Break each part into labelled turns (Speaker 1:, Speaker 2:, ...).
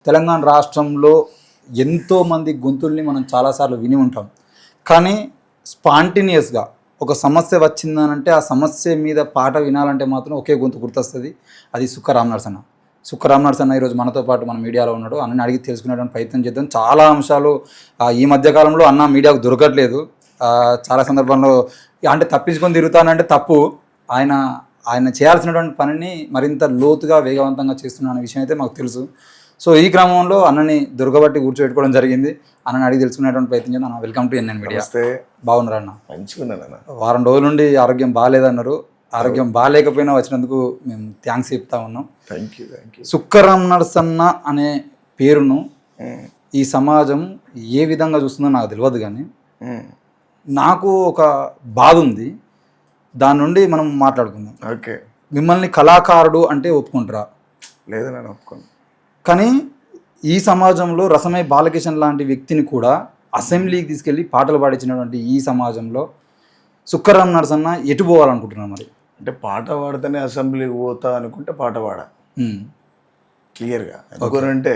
Speaker 1: తెలంగాణ రాష్ట్రంలో ఎంతోమంది గొంతుల్ని మనం చాలాసార్లు విని ఉంటాం. కానీ స్పాంటేనియస్గా ఒక సమస్య వచ్చిందనంటే ఆ సమస్య మీద పాట వినాలంటే మాత్రం ఒకే గొంతు గుర్తొస్తుంది. అది సుక్క రామనరసన్న. సుక్క రామనరసన్న ఈరోజు మనతో పాటు మన మీడియాలో ఉన్నాడు. అన్నని అడిగి తెలుసుకునేటువంటి ప్రయత్నం చేద్దాం. చాలా అంశాలు ఈ మధ్యకాలంలో అన్న మీడియాకు దొరకట్లేదు. చాలా సందర్భంలో అంటే తప్పించుకొని తిరుగుతానంటే తప్పు. ఆయన చేయాల్సినటువంటి పనిని మరింత లోతుగా వేగవంతంగా చేస్తున్న అనే విషయం అయితే మాకు తెలుసు. సో ఈ క్రమంలో అన్నని దొరకబట్టి కూర్చోబెట్టుకోవడం జరిగింది. అన్నని అడిగి తెలుసుకునేటువంటి ప్రయత్నం చేద్దాం. అన్న వెల్కమ్ టు ఎన్ఎన్ మీడియా. బాగున్నారు అన్న?
Speaker 2: మంచిగా.
Speaker 1: వారం రోజుల నుండి ఆరోగ్యం బాగాలేదన్నారు. ఆరోగ్యం బాగాలేకపోయినా వచ్చినందుకు మేము థ్యాంక్స్ చెప్తా ఉన్నాం.
Speaker 2: Thank you.
Speaker 1: సుక్క రామనరసన్న అనే పేరును ఈ సమాజం ఏ విధంగా చూస్తుందో నాకు తెలియదు, కానీ నాకు ఒక బాధ ఉంది. దాని నుండి మనం మాట్లాడుకుందాం.
Speaker 2: ఓకే.
Speaker 1: మిమ్మల్ని కళాకారుడు అంటే ఒప్పుకుంటారా?
Speaker 2: లేదు, నేను ఒప్పుకోను.
Speaker 1: కానీ ఈ సమాజంలో రసమై బాలకిషన్ లాంటి వ్యక్తిని కూడా అసెంబ్లీకి తీసుకెళ్ళి పాటలు పాడించినటువంటి ఈ సమాజంలో సుక్క రామనరసన్న ఎటు పోవాలనుకుంటున్నాను మరి?
Speaker 2: అంటే పాట పాడితేనే అసెంబ్లీకి పోతా అనుకుంటే పాట పాడా క్లియర్గా. ఎందుకంటే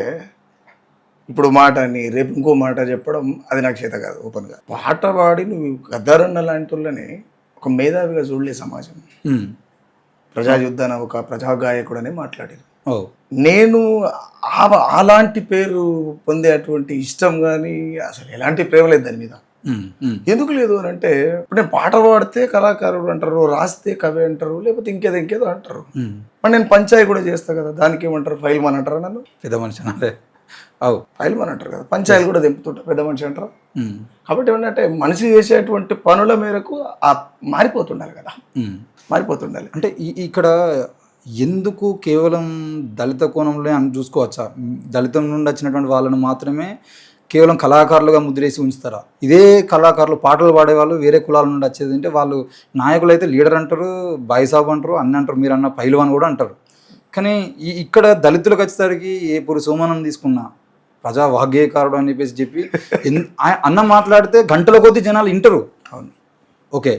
Speaker 2: ఇప్పుడు మాట అని రేపు ఇంకో మాట చెప్పడం అది నాకు చేత కాదు. ఓపెన్గా పాట పాడి నువ్వు గద్దరన్న లాంటి వాళ్ళని ఒక మేధావిగా చూడలే సమాజం. ప్రజాయుద్ధాన ఒక ప్రజాగాయకుడనే మాట్లాడారు. నేను అలాంటి పేరు పొందేటువంటి ఇష్టం కానీ అసలు ఎలాంటి ప్రేమ లేదు దాని మీద. ఎందుకు లేదు అని అంటే ఇప్పుడు నేను పాట పాడితే కళాకారుడు అంటారు, రాస్తే కవి అంటారు, లేకపోతే ఇంకేదో అంటారు. మరి నేను పంచాయి కూడా చేస్తా కదా, దానికి ఏమంటారు? ఫైల్ మన్ అంటారా? నన్ను
Speaker 1: పెద్ద మనిషి అంటే
Speaker 2: ఫైల్ మన్ అంటారు కదా, పంచాయలు కూడా దింపుతుంటా పెద్ద మనిషి అంటారు. కాబట్టి ఏమంటే మనిషి చేసేటువంటి పనుల మేరకు మారిపోతుండాలి కదా, మారిపోతుండాలి.
Speaker 1: అంటే ఇక్కడ ఎందుకు కేవలం దళిత కోణంలో అని చూసుకోవచ్చా? దళితం నుండి వచ్చినటువంటి వాళ్ళను మాత్రమే కేవలం కళాకారులుగా ముద్రేసి ఉంచుతారా? ఇదే కళాకారులు పాటలు పాడేవాళ్ళు వేరే కులాల నుండి వచ్చేది అంటే వాళ్ళు నాయకులు అయితే లీడర్ అంటారు, బాయిసాబ్ అంటారు, అన్న అంటారు, మీరు అన్న పైల్వాన్ కూడా అంటారు. కానీ ఇక్కడ దళితులకు వచ్చేసరికి ఇప్పుడు సోమనం తీసుకున్నా ప్రజా వాగ్గేయకారుడు అని చెప్పి అన్న మాట్లాడితే గంటల కొద్దీ జనాలు వింటారు.
Speaker 2: అవును,
Speaker 1: ఓకే.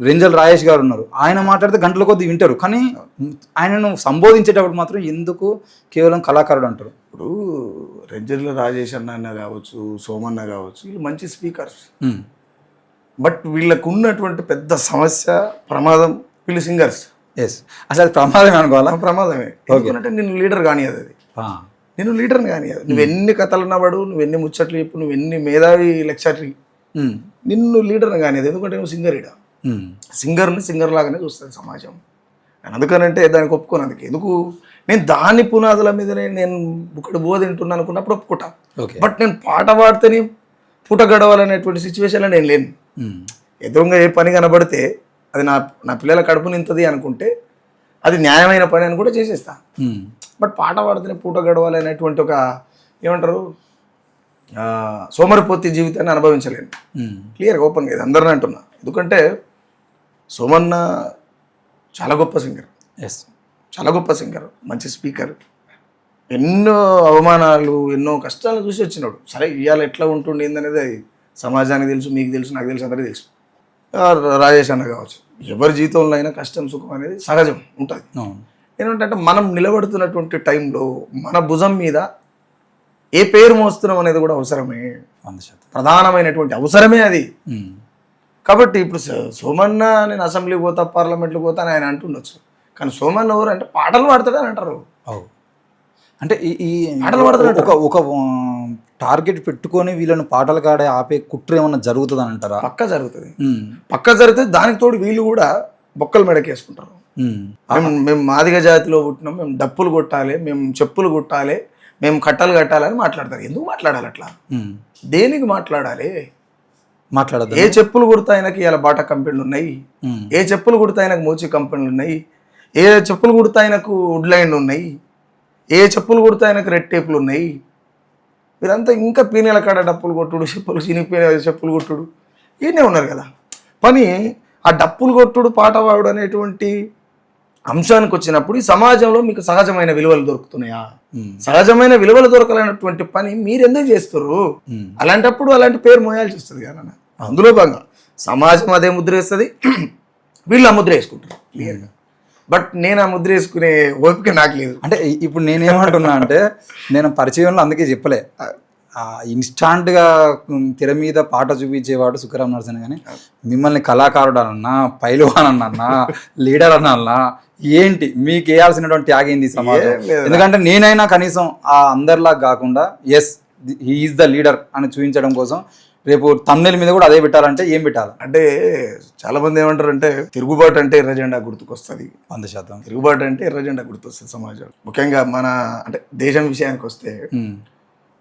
Speaker 1: రెంజల్ రాయేష్ గారు ఉన్నారు, ఆయన మాట్లాడితే గంటల కొద్దీ వింటారు. కానీ ఆయనను సంబోధించేటప్పుడు మాత్రం ఎందుకు కేవలం కళాకారుడు అంటారు?
Speaker 2: ఇప్పుడు రెంజల్ రాజేష్ అన్న కావచ్చు, సోమన్న కావచ్చు, వీళ్ళు మంచి స్పీకర్స్. బట్ వీళ్ళకు ఉన్నటువంటి పెద్ద సమస్య ప్రమాదం, వీళ్ళు సింగర్స్.
Speaker 1: ఎస్, అసలు ప్రమాదమే అనుకోవాలా?
Speaker 2: ప్రమాదమే. ఎందుకంటే నిన్ను లీడర్ కానియదు, అది నేను లీడర్ని కానియదు. నువ్వు ఎన్ని కథలు ఉన్నవాడు, నువ్వు ఎన్ని ముచ్చట్లు చెప్పు, నువ్వు ఎన్ని మేధావి లెక్చరీ, నిన్ను లీడర్ని కానియదు. ఎందుకంటే నువ్వు సింగర్. సింగర్ని సింగర్ లాగానే చూస్తుంది సమాజం. అందుకనంటే దానికి ఒప్పుకోను. అందుకే ఎందుకు నేను దాని పునాదుల మీదనే నేను ఇక్కడ బోధింటున్నాను అనుకున్నప్పుడు ఒప్పుకుంటా. బట్ నేను పాట పాడితేనే పూట గడవాలనేటువంటి సిచ్యువేషన్లో నేను లేను. ఎదురుగా ఏ పని కనబడితే అది నా పిల్లల కడుపు నింతది అనుకుంటే అది న్యాయమైన పని అని కూడా చేసేస్తా. బట్ పాట పాడితేనే పూట గడవాలి అనేటువంటి ఒక ఏమంటారు సోమరిపోతి జీవితాన్ని అనుభవించలేను. క్లియర్గా ఓపెన్గా ఇది అందరిని అంటున్నా. ఎందుకంటే సోమన్న చాలా గొప్ప సింగర్.
Speaker 1: ఎస్,
Speaker 2: చాలా గొప్ప సింగర్, మంచి స్పీకర్. ఎన్నో అవమానాలు, ఎన్నో కష్టాలు చూసి వచ్చినాడు. సరే ఇవాళ ఎట్లా ఉంటుండేది అనేది సమాజానికి తెలుసు, మీకు తెలుసు, నాకు తెలుసు, అందరికీ తెలుసు. రాజేష్ అన్న కావచ్చు, ఎవరి జీవితంలో అయినా కష్టం సుఖం అనేది సహజం ఉంటుంది. ఏంటంటే మనం నిలబడుతున్నటువంటి టైంలో మన భుజం మీద ఏ పేరు మోస్తున్నాం అనేది కూడా అవసరమే, ప్రధానమైనటువంటి అవసరమే అది. కాబట్టి ఇప్పుడు సోమన్న నేను అసెంబ్లీకి పోతా, పార్లమెంట్కి పోతా అని ఆయన అంటుండొచ్చు. కానీ సోమన్న ఎవరు అంటే పాటలు పాడతాడు అని అంటారు.
Speaker 1: అంటే ఈ పాటలు పాడతాడు ఒక టార్గెట్ పెట్టుకొని వీళ్ళని పాటలు కాడే ఆపే కుట్ర ఏమన్నా జరుగుతుంది అని అంటారా? పక్కా జరుగుతుంది. పక్కా జరిగితే దానికి తోడు వీళ్ళు కూడా బొక్కలు మెడకేసుకుంటారు. మేము మాదిగ జాతిలో పుట్టినాం, మేము డప్పులు కొట్టాలి, మేము చెప్పులు కుట్టాలి, మేము కట్టలు కట్టాలని మాట్లాడతారు. ఎందుకు మాట్లాడాలి అట్లా? దేనికి మాట్లాడాలి? మాట్లాడదు. ఏ చెప్పులు కుడతా ఆయనకి ఇలా బాటా కంపెనీలు ఉన్నాయి, ఏ చెప్పులు కుడతా ఆయనకు మోచి కంపెనీలు ఉన్నాయి, ఏ చెప్పులు కుడతా ఆయనకు వుడ్లైన్లు ఉన్నాయి, ఏ చెప్పులు కుడతా ఆయనకు రెడ్ టేపులు ఉన్నాయి. వీరంతా ఇంకా పీనెల కాడ డప్పులు కొట్టుడు, చెప్పులు చినిగిపోయిన చెప్పులు కొట్టుడు ఈయనే ఉన్నారు కదా. పని ఆ డప్పులు కొట్టుడు, పాట పాడు అనేటువంటి అంశానికి వచ్చినప్పుడు ఈ సమాజంలో మీకు సహజమైన విలువలు దొరుకుతున్నాయా? సహజమైన విలువలు దొరకాలన్నటువంటి పని మీరు ఎందుకు చేస్తారు? అలాంటప్పుడు అలాంటి పేరు మోయాల్సి వస్తుంది కదా. అందులో భాగంగా సమాజం అదే ముద్ర వేస్తుంది, వీళ్ళు ఆ ముద్ర వేసుకుంటారు క్లియర్గా.
Speaker 2: బట్ నేను ఆ ముద్ర వేసుకునే ఓపిక నాకు లేదు.
Speaker 1: అంటే ఇప్పుడు నేనేమంటున్నా అంటే నేను పరిచయంలో అందుకే చెప్పలే, ఇన్స్టాంట్గా తెర మీద పాట చూపించేవాడు సుఖరామ్ నరసింహ, కానీ మిమ్మల్ని కళాకారుడు అనన్నా, పైల్వాన్ అన్నా, లీడర్ అన్నా ఏంటి మీకు వేయాల్సినటువంటి ట్యాగ్ ఏంది సమాజం? ఎందుకంటే నేనైనా కనీసం ఆ అందరిలా కాకుండా ఎస్ హీఈస్ ద లీడర్ అని చూపించడం కోసం రేపు తమ్నెల్ మీద కూడా అదే పెట్టాలంటే ఏం పెట్టాలి
Speaker 2: అంటే చాలా మంది ఏమంటారు అంటే తిరుగుబాటు అంటే ఎర్ర జెండా గుర్తుకొస్తుంది.
Speaker 1: 100%
Speaker 2: తిరుగుబాటు అంటే ఎర్ర జెండా గుర్తొస్తుంది సమాజం. ముఖ్యంగా మన అంటే దేశం విషయానికి వస్తే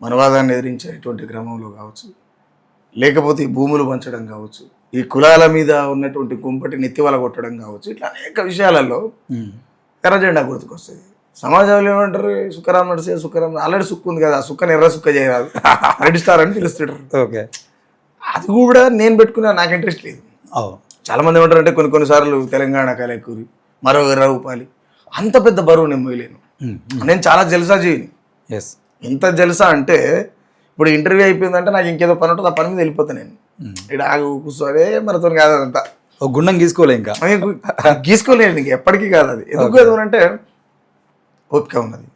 Speaker 2: మనవాదాన్ని ఎదిరించేటువంటి క్రమంలో కావచ్చు, లేకపోతే ఈ భూములు పంచడం కావచ్చు, ఈ కులాల మీద ఉన్నటువంటి కుంపటి నెత్తివల కొట్టడం కావచ్చు, ఇట్లా అనేక విషయాలలో ఎర్ర జెండా గుర్తుకొస్తుంది. సమాజంలో ఏమంటారు సుఖరామ్ నడిసే సుఖరామ్ ఆల్రెడీ సుక్కు ఉంది కదా, ఆ సుక్కని ఎర్ర సుక్క చేయరాదు, రెడ్ స్టార్ అని పిలుస్తుంటారు.
Speaker 1: ఓకే,
Speaker 2: అది కూడా నేను పెట్టుకున్నా, నాకు ఇంట్రెస్ట్ లేదు. చాలా మంది ఏమంటారు అంటే కొన్నిసార్లు తెలంగాణ కలెకూరి మరో 20 రూపాయలు, అంత పెద్ద బరువు నేను మోయలేను. నేను చాలా జల్సా చేయను.
Speaker 1: ఎస్,
Speaker 2: ఎంత జల్సా అంటే ఇప్పుడు ఇంటర్వ్యూ అయిపోయిందంటే నాకు ఇంకేదో పని ఉంటుంది, ఆ పని మీద వెళ్ళిపోతాను నేను. ఇక్కడ ఆగు కూర్చోడే మనతో కాదు, అదంతా
Speaker 1: ఒక గుండం గీసుకోలే, ఇంకా
Speaker 2: గీసుకోలేదు ఇంక ఎప్పటికీ కాదు. అది ఎందుకు అంటే ఓపిక ఉన్నది,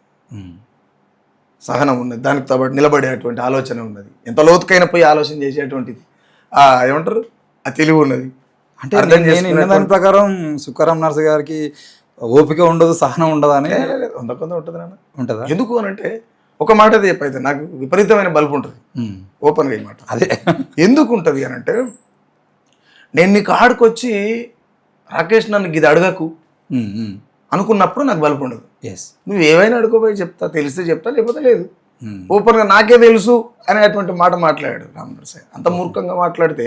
Speaker 2: సహనం ఉన్నది, దానికి తోబడి నిలబడేటువంటి ఆలోచన ఉన్నది, ఎంత లోతుకైనా పోయి ఆలోచన చేసేటువంటిది ఏమంటారు ఆ తెలివి ఉన్నది.
Speaker 1: అంటే నేను దాని ప్రకారం సుఖరామ్ నరసింహ గారికి ఓపిక ఉండదు, సహనం ఉండదు అని.
Speaker 2: కొంత ఉంటుంది నాన్న.
Speaker 1: ఉంటుందా?
Speaker 2: ఎందుకు అని అంటే ఒక మాట అయితే చెప్పైతే నాకు విపరీతమైన బల్బు ఉంటుంది, ఓపెన్గా ఈ మాట.
Speaker 1: అదే
Speaker 2: ఎందుకు ఉంటుంది అని అంటే నేను నీకు ఆడుకొచ్చి రాకేష్ నన్ను ఇది అడగకు అనుకున్నప్పుడు నాకు బల్బు ఉండదు. నువ్వు ఏవైనా అడుకోపోయి చెప్తా, తెలిస్తే చెప్తా, లేకపోతే లేదు. ఓపెన్గా నాకే తెలుసు అనేటువంటి మాట మాట్లాడాడు రామ్ నరసింహ. అంత మూర్ఖంగా మాట్లాడితే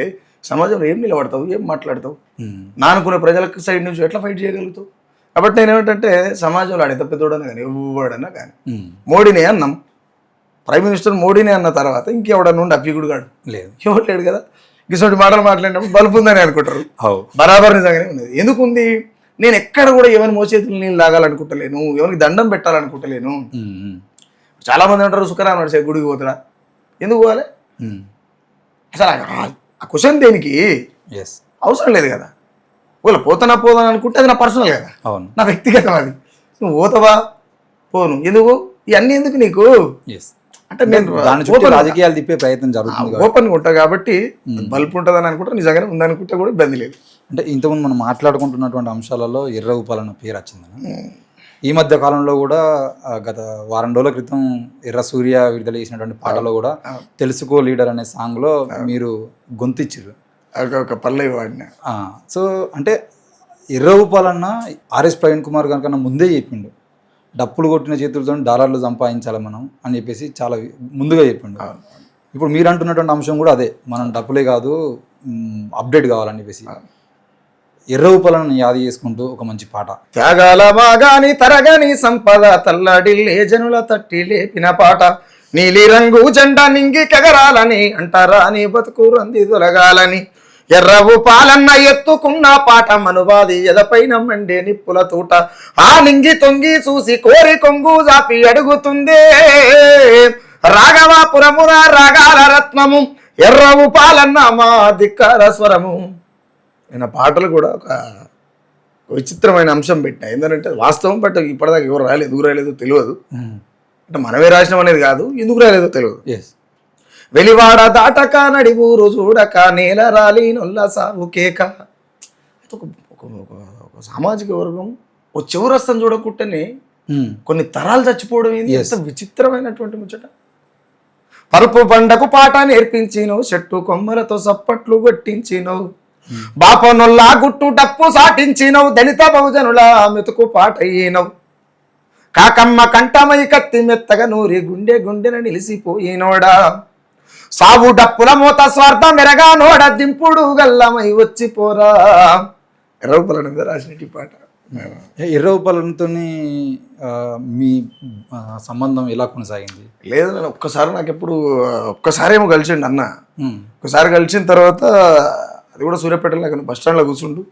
Speaker 2: సమాజంలో ఏం నిలబడతావు, ఏం మాట్లాడతావు? నానుకునే ప్రజలకు సైడ్ నుంచి ఎట్లా ఫైట్ చేయగలుగుతావు? కాబట్టి నేనేమిటంటే సమాజంలో ఆడ ఎంత పెద్దోడన్నా కానీ ఎవడన్నా కానీ మోడీనే అన్నాం, ప్రైమ్ మినిస్టర్ మోడీనే అన్న తర్వాత ఇంకెవడన్నా ఉండి అప్పిగుడు కాడు లేదు, ఎవరు లేడు కదా. ఇటువంటి మాటలు మాట్లాడినప్పుడు బల్బు ఉందని అనుకుంటారు, బరాబర్ నిజంగానే ఉన్నది. ఎందుకు ఉంది? నేను ఎక్కడ కూడా ఎవరి మోచేతులు నీళ్ళు తాగాలనుకుంటలేను, ఎవరికి దండం పెట్టాలనుకుంటలేను. చాలా మంది అంటారు సుఖరామ్ నడిసే గుడికి పోతాడా, ఎందుకు పోవాలి? అసలు ఆ క్వశ్చన్ దేనికి? అవసరం లేదు కదా. ఒకవేళ పోతానా పోదాను అనుకుంటే అది నా పర్సనల్ కదా, నా వ్యక్తిగతం. అది నువ్వు పోతావా పోను, ఎందుకు ఇవన్నీ ఎందుకు నీకు? అంటే నేను
Speaker 1: రాజకీయాలు తిప్పే ప్రయత్నం జరుగుతుంది,
Speaker 2: ఓపెన్గా ఉంటా కాబట్టి బల్బు ఉంటుందని అనుకుంటా, నిజంగానే ఉందనుకుంటే కూడా ఇబ్బంది లేదు.
Speaker 1: అంటే ఇంతకుముందు మనం మాట్లాడుకుంటున్నటువంటి అంశాలలో ఎర్ర ఉపాలన్న పేరు వచ్చింది. ఈ మధ్య కాలంలో కూడా గత వారం రోజుల క్రితం ఎర్ర సూర్య విడుదల చేసినటువంటి పాటలో కూడా తెలుసుకో లీడర్ అనే సాంగ్లో మీరు గొంతిచ్చిర్రు,
Speaker 2: ఒక పల్లవి వాడిన.
Speaker 1: సో అంటే ఎర్ర ఉపాలన్న ఆర్ఎస్ ప్రవీణ్ కుమార్ గారి కన్నా ముందే చెప్పిండు, డప్పులు కొట్టిన చేతులతో డాలర్లు సంపాదించాలి మనం అని చెప్పేసి చాలా ముందుగా చెప్పిండు. ఇప్పుడు మీరు అంటున్నటువంటి అంశం కూడా అదే, మనం డప్పులే కాదు అప్డేట్ కావాలని చెప్పేసి ఎర్ర ఉపాలను యాది చేసుకుంటూ ఒక మంచి పాట.
Speaker 2: త్యాగాల మాగాని తరగని సంపద తల్లడిల్లే జనుల తట్టి లేపిన పాట, నీలి రంగు జెండా నింగి కెగరాలని అంటారా నీ బతుకు రంది తొలగాలని, ఎర్ర ఉపాలన్న ఎత్తుకున్న పాట మనువాది ఎదపైన మండే నిప్పుల తూట, ఆ నింగి తొంగి చూసి కోరి కొంగు జాపి అడుగుతుందే రాఘవాపురమున రాగాల రత్నము, ఎర్ర ఉపాలన్న మా ధిక్కార స్వరము. నేను పాటలు కూడా ఒక విచిత్రమైన అంశం పెట్టినా, ఏంటంటే వాస్తవం, బట్ ఇప్పటిదాకా ఎవరు రాయలేదు, ఎందుకు రాయలేదో తెలియదు. అంటే మనమే రాసినాం అనేది కాదు, ఎందుకు రాయలేదో తెలియదు. వెలివాడ దాటక నడివూరు చూడక నేల రాలి నొల్ల సాగు కేక. ఒక సామాజిక వర్గం ఓ చివరస్తం చూడకుండానే కొన్ని తరాలు చచ్చిపోవడం ఏంది, ఎంత విచిత్రమైనటువంటి ముచ్చట. పరుపు బండకు పాట నేర్పించినవు, చెట్టు కొమ్మలతో సప్పట్లు కొట్టించినవు, బాపనొల్లా గుట్టు డప్పు సాటించినవు, దళిత బహుజనుల మెతుకు పాట అయినవు, కాకమ్మ కంఠమై కత్తి మెత్తగా నూరి గుండె గుండెన నిలిసిపోయినోడా, సావు డప్పుల మూత స్వార్థ మెరగా నోడ దింపుడు గల్లమై వచ్చిపోరా. ఎర్ర ఉపాలన్న మీద రాసినట్టు పాట.
Speaker 1: ఎర్ర ఉపాలన్నతో మీ సంబంధం ఎలా కొనసాగింది?
Speaker 2: లేదు, నేను ఒక్కసారి ఏమో కలిసిండు అన్న. ఒకసారి కలిసిన తర్వాత అది కూడా సూర్యాపేటలో నాకు బస్ స్టాండ్లో కూర్చుండు,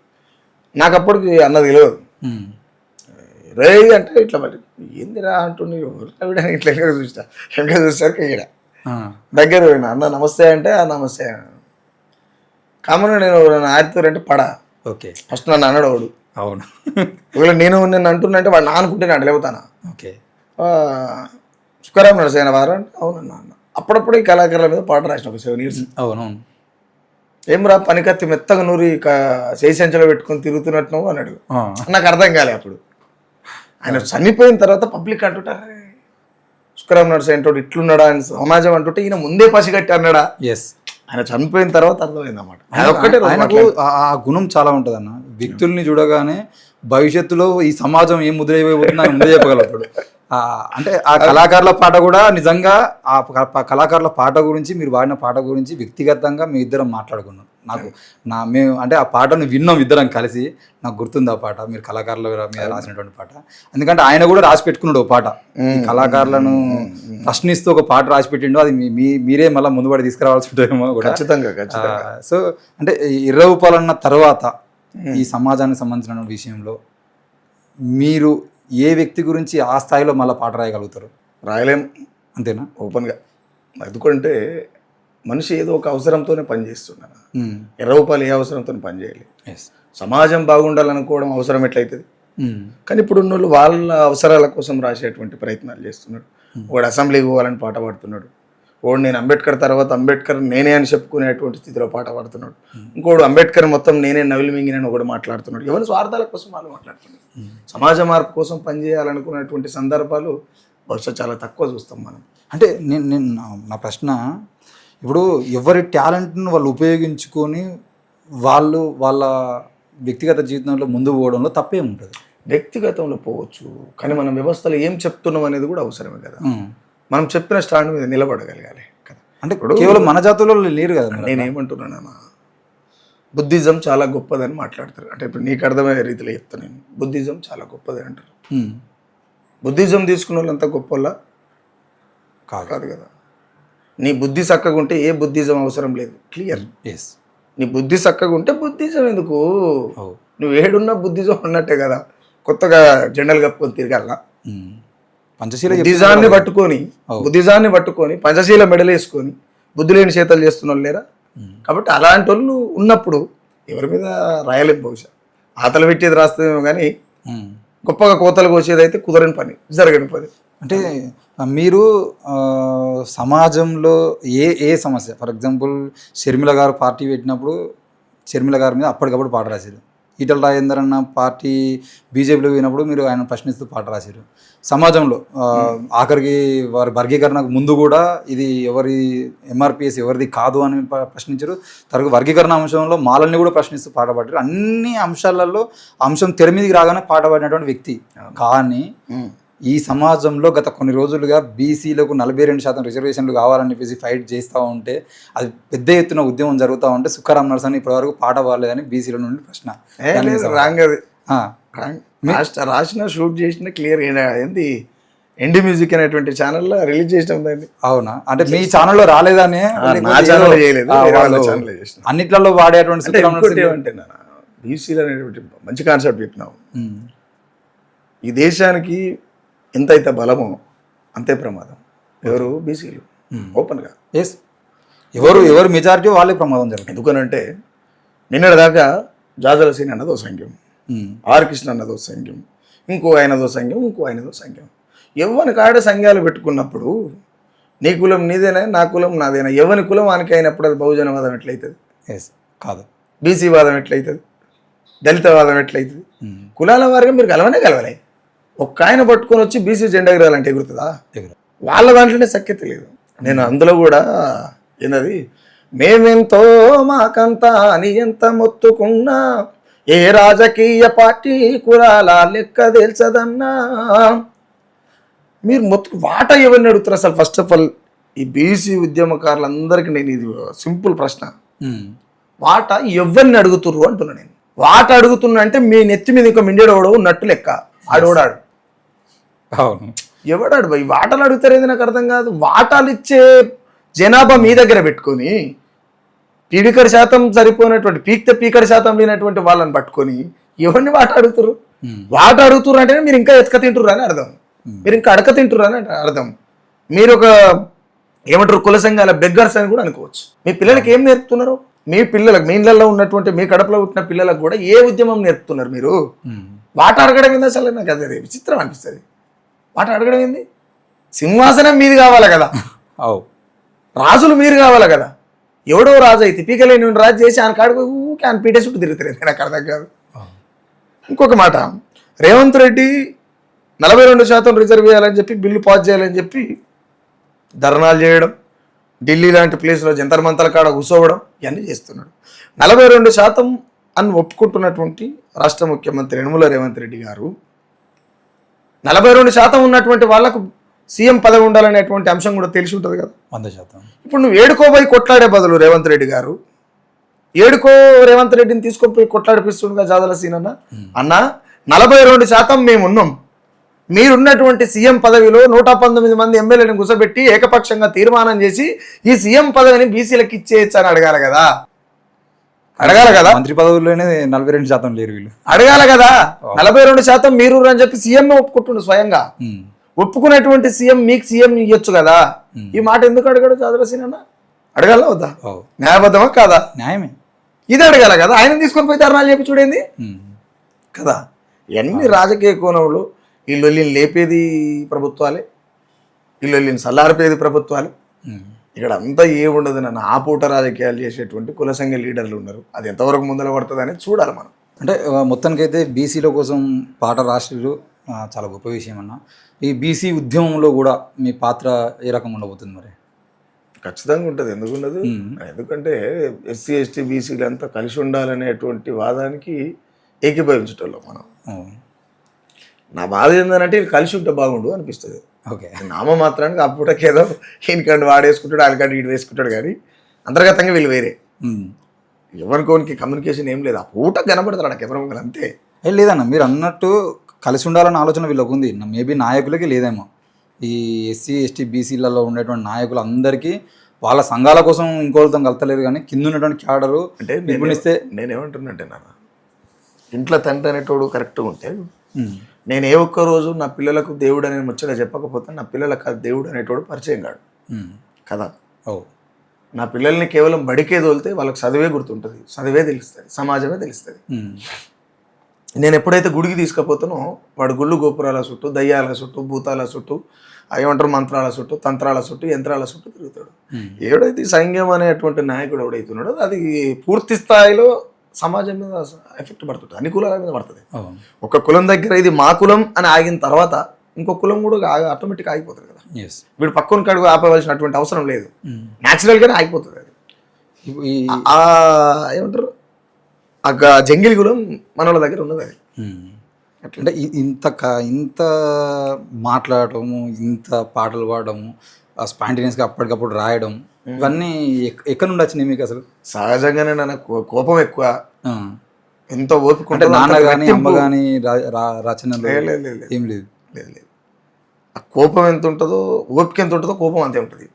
Speaker 2: నాకు అప్పటికి అన్న తెలియదు. రే అంటే ఇట్లా మరి ఏందిరా అంటుండే, ఇట్లా చూస్తా, వెనక చూసేసరికి ఇక్కడ దగ్గర పోయినా, అన్న నమస్తే అంటే ఆ నమస్తే కామన్. నేను ఆరితూరు అంటే పడా,
Speaker 1: ఓకే,
Speaker 2: ఫస్ట్ నన్ను అన్నాడు వాడు,
Speaker 1: అవును.
Speaker 2: ఒకవేళ నేను అంటున్నా అంటే వాడు నా అనుకుంటే నేను లేవుతానా?
Speaker 1: ఓకే.
Speaker 2: శుక్రరామ నరసేన వారు అంటే అవునన్నా అన్న. అప్పుడప్పుడు ఈ కళాకారుల మీద పాట రాసిన ఒక 7 years.
Speaker 1: అవునవును.
Speaker 2: ఏం రా పనికత్తి మెత్తగా నూరి చేసంచలో పెట్టుకొని తిరుగుతున్నట్టు అన్నాడు. నాకు అర్థం కాలే అప్పుడు. ఆయన చనిపోయిన తర్వాత పబ్లిక్ అంటుంటారు శుక్రరామ నరసేన తోటి ఇట్లున్నాడా అని సమాజం అంటుంటే ఈయన ముందే పసిగట్టి అన్నాడా.
Speaker 1: ఎస్.
Speaker 2: ఆయన చనిపోయిన తర్వాత అర్థమైంది అన్నమాట.
Speaker 1: ఆయనకు ఆ గుణం చాలా ఉంటుంది అన్న. వ్యక్తుల్ని చూడగానే భవిష్యత్తులో ఈ సమాజం ఏం ముద్రైపోతుందో ఆయన ముందే చెప్పగలుగుతాడు. అంటే ఆ కళాకారుల పాట కూడా నిజంగా ఆ కళాకారుల పాట గురించి, మీరు వాడిన పాట గురించి వ్యక్తిగతంగా మీ ఇద్దరం మాట్లాడుకున్నాం. మేము అంటే ఆ పాటను విన్నాం ఇద్దరం కలిసి. నాకు గుర్తుంది ఆ పాట, మీరు కళాకారుల మీద రాసినటువంటి పాట. ఎందుకంటే ఆయన కూడా రాసి పెట్టుకున్నాడు ఒక పాట, కళాకారులను ప్రశ్నిస్తూ ఒక పాట రాసి పెట్టిండు. అది మీరే మళ్ళీ ముందుబడి తీసుకురావాల్సి ఉంటుందేమో కూడా.
Speaker 2: ఖచ్చితంగా.
Speaker 1: సో అంటే 20 రూపాయలన్న తర్వాత ఈ సమాజానికి సంబంధించిన విషయంలో మీరు ఏ వ్యక్తి గురించి ఆ స్థాయిలో మళ్ళీ పాట రాయగలుగుతారు?
Speaker 2: రాయలేం.
Speaker 1: అంతేనా?
Speaker 2: ఓపెన్గా. ఎందుకంటే మనిషి ఏదో ఒక అవసరంతోనే పనిచేస్తున్నాను. 20 రూపాయలు ఏ అవసరంతో పనిచేయాలి? సమాజం బాగుండాలనుకోవడం అవసరం ఎట్లయితుంది? కానీ ఇప్పుడు ఉన్నోళ్ళు వాళ్ళ అవసరాల కోసం రాసేటువంటి ప్రయత్నాలు చేస్తున్నాడు. వాడు అసెంబ్లీకి పోవాలని పాట పాడుతున్నాడు. వాడు నేను అంబేద్కర్ తర్వాత అంబేద్కర్ నేనే అని చెప్పుకునేటువంటి స్థితిలో పాట పాడుతున్నాడు. ఇంకోడు అంబేద్కర్ మొత్తం నేనే నవిలి మింగినని ఒకటి మాట్లాడుతున్నాడు. ఎవరి స్వార్థాల కోసం వాళ్ళు మాట్లాడుతున్నాడు. సమాజ మార్పు కోసం పనిచేయాలనుకున్నటువంటి సందర్భాలు బహుశా చాలా తక్కువ చూస్తాం మనం.
Speaker 1: అంటే నేను నా ప్రశ్న, ఇప్పుడు ఎవరి టాలెంట్ను వాళ్ళు ఉపయోగించుకొని వాళ్ళ వ్యక్తిగత జీవితంలో ముందు పోవడంలో తప్పే ఉంటుంది.
Speaker 2: వ్యక్తిగతంలో పోవచ్చు, కానీ మనం వ్యవస్థలో ఏం చెప్తున్నాం అనేది కూడా అవసరమే కదా. మనం చెప్పిన స్టాండ్ మీద నిలబడగలగాలి కదా.
Speaker 1: అంటే కేవలం మన జాతుల్లో లేరు కదా.
Speaker 2: నేనేమంటున్నానన్నా, బుద్ధిజం చాలా గొప్పదని మాట్లాడతారు. అంటే ఇప్పుడు నీకు అర్థమయ్యే రీతిలో చెప్తాను నేను. బుద్ధిజం చాలా గొప్పది అంటారు. బుద్ధిజం తీసుకున్న వాళ్ళు అంత గొప్ప కాదు కదా. నీ బుద్ధి చక్కగా ఉంటే ఏ బుద్ధిజం అవసరం లేదు. క్లియర్. నీ బుద్ధి చక్కగా ఉంటే బుద్ధిజం ఎందుకు? నువ్వు ఏడున్నా బుద్ధిజం ఉన్నట్టే కదా. కొత్తగా జెండలు కప్పుకొని తిరగాల. బుద్ధిజాన్ని పట్టుకొని పంచశీల మెడలేసుకొని బుద్ధి లేని చేతలు చేస్తున్న వాళ్ళు లేరా? కాబట్టి అలాంటి వాళ్ళు ఉన్నప్పుడు ఎవరి మీద రాయలేం. బహుశా ఆతలు పెట్టేది రాస్తుందేమో కానీ గొప్పగా కోతలు కోసేది అయితే కుదరని పని, జరగని పని.
Speaker 1: అంటే మీరు సమాజంలో ఏ సమస్య, ఫర్ ఎగ్జాంపుల్ షర్మిల గారు పార్టీ పెట్టినప్పుడు షర్మిల గారి మీద అప్పటికప్పుడు పాట రాశారు. ఈటల రాజేందర్ అన్న పార్టీ బీజేపీలో పోయినప్పుడు మీరు ఆయన ప్రశ్నిస్తూ పాట రాశారు. సమాజంలో ఆఖరికి వారి వర్గీకరణకు ముందు కూడా ఇది ఎవరి ఎంఆర్పిఎస్ ఎవరిది కాదు అని ప్రశ్నించారు. తర్వాత వర్గీకరణ అంశంలో మాలల్ని కూడా ప్రశ్నిస్తూ పాట పాడారు. అన్ని అంశాలలో అంశం తెర మీదకి రాగానే పాట పాడినటువంటి వ్యక్తి. కానీ ఈ సమాజంలో గత కొన్ని రోజులుగా బీసీలకు 42% రిజర్వేషన్లు కావాలని చెప్పేసి ఫైట్ చేస్తూ ఉంటే, అది పెద్ద ఎత్తున ఉద్యమం జరుగుతూ ఉంటే సుఖరామ్ నరసని ఇప్పటివరకు పాట పాడలేదని బీసీల నుండి ప్రశ్న.
Speaker 2: రాసిన షూట్ చేసిన క్లియర్ ఏంది ఎన్డీ మ్యూజిక్ అనేటువంటి ఛానల్లో రిలీజ్ చేసిన దాన్ని.
Speaker 1: అవునా? అంటే మీ ఛానల్లో రాలేదని? అన్నిట్లలో వాడేటువంటి
Speaker 2: అంటే బీసీలు అనేటువంటి మంచి కాన్సెప్ట్ చెప్పినావు. ఈ దేశానికి ఎంత అయితే బలమో అంతే ప్రమాదం. ఎవరు? బీసీలు. ఓపెన్గా.
Speaker 1: ఎస్. ఎవరు మెజారిటీ వాళ్ళే ప్రమాదం జరుగుతుంది.
Speaker 2: ఎందుకనంటే నిన్నటి దాకా జాజల సీని అన్నదో సంఖ్యం, ఆర్ కృష్ణ అన్నదో సంఖ్యం, ఇంకో ఆయనదో సంఖ్యం. ఎవరి కాడ సంఘాలు పెట్టుకున్నప్పుడు నీ కులం నీదేనా, నా కులం నాదేనా, ఎవరి కులం వానికి అయినప్పుడు అది బహుజనవాదం ఎట్లయితుంది?
Speaker 1: ఎస్ కాదు.
Speaker 2: బీసీ వాదం ఎట్లయితుంది? దళిత వాదం ఎట్లయితుంది? కులాల వారిగా మీరు కలవలే. ఒక్క ఆయన పట్టుకొని వచ్చి బీసీ జెండా ఎగరాలంటే ఎగురుతుందా? వాళ్ళ దాంట్లోనే సఖ్యత లేదు. నేను అందులో కూడా ఏంటది, మేమెంతో మాకంతా అని ఎంత మొత్తుకున్నా ఏ రాజకీయ పార్టీ కులాల లెక్క తెలుసదన్నా. మీరు వాట ఎవరిని అడుగుతారు అసలు? ఫస్ట్ ఆఫ్ ఆల్ ఈ బీసీ ఉద్యమకారులందరికీ నేను ఇది సింపుల్ ప్రశ్న, వాట ఎవరిని అడుగుతుర్రు అంటున్నా నేను. వాట అడుగుతున్నా అంటే మీ నెత్తి మీద ఇంకా మిండేడోడు ఉన్నట్టు లెక్క. ఆడోడాడు.
Speaker 1: అవును.
Speaker 2: ఎవడాడు భయ్? వాటాలు అడుగుతారు ఏది నాకు అర్థం కాదు. వాటాలు ఇచ్చే జనాభా మీ దగ్గర పెట్టుకొని పీడికడి శాతం సరిపోయినటువంటి పీకడి శాతం లేనటువంటి వాళ్ళని పట్టుకొని ఎవరిని వాట అడుగుతారు? వాట అడుగుతుర్రు అంటేనే మీరు ఇంకా ఎతక తింటుర్రు అని అర్థం. మీరు ఇంకా అడక తింటుర్రు అని అర్థం. మీరు ఒక ఏమంటారు కుల సంఘాల బెగ్గర్స్ అని కూడా అనుకోవచ్చు. మీ పిల్లలకి ఏం నేర్పుతున్నారు? మీ పిల్లలకు మీ ఇళ్ళల్లో ఉన్నటువంటి మీ కడపలో పుట్టిన పిల్లలకు కూడా ఏ ఉద్యమం నేర్పుతున్నారు మీరు? వాట అడగడం ఏంది అసలు? నాకు అది విచిత్రం అనిపిస్తుంది. వాట అడగడం ఏంది? సింహాసనం మీది కావాలి కదా, రాజులు మీరు కావాలి కదా. ఎవడో రాజు అయితే పీకలేని రాజు చేసి ఆయన కాడికి ఊకే ఆయన పీటే చుట్టూ తిరుగుతారు. నాకు అర్థం కాదు. ఇంకొక మాట, రేవంత్ రెడ్డి 42% రిజర్వ్ చేయాలని చెప్పి బిల్లు పాస్ చేయాలని చెప్పి ధర్నాలు చేయడం, ఢిల్లీ లాంటి ప్లేస్లో జంతర్ మంతర్ల కాడ కూర్చోవడం ఇవన్నీ చేస్తున్నాడు. 42% అని ఒప్పుకుంటున్నటువంటి రాష్ట్ర ముఖ్యమంత్రి యనమల రేవంత్ రెడ్డి గారు 42% ఉన్నటువంటి వాళ్ళకు సీఎం పదవి ఉండాలనేటువంటి అంశం కూడా తెలిసి ఉంటుంది కదా.
Speaker 1: 100%.
Speaker 2: ఇప్పుడు నువ్వు ఏడుకోబోయి కొట్లాడే బదులు రేవంత్ రెడ్డి గారు రేవంత్ రెడ్డిని తీసుకొని పోయి కొట్లాడిపిస్తుండగా జాదల సీన్ అన్న 42% మేము ఉన్నాం, మీరున్నటువంటి సీఎం పదవిలో 119 మంది ఎమ్మెల్యేలను కూర్చోబెట్టి ఏకపక్షంగా తీర్మానం చేసి ఈ సీఎం పదవిని బీసీలకు ఇచ్చేయచ్చు అని అడగాలి కదా.
Speaker 1: మంత్రి పదవుల్లోనే 42% లేరు వీళ్ళు.
Speaker 2: అడగాలి కదా. 42% మీరు అని చెప్పి సీఎం ఒప్పుకుంటుండు స్వయంగా. ఒప్పుకునేటువంటి సీఎం మీకు సీఎం ఇవ్వచ్చు కదా. ఈ మాట ఎందుకు అడగాడు జాదల సీన్ అన్న? అడగాల వద్దా? న్యాయబద్ధమా కాదా?
Speaker 1: న్యాయమే.
Speaker 2: ఇది అడగాల కదా. ఆయన తీసుకొని పోయి ధర్నాలు చెప్పి చూడేంది కదా. ఎన్ని రాజకీయ కోణంలో వీళ్ళు లేపేది ప్రభుత్వాలే, వీళ్ళు సల్లారిపేది ప్రభుత్వాలే. ఇక్కడ అంతా ఏముండదు నన్ను ఆ పూట రాజకీయాలు చేసేటువంటి కుల సంఘ లీడర్లు ఉన్నారు. అది ఎంతవరకు ముందర పడుతుంది అనేది చూడాలి మనం.
Speaker 1: అంటే మొత్తానికైతే బీసీల కోసం పాట రాష్ట్రాలు చాలా గొప్ప విషయం అన్న. ఈ బీసీ ఉద్యమంలో కూడా మీ పాత్ర ఏ రకంగా ఉండబోతుంది మరి?
Speaker 2: ఖచ్చితంగా ఉంటుంది. ఎందుకు ఉండదు? ఎందుకంటే ఎస్సీ ఎస్టీ బీసీలు అంతా కలిసి ఉండాలనేటువంటి వాదానికి ఏకీభవించటంలో మనం. నా బాధ ఏంటంటే కలిసి ఉంటే బాగుండు అనిపిస్తుంది.
Speaker 1: ఓకే,
Speaker 2: నామ మాత్రానికి అప్పుడకి ఏదో ఈయనకండి వాడేసుకుంటాడు, వాళ్ళకండి వీడు వేసుకుంటాడు, కానీ అంతర్గతంగా వీళ్ళు వేరే. ఎవరికోనికి కమ్యూనికేషన్ ఏం లేదు. ఆ పూట కనబడతారు అక్కడ ఎవరు అంతే.
Speaker 1: లేదన్న, మీరు అన్నట్టు కలిసి ఉండాలన్న ఆలోచన వీళ్ళకు ఉంది. మేబీ నాయకులకి లేదేమో. ఈ ఎస్సీ ఎస్టీ బీసీలలో ఉండేటువంటి నాయకులు అందరికీ వాళ్ళ సంఘాల కోసం ఇంకోళ్ళతో కలతలేరు, కానీ కింద ఉన్నటువంటి క్యాడరు
Speaker 2: అంటే నిర్మిస్తే. నేనేమంటున్నాంటే నాన్న, ఇంట్లో తండ్రి అనేటోడు కరెక్ట్గా ఉంటే నేను ఏ ఒక్క రోజు నా పిల్లలకు దేవుడు అనే ముచ్చట చెప్పకపోతే నా పిల్లలకు ఆ దేవుడు అనేటోడు పరిచయం కాడు కదా. నా పిల్లల్ని కేవలం బడికే తోలితే వాళ్ళకి చదివే గుర్తుంటుంది, చదివే తెలుస్తుంది, సమాజమే తెలుస్తుంది. నేను ఎప్పుడైతే గుడికి తీసుకుపోతానో వాడు గుళ్ళు గోపురాల చుట్టూ, దయ్యాల చుట్టూ, భూతాల చుట్టూ, ఏమంటారు మంత్రాల చుట్టూ, తంత్రాల చుట్టూ, యంత్రాల చుట్టూ తిరుగుతాడు. ఎవడైతే సైన్యం అనేటువంటి నాయకుడు ఎవడైతున్నాడో అది పూర్తి స్థాయిలో సమాజం మీద ఎఫెక్ట్ పడుతుంది, అన్ని కులాల మీద పడుతుంది. ఒక కులం దగ్గర ఇది మా కులం అని ఆగిన తర్వాత ఇంకో కులం కూడా ఆటోమేటిక్ ఆగిపోతుంది కదా. వీడు పక్కన కడుగు ఆపవలసినటువంటి అవసరం లేదు, న్యాచురల్గానే ఆగిపోతుంది. అది ఏమంటారు జంగిల్ కులం మన వాళ్ళ దగ్గర ఉన్నది. అది
Speaker 1: అంటే ఇంత మాట్లాడటము, ఇంత పాటలు పాడటము, స్పాంటేనియస్గా అప్పటికప్పుడు రాయడం, ఇవన్నీ ఎక్కడి నుండి వచ్చినాయి మీకు అసలు?
Speaker 2: సహజంగానే నాకు కోపం ఎక్కువ, ఎంత ఓపిక.
Speaker 1: అంటే నాన్న కానీ అమ్మ కానీ రచనలు ఏం లేదు.
Speaker 2: ఆ కోపం ఎంత ఉంటుందో, ఓపిక ఎంత ఉంటుందో కోపం అంతే ఉంటుంది.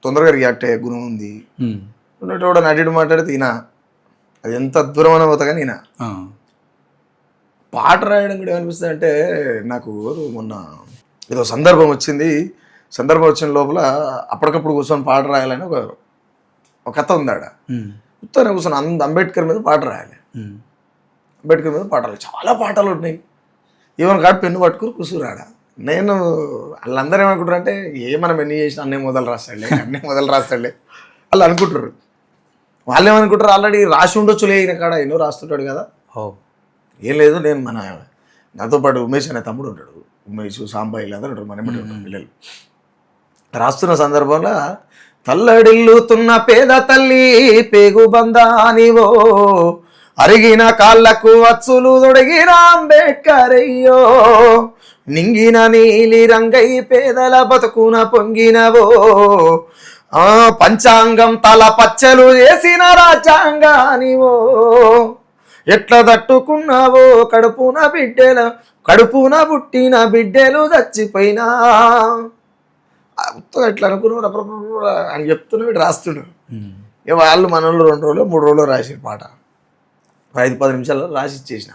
Speaker 2: తొందరగా రియాక్ట్ అయ్యే గుణం ఉంది. ఉన్నట్టు నటుడు మాట్లాడితే ఈయన అది ఎంత దూరం పోతా కానీ ఈయన పాట రాయడం కూడా ఏమనిపిస్తుంది అంటే, నాకు మొన్న ఏదో సందర్భం వచ్చిన లోపల అప్పటికప్పుడు కూర్చొని పాట రాయాలని ఒక కథ ఉంది. ఆడ ఉత్తరం కూర్చొని అంబేద్కర్ మీద పాట రాయాలి. అంబేద్కర్ మీద పాటలు చాలా పాటలు ఉన్నాయి. ఈవెన్ కాదు పెన్ను పట్టుకుని కూర్చురాడ. నేను వాళ్ళందరూ ఏమనుకుంటారు అంటే, మనం ఎన్ని చేసినా అన్నీ మొదలు రాస్తాడులే వాళ్ళు అనుకుంటారు. వాళ్ళు ఏమనుకుంటారు, ఆల్రెడీ రాసి ఉండొచ్చులే, ఈయన కాడ ఎన్నో రాస్తుంటాడు కదా. ఏం లేదు, నేను నాతో పాటు ఉమేష్ అనే తమ్ముడు ఉంటాడు, ఉమేష్ సాంబాయి అందరూ ఉంటారు, మన ఎమ్మటి ఉంటారు పిల్లలు. రాస్తున్న సందర్భంలో తల్లడిల్లుతున్న పేద తల్లి పేగు బంధానివో, అరిగిన కాళ్ళకు అచ్చులు తొడిగిన అంబేద్కర్ అయ్యో, నింగిన నీలి రంగై పేదల బతుకున పొంగినవో, పంచాంగం తల పచ్చలు చేసిన రాజ్యాంగానివో, ఎట్లా తట్టుకున్నావో కడుపున పుట్టిన బిడ్డలు చచ్చిపోయినా ఎట్లా అనుకున్నావు అని చెప్తున్నాడు, రాస్తున్నాడు. వాళ్ళు మనోళ్ళు 2 రోజులు 3 రోజులు రాసిన పాట 5-10 నిమిషాల్లో రాసి ఇచ్చేసిన.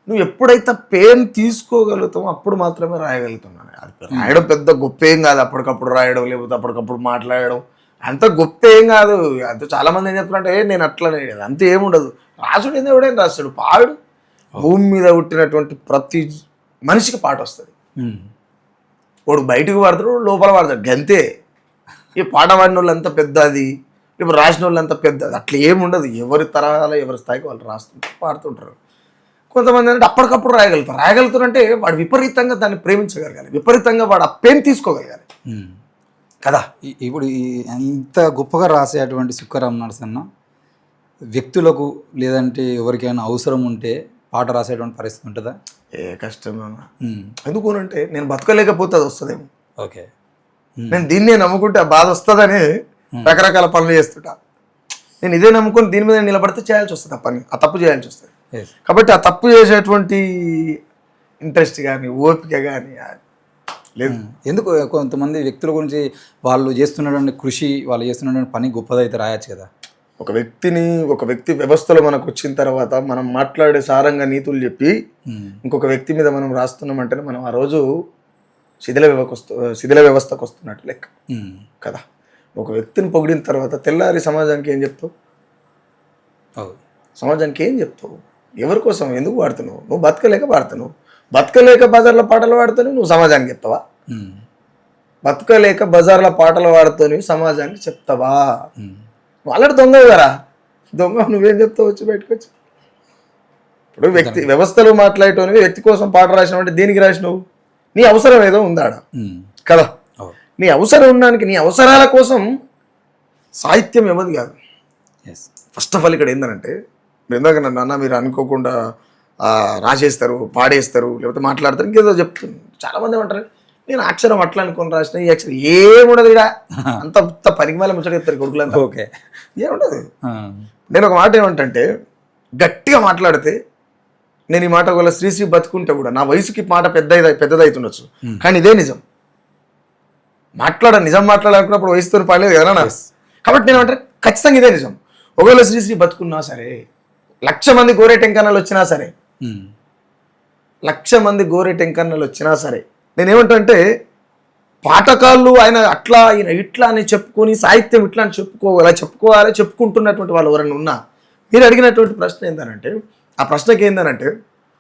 Speaker 2: నువ్వు ఎప్పుడైతే పెయిన్ తీసుకోగలుగుతావో అప్పుడు మాత్రమే రాయగలుగుతున్నాను. అది రాయడం పెద్ద గొప్ప ఏం కాదు, అప్పటికప్పుడు రాయడం లేకపోతే అప్పటికప్పుడు మాట్లాడడం అంత గొప్ప ఏం కాదు. అంత చాలా మంది ఏం చెప్తారంటే నేను అట్లనే, అంత ఏముండదు. రాసుడు ఏందో ఎవడైనా రాస్తాడు. పాడు భూమి మీద పుట్టినటువంటి ప్రతి మనిషికి పాట వస్తుంది. వాడు బయటకు పాడతాడు, లోపల పాడతాడు, గంతే. ఈ పాట పాడిన వాళ్ళు అంత పెద్ద అది, ఇప్పుడు రాసిన వాళ్ళు అంత పెద్ద అది, అట్లా ఏముండదు. ఎవరి తరహాల ఎవరి స్థాయికి వాళ్ళు రాస్తుంటారు, పాడుతుంటారు. కొంతమంది అంటే అప్పటికప్పుడు రాయగలుగుతారంటే వాడు విపరీతంగా దాన్ని ప్రేమించగలగాలి, విపరీతంగా వాడు ఆ పెయిన్ తీసుకోగలగాలి కదా.
Speaker 1: ఇప్పుడు ఇంత గొప్పగా రాసేటువంటి సుక్కరాం నరసన్న వ్యక్తులకు లేదంటే ఎవరికైనా అవసరం ఉంటే పాట రాసేటువంటి పరిస్థితి ఉంటుందా?
Speaker 2: ఏ కష్టం ఎందుకు అంటే నేను బతకలేకపోతే అది వస్తుందేమో.
Speaker 1: ఓకే,
Speaker 2: నేను దీన్నే నమ్ముకుంటే ఆ బాధ వస్తుందని రకరకాల పనులు చేస్తుంటా. నేను ఇదే నమ్ముకొని దీని మీద నిలబడితే చేయాల్సి వస్తుంది ఆ పని, ఆ తప్పు చేయాల్సి వస్తుంది. కాబట్టి ఆ తప్పు చేసేటువంటి ఇంట్రెస్ట్ కానీ ఓపిక కానీ లేదు.
Speaker 1: ఎందుకు కొంతమంది వ్యక్తుల గురించి వాళ్ళు చేస్తున్నటువంటి కృషి, వాళ్ళు చేస్తున్నటువంటి పని గొప్పదైతే రాయొచ్చు కదా.
Speaker 2: ఒక వ్యక్తి వ్యవస్థలో మనకు వచ్చిన తర్వాత మనం మాట్లాడే సారంగా నీతులు చెప్పి ఇంకొక వ్యక్తి మీద మనం రాస్తున్నామంటేనే మనం ఆ రోజు శిథిల వ్యవస్థకు వస్తున్నట్టు లెక్క కదా. ఒక వ్యక్తిని పొగిడిన తర్వాత తెల్లారి సమాజానికి ఏం చెప్తావు? సమాజానికి ఏం చెప్తావు? ఎవరి కోసం ఎందుకు పాడుతున్నావు? నువ్వు బతకలేక పాడుతున్నావు. బతకలేక బజార్ల పాటలు పాడుతావు, నువ్వు సమాజానికి చెప్తావా? బతకలేక బజార్ల పాటలు పాడుతావు, సమాజానికి చెప్తావా? వాళ్ళకి దొంగ కదా, దొంగ నువ్వేం చెప్తావు వచ్చి బయటకు వచ్చి? ఇప్పుడు వ్యవస్థలు మాట్లాడేటోనివి వ్యక్తి కోసం పాట రాసినావు అంటే దేనికి రాసినావు? నీ అవసరం ఏదో ఉందాడ కదా. నీ అవసరం ఉండడానికి, నీ అవసరాల కోసం సాహిత్యం ఏమది కాదు. ఫస్ట్ ఆఫ్ ఆల్ ఇక్కడ ఏంటంటే, మీరు ఇందాక నన్ను అన్న మీరు అనుకోకుండా రాసేస్తారు, పాడేస్తారు, లేకపోతే మాట్లాడతారు, ఇంకేదో చెప్తుంది. చాలామంది ఏమంటారు నేను అక్షరం అట్లా అనుకుని రాసిన, ఈ అక్షరం ఏముండదు ఇక్కడ, అంత పనికి మేళ ముచ్చట చెప్తారు కొడుకులంతా.
Speaker 1: ఓకే,
Speaker 2: ఏముండదు. నేను ఒక మాట ఏమంటే, గట్టిగా మాట్లాడితే నేను ఈ మాట వల్ల శ్రీశ్రీ బతుకుంటే కూడా నా వయసుకి మాట పెద్దదైతుండొచ్చు, కానీ ఇదే నిజం. నిజం మాట్లాడాలనుకున్నప్పుడు వయసుతో పాడలేదు కదా నా. కాబట్టి నేను అంటే ఖచ్చితంగా ఇదే నిజం. ఒకవేళ శ్రీశ్రీ బతుకున్నా సరే, 1,00,000 మంది గోరే టెంకన్నలు వచ్చినా సరే, 1,00,000 మంది గోరే టెంకన్నలు వచ్చినా సరే, నేనేమంటా అంటే పాఠకాలు ఆయన అట్లా ఆయన ఇట్లా అని చెప్పుకొని, సాహిత్యం ఇట్లా అని చెప్పుకోవాలి చెప్పుకుంటున్నటువంటి వాళ్ళు ఎవరైనా ఉన్నా, మీరు అడిగినటువంటి ప్రశ్న ఏంటంటే, ఆ ప్రశ్నకి ఏంటంటే,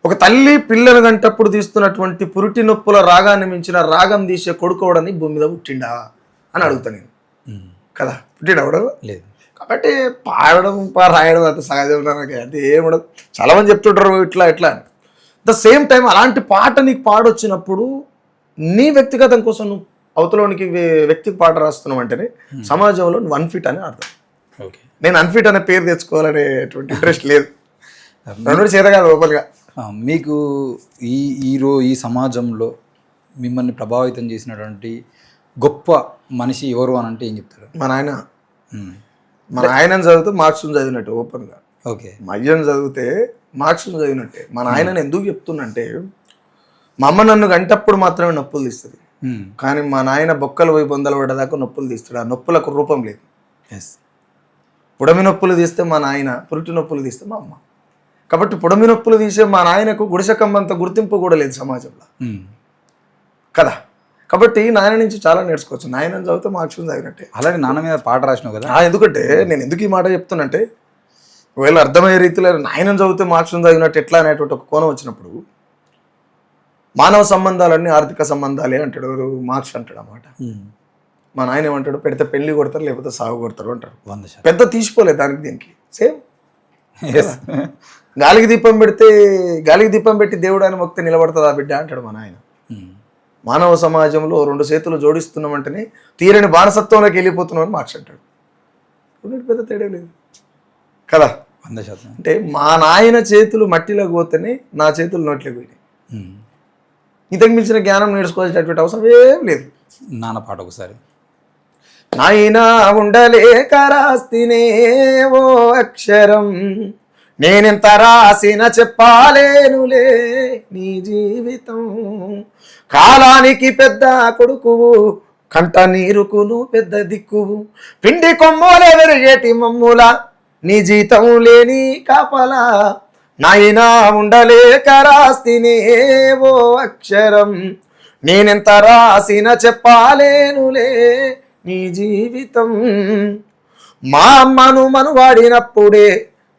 Speaker 2: ఒక తల్లి పిల్లలు గంటప్పుడు తీస్తున్నటువంటి పురిటి నొప్పుల రాగాన్ని మించిన రాగం తీసే కొడుకోవడాన్ని భూమి మీద పుట్టిండా అని అడుగుతాను నేను కదా. పుట్టిండవడం
Speaker 1: లేదు.
Speaker 2: కాబట్టి పాడడం రాయడం అంత సహజం అంటే ఏముండదు. చాలామంది చెప్తుంటారు ఇట్లా అని. ద సేమ్ టైం అలాంటి పాట నీకు పాడొచ్చినప్పుడు నీ వ్యక్తిగతం కోసం నువ్వు అవతలోనికి వ్యక్తికి పాట రాస్తున్నావు అంటేనే సమాజంలో నువ్వు అన్ఫిట్ అని అర్థం.
Speaker 1: ఓకే,
Speaker 2: నేను అన్ఫిట్ అనే పేరు తెచ్చుకోవాలనేటువంటి ఇంట్రెస్ట్ లేదు, రెండు చేత కాదు ఓపెన్గా.
Speaker 1: మీకు ఈ సమాజంలో మిమ్మల్ని ప్రభావితం చేసినటువంటి గొప్ప మనిషి ఎవరు అని అంటే ఏం చెప్తారు?
Speaker 2: మా నాయనని చదివితే మార్క్స్ని చదివినట్టు ఓపెన్గా.
Speaker 1: ఓకే,
Speaker 2: మా అయ్యని చదివితే మార్క్స్ని చదివినట్టే. మా నాయనని ఎందుకు చెప్తున్నంటే, మా అమ్మ నన్ను గంటప్పుడు మాత్రమే నొప్పులు తీస్తుంది, కానీ మా నాయన బొక్కలు పోయి బొందలు పడ్డదాకా నొప్పులు తీస్తాడు. ఆ నొప్పులకు రూపం లేదు. పుడమి నొప్పులు తీస్తే మా నాయన, పురిటి నొప్పులు తీస్తే మా అమ్మ. కాబట్టి పుడమి నొప్పులు తీసే మా నాయనకు గుడిసెకంబంత గుర్తింపు కూడా లేదు సమాజంలో కదా. కాబట్టి నాయన నుంచి చాలా నేర్చుకోవచ్చు. నాయనని చదివితే మార్క్స్ చదివినట్టే.
Speaker 1: అలాగే నాన్న మీద పాట రాసినావు కదా.
Speaker 2: ఎందుకంటే నేను ఎందుకు ఈ మాట చెప్తున్నంటే, ఒకవేళ అర్థమయ్యే రీతిలో నాయనని చదివితే మార్క్స్ చదివినట్టు ఎట్లా అనేటువంటి ఒక కోణం వచ్చినప్పుడు, మానవ సంబంధాలన్నీ ఆర్థిక సంబంధాలే అంటాడు మార్క్స్ అంటాడు అన్నమాట. మా నాయన ఏమంటాడు, పెడితే పెళ్లి కొడతారు లేకపోతే సాగు కొడతారు అంటారు. పెద్ద తీసిపోలేదు దానికి దీనికి సేమ్. గాలికి దీపం పెట్టి దేవుడు అని మొక్కితే నిలబడుతుంది ఆ బిడ్డ అంటాడు మా నాయన. మానవ సమాజంలో 2 చేతులు జోడిస్తున్నామంటేనే తీరని బానిసత్వంలోకి వెళ్ళిపోతున్నామని మార్క్స్ అంటాడు. పెద్ద తేడా లేదు కదా.
Speaker 1: 100%.
Speaker 2: అంటే మా నాయన చేతులు మట్టిలోకి పోతేనే నా చేతులు నోట్లోకి పోయినాయి. ఇంతకు మించిన జ్ఞానం నేర్చుకోవాల్సినటువంటి అవసరం ఏం లేదు.
Speaker 1: నాన్న పాట ఒకసారి.
Speaker 2: నాయనా ఉండలేక రాస్తినే ఓ అక్షరం, నేనెంత రాసిన చెప్పాలేనులే నీ జీవితం, కాలానికి పెద్ద కొడుకువు, కంట నీరుకును పెద్ద దిక్కువు, పిండి కొమ్మోలే వెరిగేటి మమ్ముల, నీ జీతం లేని కాపలా, నాయనా ఉండలేక రాస్తినే ఓ అక్షరం, నేనెంత రాసిన చెప్పాలేనులే నీ జీవితం. మా అమ్మను మనువాడినప్పుడే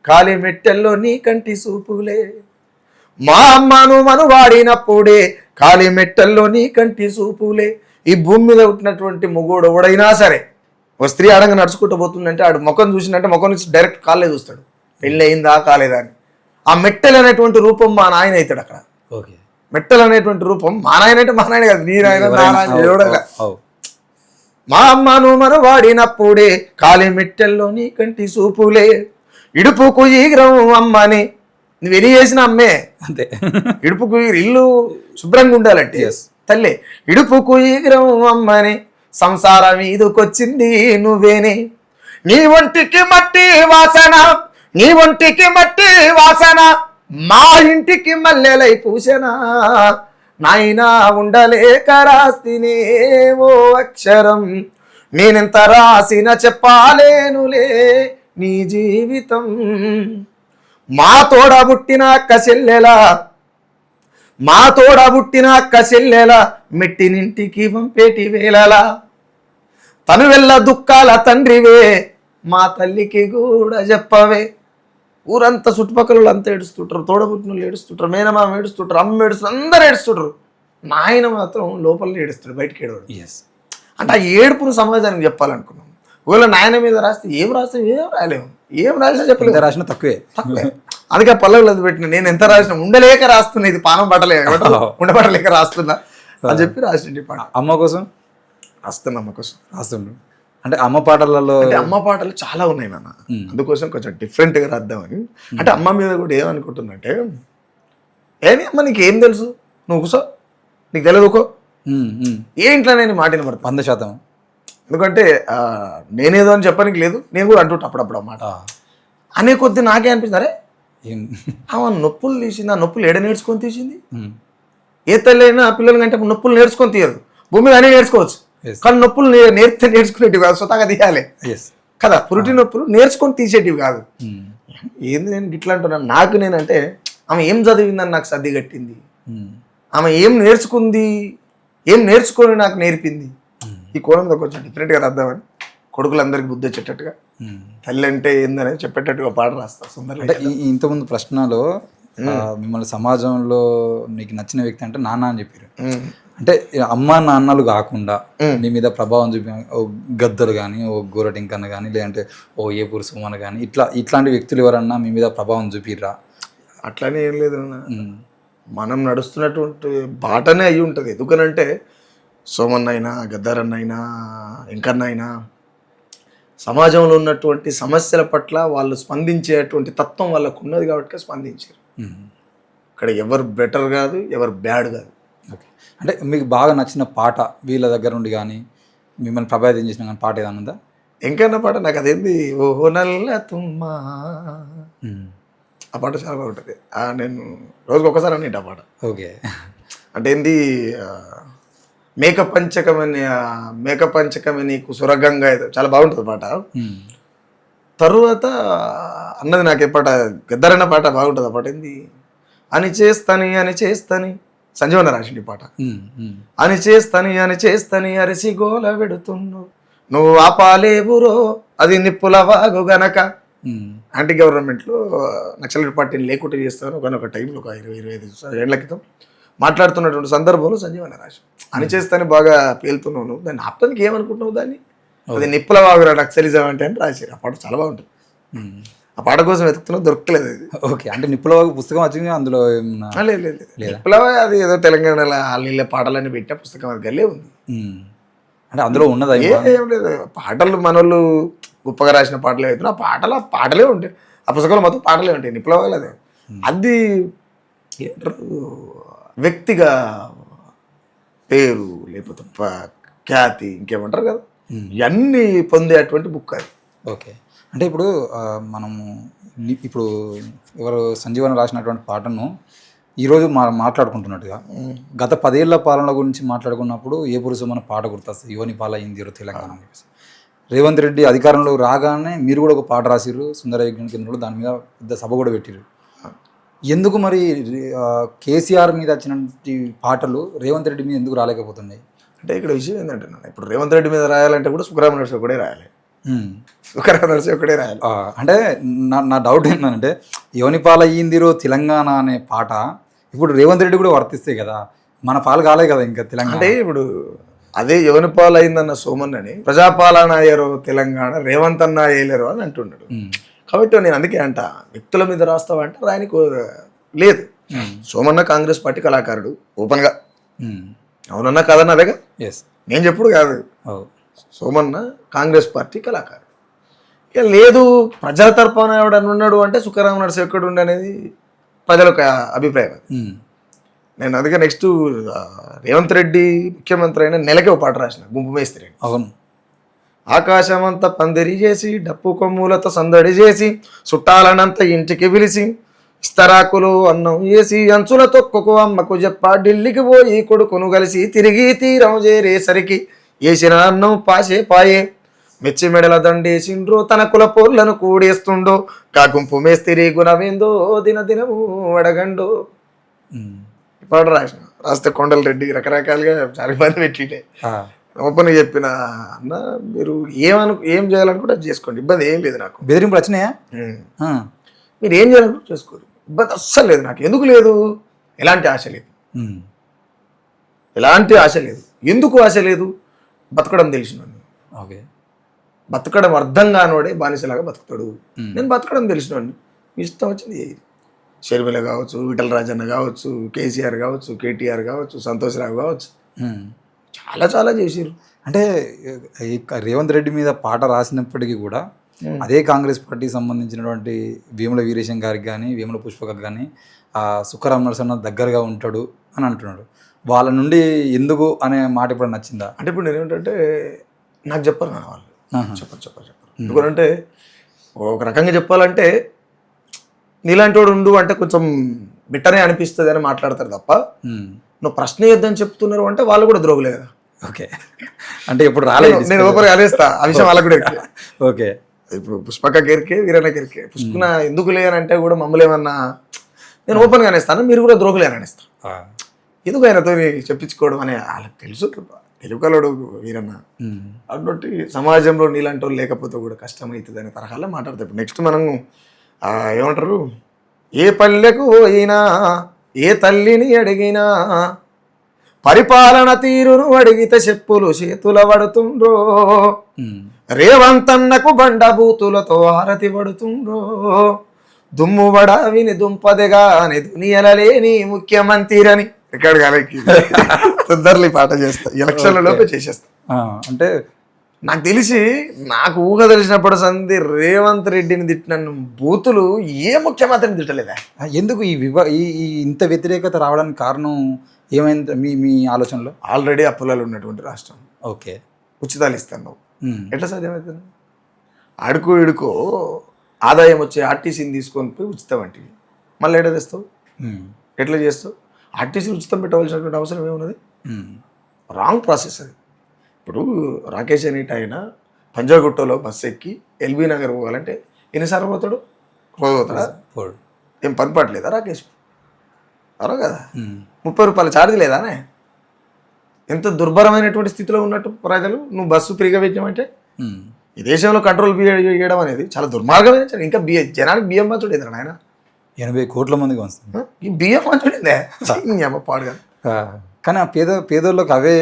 Speaker 2: కాలి మెట్టెల్లో నీ కంటి చూపులే. మా అమ్మను మనువాడినప్పుడే కాలి మెట్టెల్లో నీ కంటి చూపులే. ఈ భూమి మీద పుట్టినటువంటి మొగోడు ఎవడైనా సరే ఒక స్త్రీ ఆడంగా నడుచుకుంటూ పోతుందంటే ఆడు ముఖం చూసినట్టే ముఖం నుంచి డైరెక్ట్ కాళ్ళే చూస్తాడు, పెళ్ళి అయిందా కాలేదా అని. ఆ మెట్టెలు అనేటువంటి రూపం మా నాయన అవుతాడు అక్కడ.
Speaker 1: ఓకే,
Speaker 2: మెట్టెలు అనేటువంటి రూపం మా నాయన అంటే మా నాయన కాదు, నీ నాయన నా నాయన ఎవడగా. మా అమ్మను మనవాడినప్పుడే కాలి మెట్టెల్లో నీ కంటి చూపులే. ఇడుపుకు ఈగ్రం అమ్మని నువ్వు ఎన్ని చేసిన అమ్మే
Speaker 1: అంతే.
Speaker 2: ఇడుపుకు ఇల్లు శుభ్రంగా ఉండాలంటే తల్లి. ఇడుపుకు ఈగ్రం అమ్మని సంసారం ఈదుకొచ్చింది నువ్వేనే. నీ ఒంటికి మట్టి వాసన, నీ ఒంటికి మట్టి వాసన, మా ఇంటికి మల్లెలై పూసెనా. నాయనా ఉండలేక రాస్తినే ఓ అక్షరం, నేనెంత రాసిన చెప్పాలేనులే నీ జీవితం. మా తోడ పుట్టిన అక్క చెల్లెలా, మా తోడ పుట్టిన అక్క చెల్లెలా, మెట్టినింటికి పంపేటి వేళలా. తను వెళ్ళ దుఃఖాల తండ్రివే, మా తల్లికి కూడా చెప్పవే. ఊరంతా చుట్టుపక్కల అంతా ఏడుస్తుంటారు, తోడబుట్టిన ఏడుస్తుంటారు, మేనమామ ఏడుస్తుంటారు, అమ్మ ఏడుస్తారు, అందరు ఏడుస్తుంటారు. నాయన మాత్రం లోపల ఏడుస్తాడు, బయటికి ఏడవాడు. అంటే ఆ ఏడుపును సమాజానికి చెప్పాలనుకున్నాం. ఒకవేళ నాయన మీద రాస్తే ఏం రాలేము, ఏం రాసినా చెప్పలేదు,
Speaker 1: రాసిన తక్కువే.
Speaker 2: అందుకే పల్లవులు అది పెట్టిన. నేను ఎంత రాసిన ఉండలేక రాస్తున్నా, ఇది పానం పట్టలేక ఉండబట్టలేక రాస్తున్నా అని చెప్పి రాసిండి పాట.
Speaker 1: అమ్మ కోసం
Speaker 2: రాస్తున్నా, అమ్మ కోసం
Speaker 1: రాస్తుండ్రు. అంటే అమ్మ పాటలలో
Speaker 2: అంటే అమ్మ పాటలు చాలా ఉన్నాయి నాన్న, అందుకోసం కొంచెం డిఫరెంట్గా రాద్దామని. అంటే అమ్మ మీద కూడా ఏమనుకుంటున్నంటే, ఏమి అమ్మ నీకు ఏం తెలుసు, నువ్వు కూసో, నీకు తెలియదుకో, ఏ ఇంట్లో నేను మాట వినబడతా
Speaker 1: 100%.
Speaker 2: ఎందుకంటే నేనేదో అని చెప్పడానికి లేదు, నేను కూడా అంటుంటా అప్పుడప్పుడు అన్నమాట. అనే కొద్ది నాకే అనిపిస్తుంది, అరే ఆమె నొప్పులు తీసింది, ఆ నొప్పులు ఎడ నేర్చుకొని తీసింది. ఏ తల్లి అయినా ఆ పిల్లల కంటే నొప్పులు నేర్చుకొని తీయదు, భూమి మీద అన్నీ నేర్చుకోవచ్చు, కానీ నొప్పులు నేర్చుకునేటివి కాదు, స్వతహాగా తీయాలి కదా. పురిటి నొప్పులు నేర్చుకొని తీసేటివి కాదు. ఏంది నేను ఇట్లా అంటున్నాను, నాకు నేనంటే ఆమె ఏం చదివిందని నాకు సర్ది కట్టింది, ఆమె ఏం నేర్చుకుంది, ఏం నేర్చుకొని నాకు నేర్పింది. ఈ కోణంలో కొంచెం డిఫరెంట్గా రాద్దామని, కొడుకులందరికీ బుద్ధి వచ్చేటట్టుగా, తల్లి అంటే ఏందని చెప్పేటట్టుగా పాట రాస్తా సుందర.
Speaker 1: అంటే ఇంతకుముందు ప్రశ్నలో మిమ్మల్ని సమాజంలో మీకు నచ్చిన వ్యక్తి అంటే నాన్న అని చెప్పారు. అంటే అమ్మ నాన్నలు కాకుండా మీ మీద ప్రభావం చూపి ఓ గద్దరు కానీ, ఓ గోరటింకన్న కానీ, లేదంటే ఓ ఏపూరు సుమన్ కానీ, ఇట్లాంటి వ్యక్తులు ఎవరన్నా మీ మీద ప్రభావం చూపిర్రా?
Speaker 2: అట్లానే ఏం లేదు, మనం నడుస్తున్నటువంటి బాటనే అయి ఉంటుంది. ఎందుకనంటే సోమన్న అయినా, గద్దరన్న అయినా, వెంకన్న అయినా సమాజంలో ఉన్నటువంటి సమస్యల పట్ల వాళ్ళు స్పందించేటువంటి తత్వం వాళ్ళకు ఉన్నది కాబట్టి స్పందించారు. ఇక్కడ ఎవరు బెటర్ కాదు, ఎవరు బ్యాడ్ కాదు.
Speaker 1: ఓకే, అంటే మీకు బాగా నచ్చిన పాట వీళ్ళ దగ్గర నుండి కానీ, మిమ్మల్ని ప్రభావితం చేసిన కానీ పాట ఏదైనా ఉందా?
Speaker 2: వెంకన్న పాట నాకు అదేంది, ఓహో నల్ల తుమ్మా, ఆ పాట చాలా బాగుంటుంది. నేను రోజుకి ఒకసారి అన్నింటి ఆ పాట.
Speaker 1: ఓకే,
Speaker 2: అంటే ఏంది, మేకపంచకమే నీకు సురగంగా, చాలా బాగుంటుంది పాట. తరువాత అన్నది నాకు ఏ పాట, గద్దరన్న పాట బాగుంటుంది. ఆ పాట ఏంది, అని చేస్తని సంజీవన రాసిండి పాట. అని చేస్తని అరిసి గోల పెడుతున్నావు, నువ్వు ఆపాలేవురో అది నిప్పుల వాగు గనక. యాంటీ గవర్నమెంట్లో నక్సలైట్ పార్టీని లేకుండా చేస్తాను ఒకనొక టైంలో, ఒక 20-25 ఏళ్ల క్రితం మాట్లాడుతున్నటువంటి సందర్భంలో సంజీవన రాసి అని చేస్తానే బాగా పేలుతున్నావు, దాన్ని ఆప్తానికి ఏమనుకుంటున్నావు, దాన్ని అది నిప్పుల వాగురా నక్సలిజం అంటే అని రాశారు. ఆ పాట చాలా బాగుంటుంది. ఆ పాట కోసం వెతుకుతున్నా దొరకలేదు అది.
Speaker 1: ఓకే, అంటే నిప్పుల వాగు పుస్తకం వచ్చింది అందులో?
Speaker 2: లేదు, నిప్పుల వాగు అది ఏదో తెలంగాణలో వాళ్ళ పాటలన్నీ పెట్టిన పుస్తకం అది గల్లే ఉంది.
Speaker 1: అంటే అందులో ఉన్నదా?
Speaker 2: ఏం లేదు, పాటలు మనోళ్ళు గొప్పగా రాసిన పాటలే అవుతున్నాయి. ఆ పాటలే ఉంటాయి, ఆ పుస్తకంలో మొత్తం పాటలే ఉంటాయి. నిప్పుల వాగులు అదే, అది వ్యక్తిగా పేరు లేకపోతే ఖ్యాతి ఇంకేమంటారు కదా, ఇవన్నీ పొందేటువంటి బుక్ అది.
Speaker 1: ఓకే, అంటే ఇప్పుడు మనము ఇప్పుడు ఎవరు సంజీవన రాసినటువంటి పాటను ఈరోజు మాట్లాడుకుంటున్నట్టుగా గత 10 ఏళ్ల పాలన గురించి మాట్లాడుకున్నప్పుడు ఏ పురుషు మన పాట గుర్తొస్తుంది, యువని పాలైంది తెలంగాణ అని చెప్పేసి. రేవంత్ రెడ్డి అధికారంలో రాగానే మీరు కూడా ఒక పాట రాసిర్రు, సుందర యజ్ఞం కేంద్రంలో దాని మీద పెద్ద సభ కూడా పెట్టిర్రు. ఎందుకు మరి కేసీఆర్ మీద వచ్చినటువంటి పాటలు రేవంత్ రెడ్డి మీద ఎందుకు రాలేకపోతున్నాయి?
Speaker 2: అంటే ఇక్కడ విషయం ఏంటంటే ఇప్పుడు రేవంత్ రెడ్డి మీద రాయాలంటే కూడా సుఖరామ నరసి ఒకటే రాయాలి, సుఖరామ నరసి ఒకటే రాయాలి.
Speaker 1: అంటే నా డౌట్ ఏంటంటే యోని పాలయ్యిందిరో తెలంగాణ అనే పాట ఇప్పుడు రేవంత్ రెడ్డి కూడా వర్తిస్తే కదా, మన పాలు కాలే కదా ఇంకా తెలంగాణ.
Speaker 2: అంటే ఇప్పుడు అదే యువని పాలైందన్న సోమన్నని ప్రజాపాలన అయ్యారో తెలంగాణ రేవంత్ అన్న వేయలేరు అని అంటున్నాడు. కాబట్టి నేను అందుకే అంట వ్యక్తుల మీద రాస్తావంటే రాయనికి లేదు. సోమన్న కాంగ్రెస్ పార్టీ కళాకారుడు ఓపెన్గా, అవునన్నా కాదన్నా అదేగా, నేను చెప్పుడు కాదు. సోమన్న కాంగ్రెస్ పార్టీ కళాకారుడు. ఇక లేదు ప్రజల తరపున ఎవడని ఉన్నాడు అంటే సుఖరామ నరసి ఎక్కడ ఉండి అనేది ప్రజల యొక్క అభిప్రాయం. నేను అందుకే నెక్స్ట్ రేవంత్ రెడ్డి ముఖ్యమంత్రి అయిన నెలకే ఒక పాట రాసిన గుంపు మేస్త్రి.
Speaker 1: అవును.
Speaker 2: ఆకాశమంతా పందిరి చేసి డప్పు కొమ్ములతో సందడి చేసి చుట్టాలనంత ఇంటికి పిలిచి ఇస్తరాకులు అన్నం వేసి అంచుల తొక్కకు అమ్మకు చెప్ప ఢిల్లీకి పోయి కొడుకును కలిసి తిరిగి తీరం చేరేసరికి వేసిన అన్నం పాసే పాయే మెచ్చి మెడల దండేసిండ్రో తన కుల పోర్లను కూడేస్తుండో కా గుంపు మేస్తిరి గుణమేందో దినదినము అడగండో. పాట రాసిన రాస్తే కొండల రెడ్డి రకరకాలుగా చాలా ఇబ్బంది పెట్టిండే. ఓపెన్ చెప్పిన అన్న మీరు ఏం చేయాలనుకుంటే అది చేసుకోండి, ఇబ్బంది ఏం లేదు నాకు.
Speaker 1: బెదిరింపులు వచ్చినాయా?
Speaker 2: మీరు ఏం చేయాలనుకుంటే చేసుకోరు, ఇబ్బంది అస్సలు లేదు నాకు. ఎందుకు లేదు? ఎలాంటి ఆశ లేదు, ఎలాంటి ఆశ లేదు. ఎందుకు ఆశ లేదు? బతకడం తెలిసినోడిని.
Speaker 1: ఓకే,
Speaker 2: బతకడం అర్థం కానోడే బానిసలాగా బతుకుతాడు. నేను బతకడం తెలిసినోడిని, ఇష్టం వచ్చింది. షర్మిల కావచ్చు, ఈటల రాజన్న కావచ్చు, కేసీఆర్ కావచ్చు, కేటీఆర్ కావచ్చు, సంతోష్రావు కావచ్చు, చాలా చాలా చేసారు.
Speaker 1: అంటే రేవంత్ రెడ్డి మీద పాట రాసినప్పటికీ కూడా అదే కాంగ్రెస్ పార్టీకి సంబంధించినటువంటి వేముల వీరేశం గారికి కానీ వేముల పుష్పకకు కానీ సుఖరామ నరసన్న దగ్గరగా ఉంటాడు అని అంటున్నాడు. వాళ్ళ నుండి ఎందుకు అనే మాట ఇప్పుడు నచ్చిందా?
Speaker 2: అంటే ఇప్పుడు నేనేంటంటే నాకు చెప్పరు కానీ వాళ్ళు చెప్పరు. ఎందుకంటే ఒక రకంగా చెప్పాలంటే నీలాంటి వాడు ఉండు అంటే కొంచెం బిట్టనే అనిపిస్తుంది అని మాట్లాడతారు తప్ప నువ్వు ప్రశ్న చేద్దని చెప్తున్నారు అంటే వాళ్ళు కూడా ద్రోగులే కదా.
Speaker 1: ఓకే, అంటే ఇప్పుడు రాలేదు,
Speaker 2: నేను ఓపెన్ అలేస్తా ఆ విషయం వాళ్ళకి కూడా ఎరికే.
Speaker 1: ఓకే,
Speaker 2: ఇప్పుడు పుష్పక కెరికే వీరన్న కెరికే పుష్పన ఎందుకు లేనంటే కూడా మమ్మల్ని ఏమన్నా నేను ఓపెన్గా అనేస్తాను, మీరు కూడా ద్రోగులే అని అనేస్తాను. ఎందుకు ఆయనతో చెప్పించుకోవడం అని వాళ్ళకి తెలుసు. తెలుగులోడు వీరన్న అటువంటి సమాజంలో నీలాంటి వాళ్ళు లేకపోతే కూడా కష్టమవుతుంది అనే తరహాలో మాట్లాడతాం. ఇప్పుడు నెక్స్ట్ మనం ఏమంటారు, ఏ పల్లెకు పోయినా ఏ తల్లిని అడిగినా పరిపాలన తీరును అడిగితే చెప్పులు చేతుల పడుతుండ్రో, రేవంతన్నకు బండబూతులతో హారతి పడుతుండ్రో, దుమ్ము వడ విని దుంపదెగా అని దునియలలేని ముఖ్యమంత్రి అని రికార్డు కాలేకి తొందరలో పాట చేస్తా, ఎలక్షన్ల లోపే చేసేస్తా.
Speaker 1: అంటే
Speaker 2: నాకు తెలిసి నాకు ఊహ తెలిసినప్పుడు సంది రేవంత్ రెడ్డిని తిట్టిన బూతులు ఏ ముఖ్యమంత్రిని తిట్టలేదా?
Speaker 1: ఎందుకు ఈ ఇంత వ్యతిరేకత రావడానికి కారణం ఏమైంది మీ ఆలోచనలో?
Speaker 2: ఆల్రెడీ అప్పులలో ఉన్నటువంటి రాష్ట్రం.
Speaker 1: ఓకే,
Speaker 2: ఉచితాలు ఇస్తాను, ఎట్లా సాధ్యమవుతుంది? అడుకో ఇడుకో ఆదాయం వచ్చే ఆర్టీసీని తీసుకొని పోయి ఉచితం అంటే మళ్ళీ ఎట్లా తెస్తావు? ఎట్లా చేస్తావు? ఆర్టీసీ ఉచితం పెట్టవలసినటువంటి అవసరం ఏమున్నది? రాంగ్ ప్రాసెస్ అది. ఇప్పుడు రాకేష్ అనేట ఆయన పంజాగుట్టలో బస్సు ఎక్కి ఎల్బీ నగర్ పోవాలంటే ఎన్నిసార్లు పోతాడు? రోజు పోతాడా? ఏం పని పట్టలేదా రాకేష్? అలా కదా, 30 రూపాయల ఛార్జ్ లేదానే? ఎంత దుర్భరమైనటువంటి స్థితిలో ఉన్నట్టు ప్రజలు. నువ్వు బస్సు ఫ్రీగా పెట్టామంటే ఈ దేశంలో కంట్రోల్ చేయడం అనేది చాలా దుర్మార్గమైన. ఇంకా జనానికి బియ్యం పంచుడు ఏంద్రా నాయన?
Speaker 1: 80 కోట్ల మందికి వస్తుంది
Speaker 2: ఈ బియ్యం పంచుడిందే పాడుగా.
Speaker 1: కానీ ఆ పేదోళ్ళకి అవే.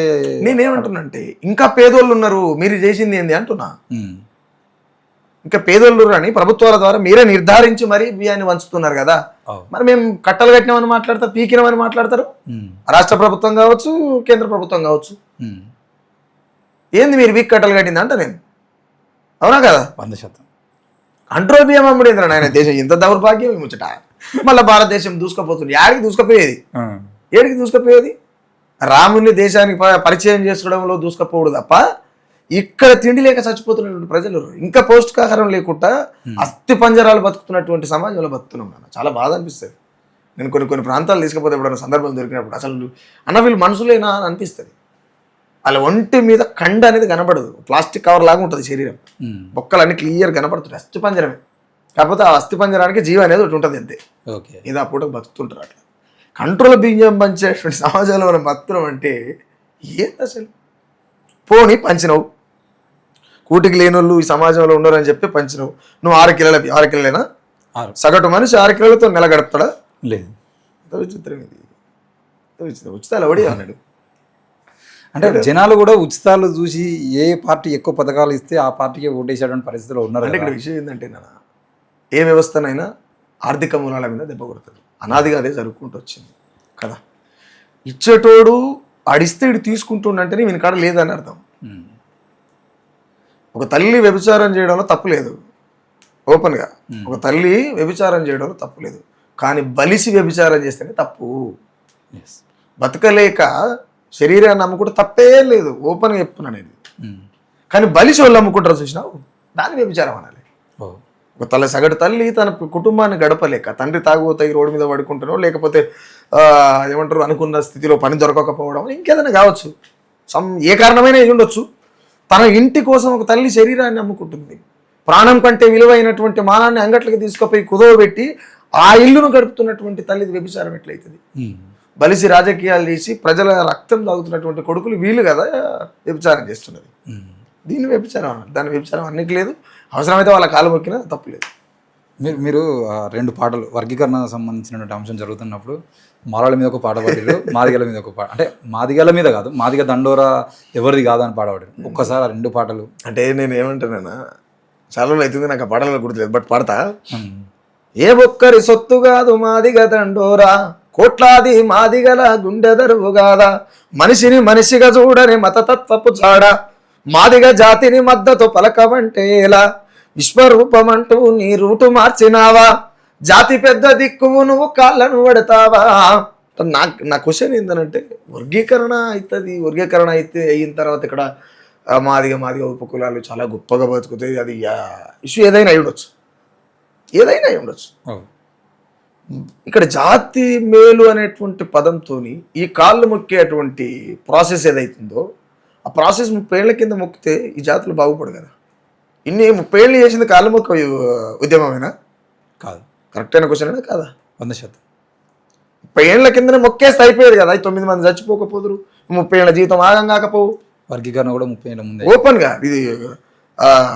Speaker 2: నేనేమంటున్నానంటే ఇంకా పేదోళ్ళు ఉన్నారు, మీరు చేసింది ఏంది అంటున్నా. ఇంకా పేదోళ్ళు అని ప్రభుత్వాల ద్వారా మీరే నిర్ధారించి మరీ బియ్యాన్ని వంచుతున్నారు కదా. మరి మేము కట్టలు కట్టినామని మాట్లాడతారు, పీకినామని మాట్లాడతారు. రాష్ట్ర ప్రభుత్వం కావచ్చు, కేంద్ర ప్రభుత్వం కావచ్చు. ఏంది మీరు వీక్ కట్టలు కట్టింది అంట నేను, అవునా కదా?
Speaker 1: 100%
Speaker 2: కంట్రోల్ బియ్యం అమ్ముడేంద్ర నాయన. దేశం ఇంత దౌర్భాగ్యం ముచ్చట. మళ్ళీ భారతదేశం దూసుకుపోతుంది. ఏడికి దూసుకుపోయేది? రాముని దేశానికి పరిచయం చేసుకోవడంలో దూసుకుపోవడు తప్ప ఇక్కడ తిండి లేక చచ్చిపోతున్నటువంటి ప్రజలు, ఇంకా పౌష్టికాహారం లేకుండా అస్థి పంజరాలు బతుకుతున్నటువంటి సమాజంలో బతుకుతున్నాం. చాలా బాధ అనిపిస్తుంది. నేను కొన్ని ప్రాంతాలు తీసుకపోతే ఎప్పుడైనా సందర్భం దొరికినప్పుడు అసలు అన్న వీళ్ళు మనుషులేనా అని అనిపిస్తుంది. వాళ్ళ ఒంటి మీద కండ అనేది కనబడదు, ప్లాస్టిక్ కవర్ లాగా ఉంటుంది శరీరం. బొక్కలన్నీ క్లియర్ కనబడుతుంది, అస్థి పంజరమే. కాకపోతే ఆ అస్థి పంజరానికి జీవం అనేది ఒకటి ఉంటుంది అంతే. ఇది ఆ పూట బతుకుతుంటారు. అట్లా కంట్రోల్ బియ్యం పంచేటువంటి సమాజంలో మనం బతుకున్నాం అంటే ఏంటి అసలు? పోని పంచినవు, కూటికి లేని వాళ్ళు ఈ సమాజంలో ఉండరు అని చెప్పి పంచినవు. నువ్వు 6 కిలోలేనా? సగటు మనిషి 6 కిలోలతో నెల గడుపుతాడా?
Speaker 1: లేదు.
Speaker 2: విచిత్రం ఇది. ఉచితాలు ఎవడి అన్నాడు.
Speaker 1: అంటే జనాలు కూడా ఉచితాలు చూసి ఏ పార్టీ ఎక్కువ పథకాలు ఇస్తే ఆ పార్టీకి ఓటేసేటువంటి పరిస్థితిలో ఉన్నారు.
Speaker 2: అంటే ఇక్కడ విషయం ఏంటంటే ఏ వ్యవస్థనైనా ఆర్థిక మూలాల మీద దెబ్బ కొడుతుంది. అనాదిగా అదే జరుపుకుంటూ వచ్చింది కదా. ఇచ్చేటోడు ఆడిస్తే ఇటు తీసుకుంటుండంటేనే వీని కాడ లేదని అర్థం. ఒక తల్లి వ్యభిచారం చేయడంలో తప్పు లేదు, ఓపెన్గా. ఒక తల్లి వ్యభిచారం చేయడంలో తప్పు లేదు, కానీ బలిసి వ్యభిచారం చేస్తేనే తప్పు. బతకలేక శరీరాన్ని అమ్ముకుంటే తప్పే లేదు, ఓపెన్గా చెప్తున్నాను ఇది. కానీ బలిసి వాళ్ళు అమ్ముకుంటారు చూసినావు, దాని వ్యభిచారం అనాలి. ఒక సగటు తల్లి తన కుటుంబాన్ని గడపలేక, తండ్రి తాగుబోతాయి రోడ్డు మీద పడుకుంటానో, లేకపోతే ఏమంటారు అనుకున్న స్థితిలో పని దొరకకపోవడం, ఇంకేదైనా కావచ్చు, ఏ కారణమైనా ఇది ఉండొచ్చు. తన ఇంటి కోసం ఒక తల్లి శరీరాన్ని అమ్ముకుంటుంది. ప్రాణం కంటే విలువైనటువంటి మానాన్ని అంగట్లకి తీసుకుపోయి కుదవబెట్టి ఆ ఇల్లును గడుపుతున్నటువంటి తల్లిది వ్యభిచారం ఎట్లయితుంది? బలిసి రాజకీయాలు చేసి ప్రజల రక్తం తాగుతున్నటువంటి కొడుకులు వీళ్ళు కదా వ్యభిచారం చేస్తున్నది. దీన్ని వ్యభిచారం అన్నారు. దాని వ్యభిచారం అన్నికి లేదు. అవసరమైతే వాళ్ళ కాలు మొక్కినా తప్పు లేదు.
Speaker 1: మీరు 2 పాటలు వర్గీకరణ సంబంధించినటువంటి అంశం జరుగుతున్నప్పుడు మాలల మీద ఒక పాట పాడారు, మాదిగల మీద ఒక పాట, అంటే మాదిగల మీద కాదు, మాదిగ దండోరా ఎవరిది కాదని పాడవాడు. ఒక్కసారి ఆ 2 పాటలు.
Speaker 2: అంటే నేను ఏమంటానన్నా, చాలా అవుతుంది నాకు ఆ పాటలు గుర్తులేదు, బట్ పాడతా. ఏ ఒక్కరి సొత్తు కాదు మాదిగ దండోరా, కోట్లాది మాదిగల గుండె దరువు కాదా, మనిషిని మనిషిగా చూడని మతతత్వపు చాడ, మాదిగ జాతిని మద్దతు పలకమంటే ఎలా, విశ్వరూపమంటూ నీ రూటు మార్చినావా, జాతి పెద్ద దిక్కువు నువ్వు కాళ్ళను పడతావా. నా క్వశ్చన్ ఏంటంటే, వర్గీకరణ అవుతుంది, వర్గీకరణ అయితే అయిన తర్వాత ఇక్కడ మాదిగ ఉపకులాలు చాలా గొప్పగా బతుకుతాయి, అది ఇష్యూ ఏదైనా అయి ఉండొచ్చు. ఇక్కడ జాతి మేలు అనేటువంటి పదంతో ఈ కాళ్ళు మొక్కేటువంటి ప్రాసెస్ ఏదైతుందో, ఆ ప్రాసెస్ 30 ఏళ్ల కింద మొక్కితే ఈ జాతులు బాగుపడు కదా. 30 ఏళ్ళు చేసింది కాళ్ళు మొక్క ఉద్యమమేనా? కాదు. కరెక్ట్ అయిన క్వశ్చన్ అయినా కాదా? 100%. 30 ఏళ్ల కిందనే మొక్కేస్తే అయిపోయేది కదా. 9 మంది చచ్చిపోకపోదురు, 30 ఏళ్ళ జీవితం ఆగం కాకపోవు. వర్గీకరణ కూడా 30 ఏళ్ళ ముందే ఓపెన్గా. ఇది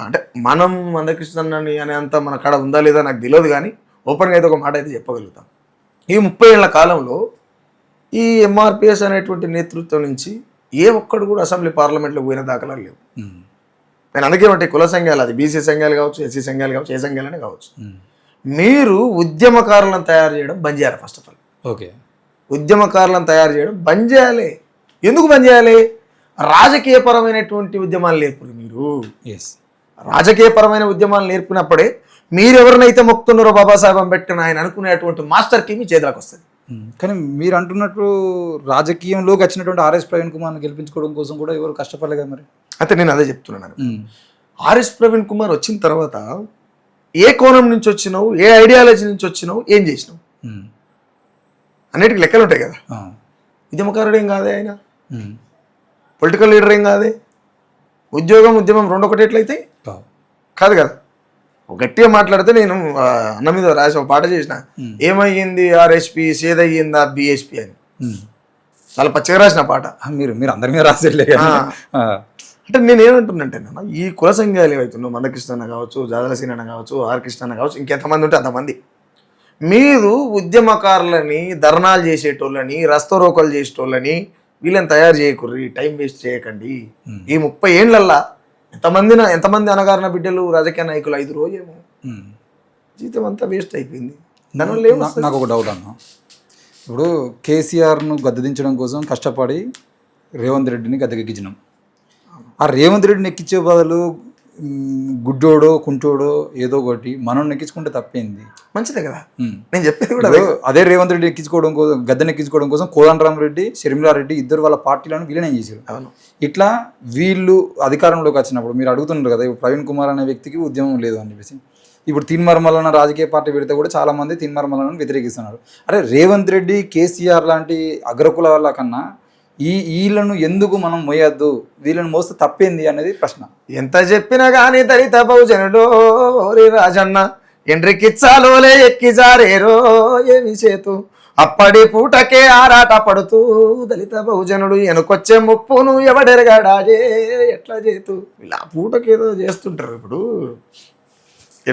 Speaker 2: అంటే మనం మందకృష్ణని అనే అంత మన కాడ ఉందా లేదా నాకు తెలియదు, కానీ ఓపెన్గా అయితే ఒక మాట అయితే చెప్పగలుగుతాం. ఈ 30 ఏళ్ల కాలంలో ఈ ఎంఆర్పిఎస్ అనేటువంటి నేతృత్వం నుంచి ఏ ఒక్కడు కూడా అసెంబ్లీ పార్లమెంట్లో పోయిన దాఖలాలు లేవు. నేను అందుకే అంటే కుల సంఘాలు, అది బీసీ సంఘాలు కావచ్చు, ఎస్సీ సంఘాలు కావచ్చు, ఏ సంఘాలనే కావచ్చు, మీరు ఉద్యమకారులను తయారు చేయడం బంద్ చేయాలి. ఫస్ట్ ఆఫ్ ఆల్ ఓకే, ఉద్యమకారులను తయారు చేయడం బంద్ చేయాలి. ఎందుకు బంద్ చేయాలి? రాజకీయపరమైనటువంటి ఉద్యమాలు నేర్పుడు మీరు. రాజకీయపరమైన ఉద్యమాలు నేర్పినప్పుడే మీరు ఎవరినైతే మొక్కుతున్నారో బాబాసాహెబ్ అంబేద్కర్ ఆయన అనుకునేటువంటి మాస్టర్కి మీ చేతులకు వస్తుంది. కానీ మీరు అంటున్నట్టు రాజకీయంలోకి వచ్చినటువంటి ఆర్ఎస్ ప్రవీణ్ కుమార్ని గెలిపించుకోవడం కోసం కూడా ఎవరు కష్టపడలేదు మరి. అయితే నేను అదే చెప్తున్నాను. ఆర్ఎస్ ప్రవీణ్ కుమార్ వచ్చిన తర్వాత ఏ కోణం నుంచి వచ్చినావు, ఏ ఐడియాలజీ నుంచి వచ్చినావు, ఏం చేసినావు అన్నిటికీ లెక్కలు ఉంటాయి కదా. ఉద్యమకారుడు ఏం కాదే ఆయన, పొలిటికల్ లీడర్ ఏం కాదే, ఉద్యమం 2 ఒకటి ఎట్లయితే కాదు కదా. గట్టిగా మాట్లాడితే నేను అన్న మీద రాసి ఒక పాట చేసిన, ఏమయ్యింది ఆర్ఎస్పీ సేదయ్యిందా బిఎస్పీ అని. చాలా పచ్చగా రాసిన పాట. మీరు అందరి మీద రాసేట్లే. అంటే నేను ఏమంటున్నంటే నాన్న, ఈ కుల సంఘాలు ఏవైతున్నావు, మందకృష్ణ అన్న కావచ్చు, జాదలసీన అన్న కావచ్చు, ఆర్ కృష్ణ అన్న కావచ్చు, ఇంకెంతమంది ఉంటే అంతమంది, మీరు ఉద్యమకారులని, ధర్నాలు చేసేటోళ్ళని, రస్తరోకలు చేసేటోళ్ళని వీళ్ళని తయారు చేయకుర్రి, టైం వేస్ట్ చేయకండి. ఈ 30 ఏళ్ళల్లా ఎంతమంది అనగారిన బిడ్డలు రాజకీయ నాయకులు 5 రోజేమో జీవితం అంతా వేస్ట్ అయిపోయింది. దానివల్ల నాకు ఒక డౌట్ అన్న, ఇప్పుడు కేసీఆర్ను గద్దెదించడం కోసం కష్టపడి రేవంత్ రెడ్డిని గద్దెకెక్కించినాం. ఆ రేవంత్ రెడ్డిని ఎక్కించే బదులు గుడ్డోడో కుంటోడో ఏదో ఒకటి మనం ఎక్కించుకుంటే తప్పేంది? మంచిదే కదా. నేను చెప్పేది కూడా అదే రేవంత్ రెడ్డి ఎక్కించుకోవడం కోసం, గద్దెని ఎక్కించుకోవడం కోసం కోదండరామరెడ్డి, షర్మిలారెడ్డి ఇద్దరు వాళ్ళ పార్టీలను విలీనం చేశారు. ఇట్లా వీళ్ళు అధికారంలోకి వచ్చినప్పుడు మీరు అడుగుతున్నారు కదా, ఇప్పుడు ప్రవీణ్ కుమార్ అనే వ్యక్తికి ఉద్యమం లేదు అని చెప్పేసి, ఇప్పుడు తీన్మార్మలన్న రాజకీయ పార్టీ పెడితే కూడా చాలామంది తీన్మార్మలను వ్యతిరేకిస్తున్నారు. అరే రేవంత్ రెడ్డి, కేసీఆర్ లాంటి అగ్రకుల వాళ్ళ కన్నా వీళ్ళను ఎందుకు మనం మోయద్దు, వీళ్ళని మోస్తే తప్పేంది అనేది ప్రశ్న. ఎంత చెప్పినా కానీ దళిత బహుజనుడో రాజన్న ఎండ్రికిచ్చాలోలే ఎక్కి జారేరో ఏమి చేతు అప్పటి పూటకే ఆరాట పడుతూ దళిత బహుజనుడు వెనుకొచ్చే ముప్పును ఎవడెరగాడాజే ఎట్లా చేతూ ఇలా పూటకేదో చేస్తుంటారు. ఇప్పుడు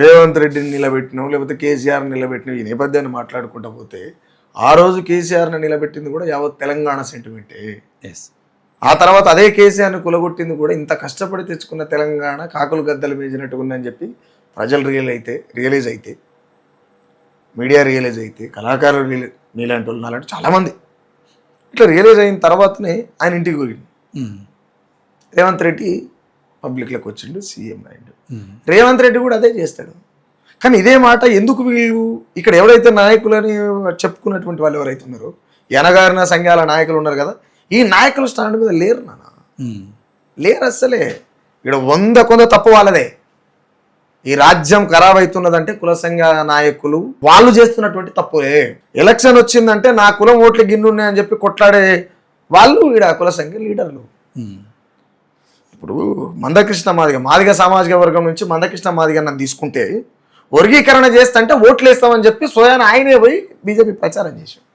Speaker 2: రేవంత్ రెడ్డిని నిలబెట్టినాం, లేకపోతే కేసీఆర్ని నిలబెట్టినాం, ఈ నేపథ్యాన్ని మాట్లాడుకుంటా పోతే ఆ రోజు కేసీఆర్ని నిలబెట్టింది కూడా యావత్ తెలంగాణ సెంటిమెంటే. ఆ తర్వాత అదే కేసీఆర్ని కులగొట్టింది కూడా ఇంత కష్టపడి తెచ్చుకున్న తెలంగాణ కాకులు గద్దలు మేజినట్టుగా ఉందని చెప్పి ప్రజలు రియలైజ్ అయితే మీడియా రియలైజ్ అయితే కళాకారులు నీలాంటి వాళ్ళు నాలాంటి చాలామంది ఇట్లా రియలైజ్ అయిన తర్వాతనే ఆయన ఇంటికి పోయిండు. రేవంత్ రెడ్డి పబ్లిక్లోకి వచ్చిండు, సీఎం అయ్యిండు. రేవంత్ రెడ్డి కూడా అదే చేస్తాడు. కానీ ఇదే మాట ఎందుకు వీళ్ళు ఇక్కడ ఎవరైతే నాయకులని చెప్పుకున్నటువంటి వాళ్ళు ఎవరైతే ఉన్నారో ఎనగారిన సంఘాల నాయకులు ఉన్నారు కదా, ఈ నాయకుల స్టాండ్ మీద లేరు నాన్న, లేరు అస్సలే. ఇక్కడ 100 కొంద తప్పు వాళ్ళదే. ఈ రాజ్యం ఖరాబ్ అవుతున్నదంటే కుల సంఘ నాయకులు వాళ్ళు చేస్తున్నటువంటి తప్పులే. ఎలక్షన్ వచ్చిందంటే నా కులం ఓట్లు గిన్నున్నాయని చెప్పి కొట్లాడే వాళ్ళు ఈడ కుల సంఘ లీడర్లు. ఇప్పుడు మందకృష్ణ మాదిగ సామాజిక వర్గం నుంచి మందకృష్ణ మాదిగ నన్ను తీసుకుంటే వర్గీకరణ చేస్తుంటే ఓట్లు వేస్తామని చెప్పి స్వయాన ఆయనే పోయి బీజేపీ ప్రచారం చేశాడు.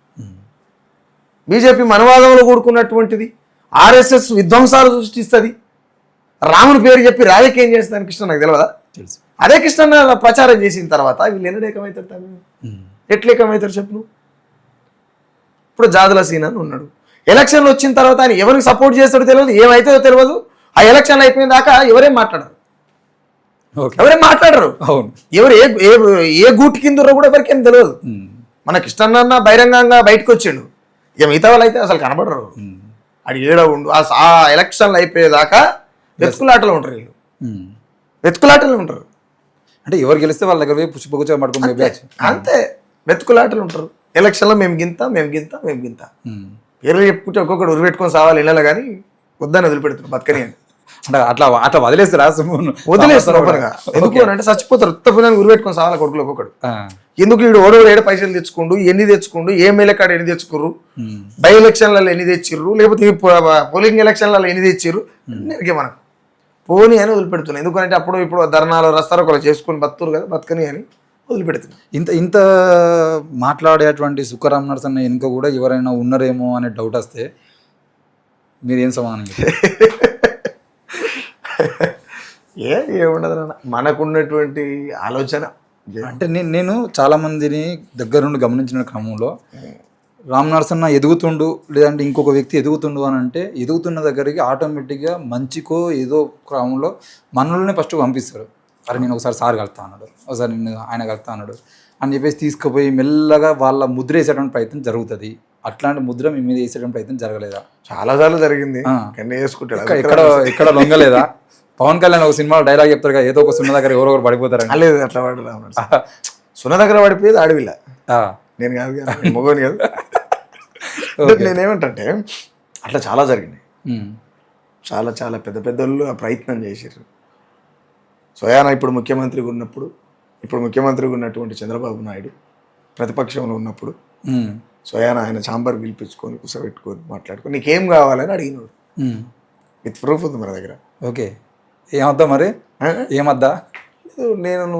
Speaker 2: బీజేపీ మనవాదంలో కూడుకున్నటువంటిది, ఆర్ఎస్ఎస్ విధ్వంసాలు సృష్టిస్తుంది, రాముని పేరు చెప్పి రాజకీయం చేస్తుందని కృష్ణ నాకు తెలియదా? తెలుసు. అదే కృష్ణ ప్రచారం చేసిన తర్వాత వీళ్ళు ఎన్నడూ ఏకమవుతారు? ఎట్లా ఏకమవుతారు చెప్పు నువ్వు? ఇప్పుడు జాదుల సీన్ అని ఉన్నాడు, ఎలక్షన్లు వచ్చిన తర్వాత ఆయన ఎవరికి సపోర్ట్ చేస్తాడో తెలియదు, ఏమైతుందో తెలియదు. ఆ ఎలక్షన్లు అయిపోయిన దాకా ఎవరేం మాట్లాడరు. అవును, ఎవరు ఏ గూటి కిందరో కూడా ఎవరికేం తెలియదు. మన కృష్ణన్న బహిరంగంగా బయటకు వచ్చిండు, ఇక మిగతా వాళ్ళు అయితే అసలు కనబడరు. అది ఏడ ఉండు ఆ ఎలక్షన్లు అయిపోయేదాకా వెతుకులాటలు ఉంటారు. వీళ్ళు వెతుకులాటలు ఉంటారు.
Speaker 1: అంటే ఎవరు గెలిస్తే వాళ్ళ దగ్గర పుష్పగుచ్చ పట్టుకుని
Speaker 2: అంతే వెతుకులాటలు ఉంటారు. ఎలక్షన్లో మేము గింత పేర్లు చెప్పుకుంటే ఒక్కొక్కడు ఉరిపెట్టుకొని సావాలి ఇళ్ళలో, కానీ వద్దని వదిలిపెడుతున్నారు బతకని అని.
Speaker 1: అంటే అట్లా వదిలేస్తారా?
Speaker 2: వదిలేస్తారు ఓపెన్గా. ఎందుకు అంటే చచ్చిపోతారు. ఉత్తపుదాన్ని ఉరిపెట్టుకొని సావాలి కొడుకులు ఒక్కొక్కడు. ఎందుకు వీడు ఓడోడు ఏడ పైసలు తెచ్చుకోండు, ఎన్ని తెచ్చుకోండు, ఏ మేలకాడ ఎన్ని తెచ్చుకోరు, బై ఎలక్షన్లలో ఎన్ని తెచ్చిర్రు, లేకపోతే పోలింగ్ ఎలక్షన్లలో ఎన్ని తెచ్చిర్రు, అన్నిటికీ మనకు పోనీ అని వదిలిపెడుతున్నాయి. ఎందుకంటే అప్పుడు ఇప్పుడు ధర్నాలు రస్తారో ఒకరు చేసుకొని బతురు కదా, బతకని అని వదిలిపెడుతున్నాయి.
Speaker 1: ఇంత మాట్లాడేటువంటి సుఖరామ్ నరసన్న వెనుక కూడా ఎవరైనా ఉన్నారేమో అనే డౌట్ వస్తే మీరేం సమాధానం?
Speaker 2: ఏముండదు అన్న, మనకున్నటువంటి ఆలోచన.
Speaker 1: అంటే నేను చాలామందిని దగ్గర నుండి గమనించిన క్రమంలో రామ్ నరసన్న ఎదుగుతుండు లేదంటే ఇంకొక వ్యక్తి ఎదుగుతుండు అని అంటే ఎదుగుతున్న దగ్గరికి ఆటోమేటిక్గా మంచికో ఏదో క్రమంలో మనల్ని ఫస్ట్ పంపిస్తారు. అరే నేను ఒకసారి సార్ కలుతా అన్నాడు, ఒకసారి నేను ఆయన కలుతా అన్నాడు అని చెప్పేసి తీసుకుపోయి మెల్లగా వాళ్ళ ముద్ర వేసేటువంటి ప్రయత్నం జరుగుతుంది. అట్లాంటి ముద్ర మీ మీద వేసేటువంటి ప్రయత్నం జరగలేదా?
Speaker 2: చాలాసార్లు జరిగింది.
Speaker 1: ఇక్కడ లొంగలేదా? పవన్ కళ్యాణ్ ఒక సినిమాలో డైలాగ్ చెప్తారు కదా, ఏదో ఒక సున్న దగ్గర ఎవరొకరు పడిపోతారని.
Speaker 2: లేదు, అట్లా పడదు. సున్న దగ్గర పడిపోయేది అడవిల, నేను కాదు కదా, మొగని కాదు. నేనేమంటే అట్లా చాలా జరిగినాయి. చాలా చాలా పెద్ద పెద్దోళ్ళు ఆ ప్రయత్నం చేసారు. స్వయాన ఇప్పుడు ముఖ్యమంత్రిగా ఉన్నటువంటి చంద్రబాబు నాయుడు ప్రతిపక్షంలో ఉన్నప్పుడు స్వయాన ఆయన ఛాంబర్ పిలిపించుకొని కూర్చోబెట్టుకొని మాట్లాడుకొని నీకేం కావాలని అడిగినాడు. విత్ ప్రూఫ్ ఉంది మన దగ్గర.
Speaker 1: ఓకే, ఏమద్దా మరి? ఏమద్దా?
Speaker 2: నేను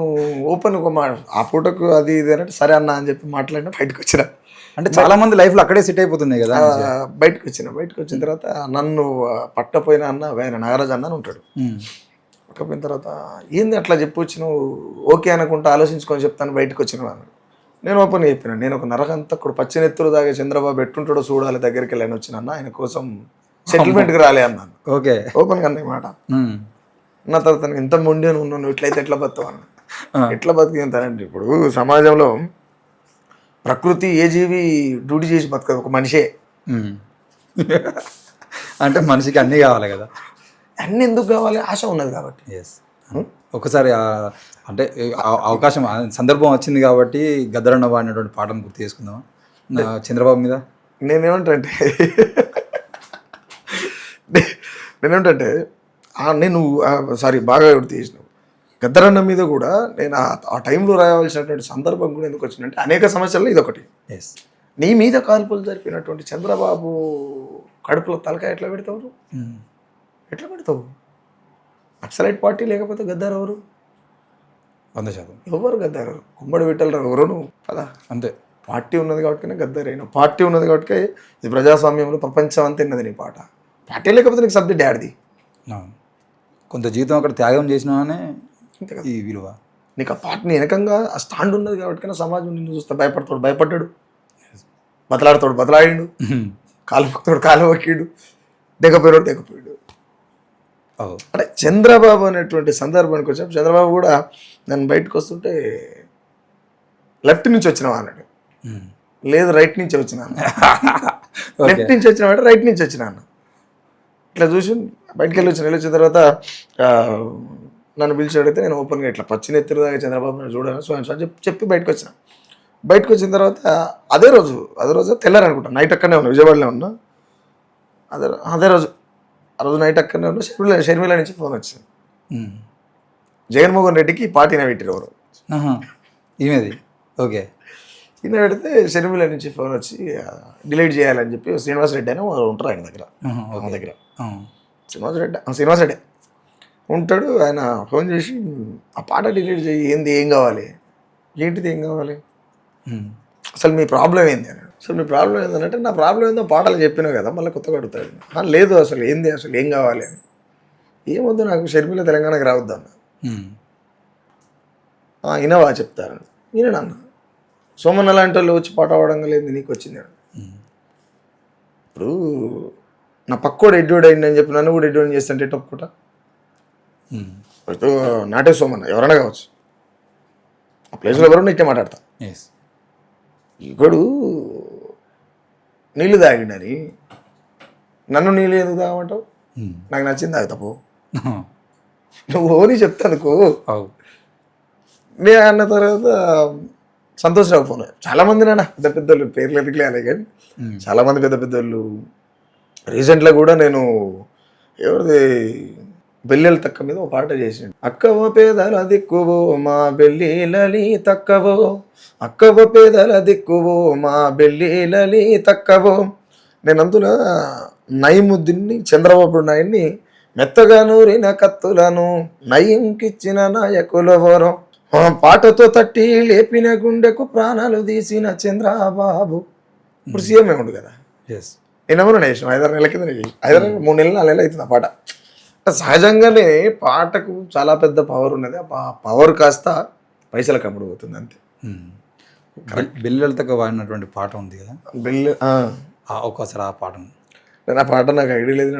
Speaker 2: ఓపెన్ ఆ పూటకు అది ఇది అంటే సరే అన్న అని చెప్పి మాట్లాడినా బయటకు వచ్చిన.
Speaker 1: అంటే చాలా మంది లైఫ్లో అక్కడే సెట్ అయిపోతున్నాయి కదా.
Speaker 2: బయటకు వచ్చిన తర్వాత నన్ను పట్టపోయిన అన్న ఆయన నాగరాజు అన్న అని ఉంటాడు. పట్టపోయిన తర్వాత ఏంది అట్లా చెప్పొచ్చు నువ్వు, ఓకే అనుకుంటా ఆలోచించుకొని చెప్తాను బయటకు వచ్చిన అన్నాడు. నేను ఓపెన్ చెప్పినాను, నేను ఒక నరకంతకుడు పచ్చినెత్తులు దాగే చంద్రబాబు ఎట్టుంటాడో చూడాలి దగ్గరికి వెళ్ళని వచ్చిన అన్న, ఆయన కోసం సెటిల్మెంట్కి రాలే అన్నాను. ఓకే, ఓపెన్గా అన్న మాట. నా తర్వాత ఎంత మొండి అని ఉన్నాను, ఇట్లయితే ఎట్లా బతావు అన్న. ఎట్లా బతికింతానంటే ఇప్పుడు సమాజంలో ప్రకృతి ఏ జీవి డ్యూటీ చేసి బతకదు, ఒక మనిషే.
Speaker 1: అంటే మనిషికి అన్నీ కావాలి కదా.
Speaker 2: అన్నీ ఎందుకు కావాలి? ఆశ ఉన్నది కాబట్టి.
Speaker 1: ఒకసారి అంటే అవకాశం సందర్భం వచ్చింది కాబట్టి గద్దరన్న వాడినటువంటి పాటను గుర్తు చేసుకుందామా చంద్రబాబు మీద?
Speaker 2: నేనేమంటే నేను సారీ బాగా గుర్తు చేసినావు. గద్దరన్న మీద కూడా నేను ఆ టైంలో రాయవలసినటువంటి సందర్భం కూడా ఎందుకు వచ్చిందంటే అనేక సమస్యల్లో ఇదొకటి. నీ మీద కాల్పులు జరిపినటువంటి చంద్రబాబు కడుపులో తలకాయ ఎట్లా పెడతావు? ఎట్లా పెడతావు? నక్సలైట్ పార్టీ లేకపోతే గద్దారు ఎవరు?
Speaker 1: 100%.
Speaker 2: ఎవరు గద్దారు? కుమ్మడి విట్టలరావు ఎవరు నువ్వు కదా.
Speaker 1: అంతే.
Speaker 2: పార్టీ ఉన్నది కాబట్టి గద్దరైన పార్టీ ఉన్నది కాబట్టి ఇది ప్రజాస్వామ్యంలో ప్రపంచం అంతా తిన్నది నీ పాట. పార్టీ లేకపోతే నీకు సబ్జెక్ట్ యాడ్ది.
Speaker 1: కొంత జీవితం అక్కడ త్యాగం చేసినానే ఈ విలువ.
Speaker 2: నీకు ఆ పార్టీని వెనకంగా ఆ స్టాండ్ ఉన్నది కాబట్టి సమాజం నిన్ను చూస్తే భయపడ్డాడు, బతలాడిండు, కాలు మొక్కుతాడు, కాలు మొక్కిడు, దిగపోయాడు. అంటే చంద్రబాబు అనేటువంటి సందర్భానికి వచ్చాడు. చంద్రబాబు కూడా నేను బయటకు వస్తుంటే లెఫ్ట్ నుంచి వచ్చినావా అన్నాడు. లేదు రైట్ నుంచి వచ్చినా అన్న. లెఫ్ట్ నుంచి వచ్చినా అంటే రైట్ నుంచి వచ్చినా అన్న. ఇట్లా చూసి బయటికి వెళ్ళొచ్చిన తర్వాత నన్ను పిలిచి అడిగితే నేను ఓపెన్గా ఇట్లా పచ్చినెత్తురు దాకా చంద్రబాబు చూడాలి సో అని చెప్పి బయటకు వచ్చిన. బయటకు వచ్చిన తర్వాత అదే రోజు తెల్లారు అనుకుంటా, నైట్ అక్కడనే ఉన్నా, విజయవాడలో ఉన్నా. అదే రోజు ఆ రోజు నైట్ అక్కడనే ఉన్నా. షర్మిల నుంచి ఫోన్ వచ్చింది. జగన్మోహన్ రెడ్డికి పార్టీనే పెట్టారు ఎవరు
Speaker 1: ఈమెది. ఓకే.
Speaker 2: ఈయన పెడితే షర్మిల నుంచి ఫోన్ వచ్చి డిలీట్ చేయాలని చెప్పి శ్రీనివాస్ రెడ్డి అని ఉంటారు ఆయన దగ్గర. శ్రీనివాస్ రెడ్డి ఉంటాడు. ఆయన ఫోన్ చేసి ఆ పాట డిలీట్ చేయి, ఏం కావాలి, ఏంటిది ఏం కావాలి, అసలు మీ ప్రాబ్లం ఏంది అని. అసలు మీ ప్రాబ్లం ఏంటంటే నా ప్రాబ్లం ఏందో పాటలు చెప్పినావు కదా, మళ్ళీ కొత్తగా అడుగుతాడు. లేదు అసలు ఏం కావాలి అని. ఏమొద్దు నాకు షర్మిల తెలంగాణకి రావద్దు అన్న. ఇనవా చెప్తారు. ఈయన సోమన్న లాంటి వాళ్ళు వచ్చి పాట పాడడం లేదు, నీకు వచ్చింది. ఇప్పుడు నా పక్కోడు ఎడ్డోడు అయింది అని చెప్పి నన్ను కూడా ఎడ్డోడు చేస్తుంటే తప్పుకుంటా. నాటే సోమన్న ఎవరైనా కావచ్చు, ఆ ప్లేస్లో ఎవరన్నా ఇట్టే మాట్లాడతా. ఇప్పుడు నీళ్ళు తాగిండని నన్ను నీళ్ళు ఎందుకు తాగమంటావు, నాకు నచ్చింది తాగుతా పో, నువ్వు ఓని చెప్తానుకో. నేను అన్న తర్వాత సంతోషరావు ఫోన్. చాలామంది నాన్న పెద్దోళ్ళు పేర్లు ఎదుగులేయాలి కానీ చాలామంది పెద్దోళ్ళు. రీసెంట్గా కూడా నేను ఎవరిది బెల్లెల తక్క మీద ఒక పాట చేసిండు. అక్కవ పేదల దిక్కువో మా బెల్లిలలి తక్కవో, అక్కవ పేదల దిక్కువో మా బెల్లిలలి తక్కవో. నేను అందులో నయముద్దిని చంద్రబాబు నాయుడిని మెత్తగా నూరిన కత్తులను నయంకిచ్చిన నాయకులవరో, పాటతో తట్టి లేపిన గుండెకు ప్రాణాలు తీసిన చంద్రబాబు. ఇప్పుడు సీఎంఏ ఉండు కదా. నేనేమో చేసాను 5-6 నెలల కింద చేసి 5 3 నెలలు 4 నెలలు అవుతుంది ఆ పాట. సహజంగానే పాటకు చాలా పెద్ద పవర్ ఉన్నది. ఆ పవర్ కాస్త పైసలకు అమ్ముడుపోతుంది అంతే.
Speaker 1: బెల్లెలతో వాడినటువంటి పాట ఉంది కదా, ఒకసారి ఆ పాటను.
Speaker 2: నేను ఆ పాట నాకు ఐడియా లేదు.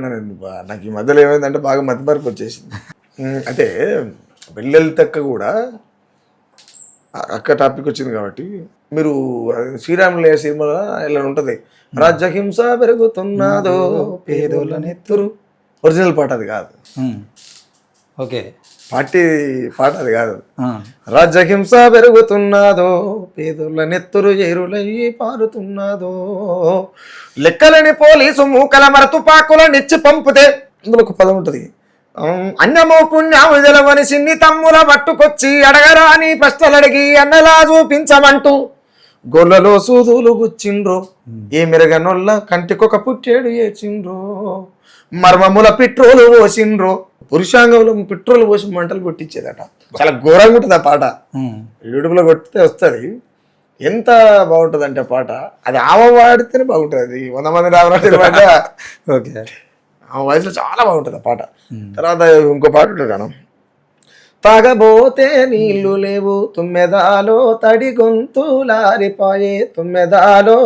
Speaker 2: నాకు ఈ మధ్యలో ఏమైందంటే బాగా మతిమరుపు వచ్చేసింది. అంటే బెల్లెల తక్క కూడా అక్క టాపిక్ వచ్చింది కాబట్టి మీరు శ్రీరాములు సినిమాలో ఇలా ఉంటుంది, రాజ్యహింస పెరుగుతున్నదో పేదోళ్ళ నెత్తురు. ఒరిజినల్ పాట అది కాదు.
Speaker 1: ఓకే,
Speaker 2: పార్టీ పాట అది కాదు. రాజ్యహింస పెరుగుతున్నదో పేదోళ్ళ నెత్తురు ఎరులయ్యి పారుతున్నదో, లెక్కలని పోలీసు మూకల మరతు పాకుల నిచ్చి పంపితే అందులో ఒక పదం ఉంటుంది, అన్నమో పుణ్యము తెలవని సిన్ని తమ్ముల పట్టుకొచ్చి అడగరాని ప్రశ్నలు అడిగి అన్నలా చూపించమంటూ గొల్లలో సూదులు గుచ్చిండ్రో, ఏ మెరగనొల్ల కంటికొక పుట్టేడు ఏచిండ్రో, మర్మముల పెట్రోలు పోసిండ్రో. పురుషాంగంలో పెట్రోల్ పోసి మంటలు కొట్టించేదట. చాలా ఘోరంగా ఉంటుంది ఆ పాట. యూట్యూబ్లో కొట్టితే వస్తుంది. ఎంత బాగుంటుంది అంటే పాట అది ఆవ వాడితేనే బాగుంటుంది. 100 మంది రావడం పాట.
Speaker 1: ఓకే,
Speaker 2: ఆ వయసులో చాలా బాగుంటుంది ఆ పాట. తర్వాత ఇంకో పాట ఉంటుంది కదా, తాగబోతే నీళ్లు లేవు తుమ్మెదాలో తడి గొంతులారిపాయే తుమ్మెదాలో,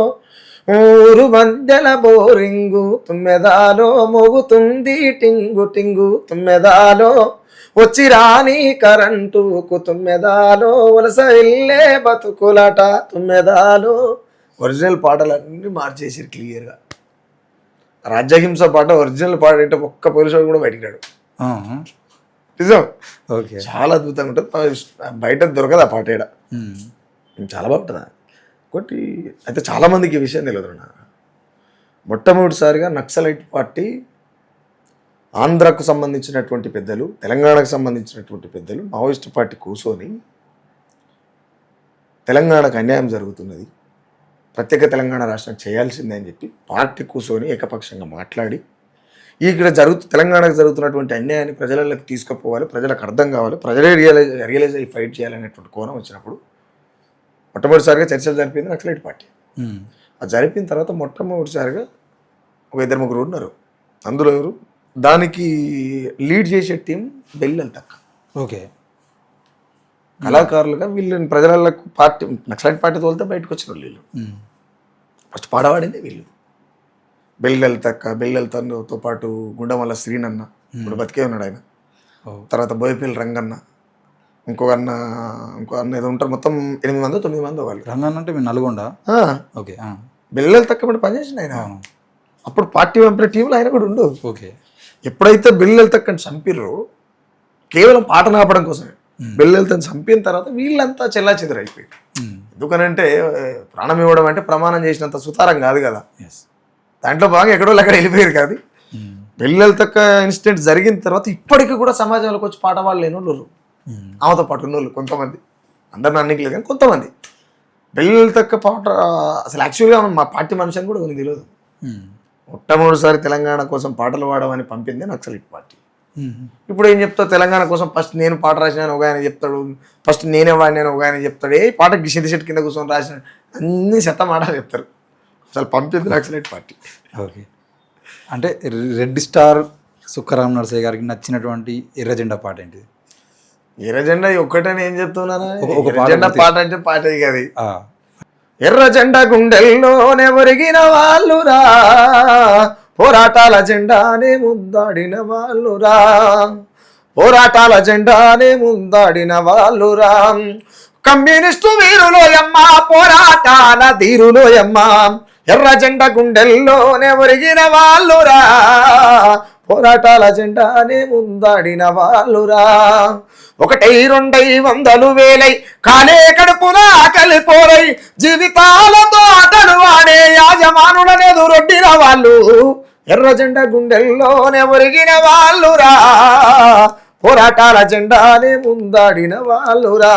Speaker 2: ఊరు మధ్యల బోరింగు తుమ్మెదాలో మోగుతుంది టింగు టింగు తుమ్మెదాలో, వచ్చి రాని కరెంటుకు తుమ్మెదాలో వలస వెళ్ళే బతుకులట తుమ్మెదాలో. ఒరిజినల్ పాటలన్నీ మార్చేసారు క్లియర్గా. రాజ్యహింస పాట ఒరిజినల్ పాట అంటే ఒక్క పోలీసు కూడా బయటికి రాడు. నిజం.
Speaker 1: ఓకే,
Speaker 2: చాలా అద్భుతంగా ఉంటుంది. బయట దొరకదు ఆ పాట. చాలా బాగుంటుంది. ఒకటి అయితే చాలామందికి ఈ విషయం తెలియదు. మొట్టమొదటిసారిగా నక్సలైట్ పార్టీ ఆంధ్రాకు సంబంధించినటువంటి పెద్దలు, తెలంగాణకు సంబంధించినటువంటి పెద్దలు మావోయిస్టు పార్టీ కూర్చొని తెలంగాణకు అన్యాయం జరుగుతున్నది, ప్రత్యేక తెలంగాణ రాష్ట్రం చేయాల్సిందే అని చెప్పి పార్టీ కూర్చొని ఏకపక్షంగా మాట్లాడి ఇక్కడ తెలంగాణకు జరుగుతున్నటువంటి అన్యాయాన్ని ప్రజలకు తీసుకుపోవాలి, ప్రజలకు అర్థం కావాలి, ప్రజలే రియలైజ్ అయ్యి ఫైట్ చేయాలనేటువంటి కోణం వచ్చినప్పుడు మొట్టమొదటిసారిగా చర్చలు జరిపింది నక్సలైట్ పార్టీ. అది జరిపిన తర్వాత మొట్టమొదటిసారిగా ఒక 2-3 ఉన్నారు. అందులో ఎవరు దానికి లీడ్ చేసే టీం బెల్లెలతక్క.
Speaker 1: ఓకే.
Speaker 2: కళాకారులుగా వీళ్ళని ప్రజలకు పార్టీ నక్సలైట్ పార్టీ తోలితే బయటకు వచ్చిన వీళ్ళు. ఫస్ట్ పాడవాడింది వీళ్ళు. బెల్లెలతతో పాటు గుండమల్ల శ్రీనన్న, ఇప్పుడు బతికే ఉన్నాడు ఆయన. తర్వాత బోయపల్లి రంగన్న, ఇంకో అన్న ఏదో ఉంటారు. మొత్తం 8 మంది 9 మంది వాళ్ళు.
Speaker 1: రంగన్న అంటే మీరు నల్గొండ? ఓకే.
Speaker 2: బెల్లెలతక్క ఇప్పుడు పనిచేసింది ఆయన. అప్పుడు పార్టీ పంపిన టీంలో ఆయన కూడా ఉండు.
Speaker 1: ఓకే.
Speaker 2: ఎప్పుడైతే బెల్లెలతక్కని చంపిర్రో కేవలం పాట నాపడం కోసమే. బెల్లెలతని చంపిన తర్వాత వీళ్ళంతా చెల్లా చెదరైపోయి. ఎందుకనంటే ప్రాణం ఇవ్వడం అంటే ప్రమాణం చేసినంత సుతారం కాదు కదా. దాంట్లో బాగా ఎక్కడో అక్కడ వెళ్ళిపోయారు కాదు. బెల్లెలతక్క ఇన్సిడెంట్ జరిగిన తర్వాత ఇప్పటికీ కూడా సమాజంలోకి వచ్చి పాట వాళ్ళు లేని వాళ్ళు ఆమెతో పాటు ఉన్నోళ్ళు కొంతమంది, అందరిని అన్నికలేదు కానీ కొంతమంది. బెల్లెలతక్క పాట అసలు యాక్చువల్గా మా పార్టీ మనిషి అని కూడా కొన్ని తెలియదు. మొట్టమొదటిసారి తెలంగాణ కోసం పాటలు పాడమని పంపింది నక్సలైట్ పార్టీ. ఇప్పుడు ఏం చెప్తావు, తెలంగాణ కోసం ఫస్ట్ నేను పాట రాసినాను ఒక ఆయన చెప్తాడు, ఫస్ట్ నేనే వాడినాను ఒక ఆయన చెప్తాడు, ఏ పాటకి సింటి సెట్ కింద కూర్చొని రాసిన అన్ని మాటలు చెప్తారు. అసలు పంపింది నక్సలైట్ పార్టీ.
Speaker 1: ఓకే. అంటే రెడ్ స్టార్ సుక్కరామ నరసయ్య గారికి నచ్చినటువంటి ఎర్రజెండా పాట ఏంటిది?
Speaker 2: ఎర్రజెండా ఒక్కటని ఏం చెప్తున్నారా? ఎర్రజెండా పాట అంటే పాటే కదా. ఎర్ర జెండా గుండెల్లోనే ఒరిగిన వాళ్ళురా, పోరాటాల జెండానే ముద్దాడిన వాళ్ళురా, పోరాటాల జెండానే ముద్దాడిన వాళ్ళురా, కమ్యూనిస్టు వీరులోయమ్మ పోరాటాల ధీరులోయమ్మ, ఎర్ర జెండా గుండెల్లోనే ఒరిగిన వాళ్ళురా, పోరాటాల జెండానే ముద్దాడిన వాళ్ళురా, 1 2 100 వేలై కాలే కడుపున కలిపోరై జీవితాలతో ఆటలు వాడే యాజమానులనెదురొడ్డిన వాళ్ళు, ఎర్ర జెండా గుండెల్లోనే ఒరిగిన వాళ్ళురా, పోరాటాల జెండానే ముందాడిన వాళ్ళురా,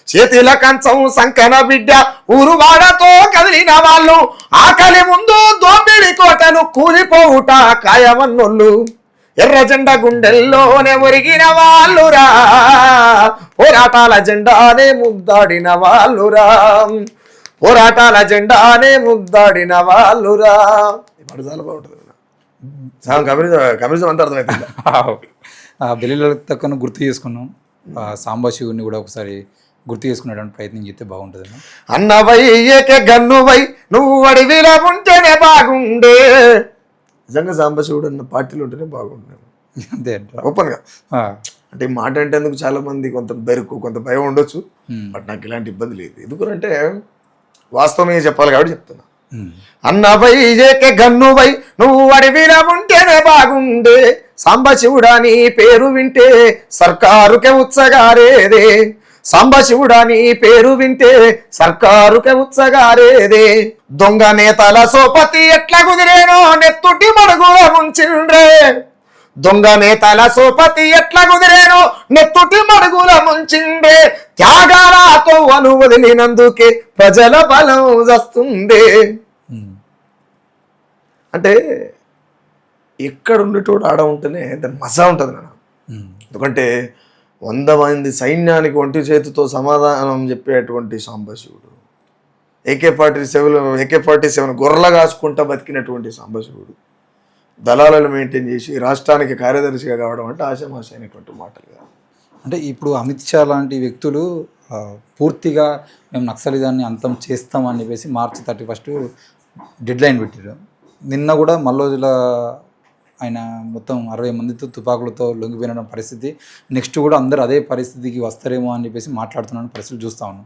Speaker 2: చేతిల కంచం సంకన బిడ్డ ఊరువాడతో కదిలిన వాళ్ళు, ఆకలి ముందు దోపిడి కోటను కూలిపోవుట ఖాయమన్నోళ్ళు, ఎర్ర జెండా గుండెల్లోనే ఒరిగిన వాళ్ళురా, పోరాటాల జెండానే ముద్దాడిన వాళ్ళురా, పోరాటాల జెండానే ముద్దాడిన వాళ్ళురా. ఇప్పుడు చాలా బాగుంటుంది. కమ్యూనిజం అంతా అర్థమవుతుంది.
Speaker 1: బెల్లెలతక్కను గుర్తు చేసుకున్నాం, సాంబశివుని కూడా ఒకసారి గుర్తు చేసుకునేటువంటి ప్రయత్నం చేస్తే బాగుంటుంది.
Speaker 2: అన్నవై ఏకే గన్నువై నువ్వు అడవిలో ఉంటేనే బాగుండే. నిజంగా సాంబశివుడు అన్న పార్టీలు ఉంటేనే బాగుండే.
Speaker 1: అంతే
Speaker 2: ఓపెన్గా అంటే ఈ మాట అంటే ఎందుకు చాలా మంది కొంత బెరుకు కొంత భయం ఉండొచ్చు. బట్ నాకు ఇలాంటి ఇబ్బంది లేదు. ఎందుకంటే వాస్తవమే చెప్పాలి కాబట్టి చెప్తున్నా. అన్నవై ఏకే గన్నువై నువ్వు అడవిలో ఉంటేనే బాగుండే, సాంబశివుడా నీ పేరు వింటే సర్కారుకే ఉత్సగారేదే, సాంబశివుడా నీ పేరు వింటే సర్కారుకే ఉత్సగారేదే, దొంగ నేతల సోపతి ఎట్లా కుదిరేనో నెత్తుటి మడుగుల ముంచిండ్రే, దొంగ నేతల సోపతి ఎట్లా కుదిరేనో నెత్తుటి మడుగుల ముంచిండే, త్యాగాలతో అను వదిలినందుకే ప్రజల బలం వస్తుందే. అంటే ఎక్కడ ఉండేటోడు ఆడ ఉంటేనే దాని మజా ఉంటుంది నాన్న. ఎందుకంటే 100 మంది సైన్యానికి ఒంటి చేతితో సమాధానం చెప్పేటువంటి సాంబశివుడు, AK-47 గొర్రెల కాసుకుంటా బతికినటువంటి సాంబశివుడు, దళాలను మెయింటైన్ చేసి రాష్ట్రానికి కార్యదర్శిగా కావడం అంటే ఆశామాష అయినటువంటి మాటలు కాదు.
Speaker 1: అంటే ఇప్పుడు అమిత్ షా లాంటి వ్యక్తులు పూర్తిగా మేము నక్సలిజాన్ని అంతం చేస్తామని చెప్పేసి March 31 డెడ్లైన్ పెట్టారు. నిన్న కూడా మల్లోజుల ఆయన మొత్తం 60 మందితో తుపాకులతో లొంగిపోయిన పరిస్థితి, నెక్స్ట్ కూడా అందరూ అదే పరిస్థితికి వస్తారేమో అని చెప్పేసి మాట్లాడుతున్న పరిస్థితి చూస్తూ ఉన్నాం.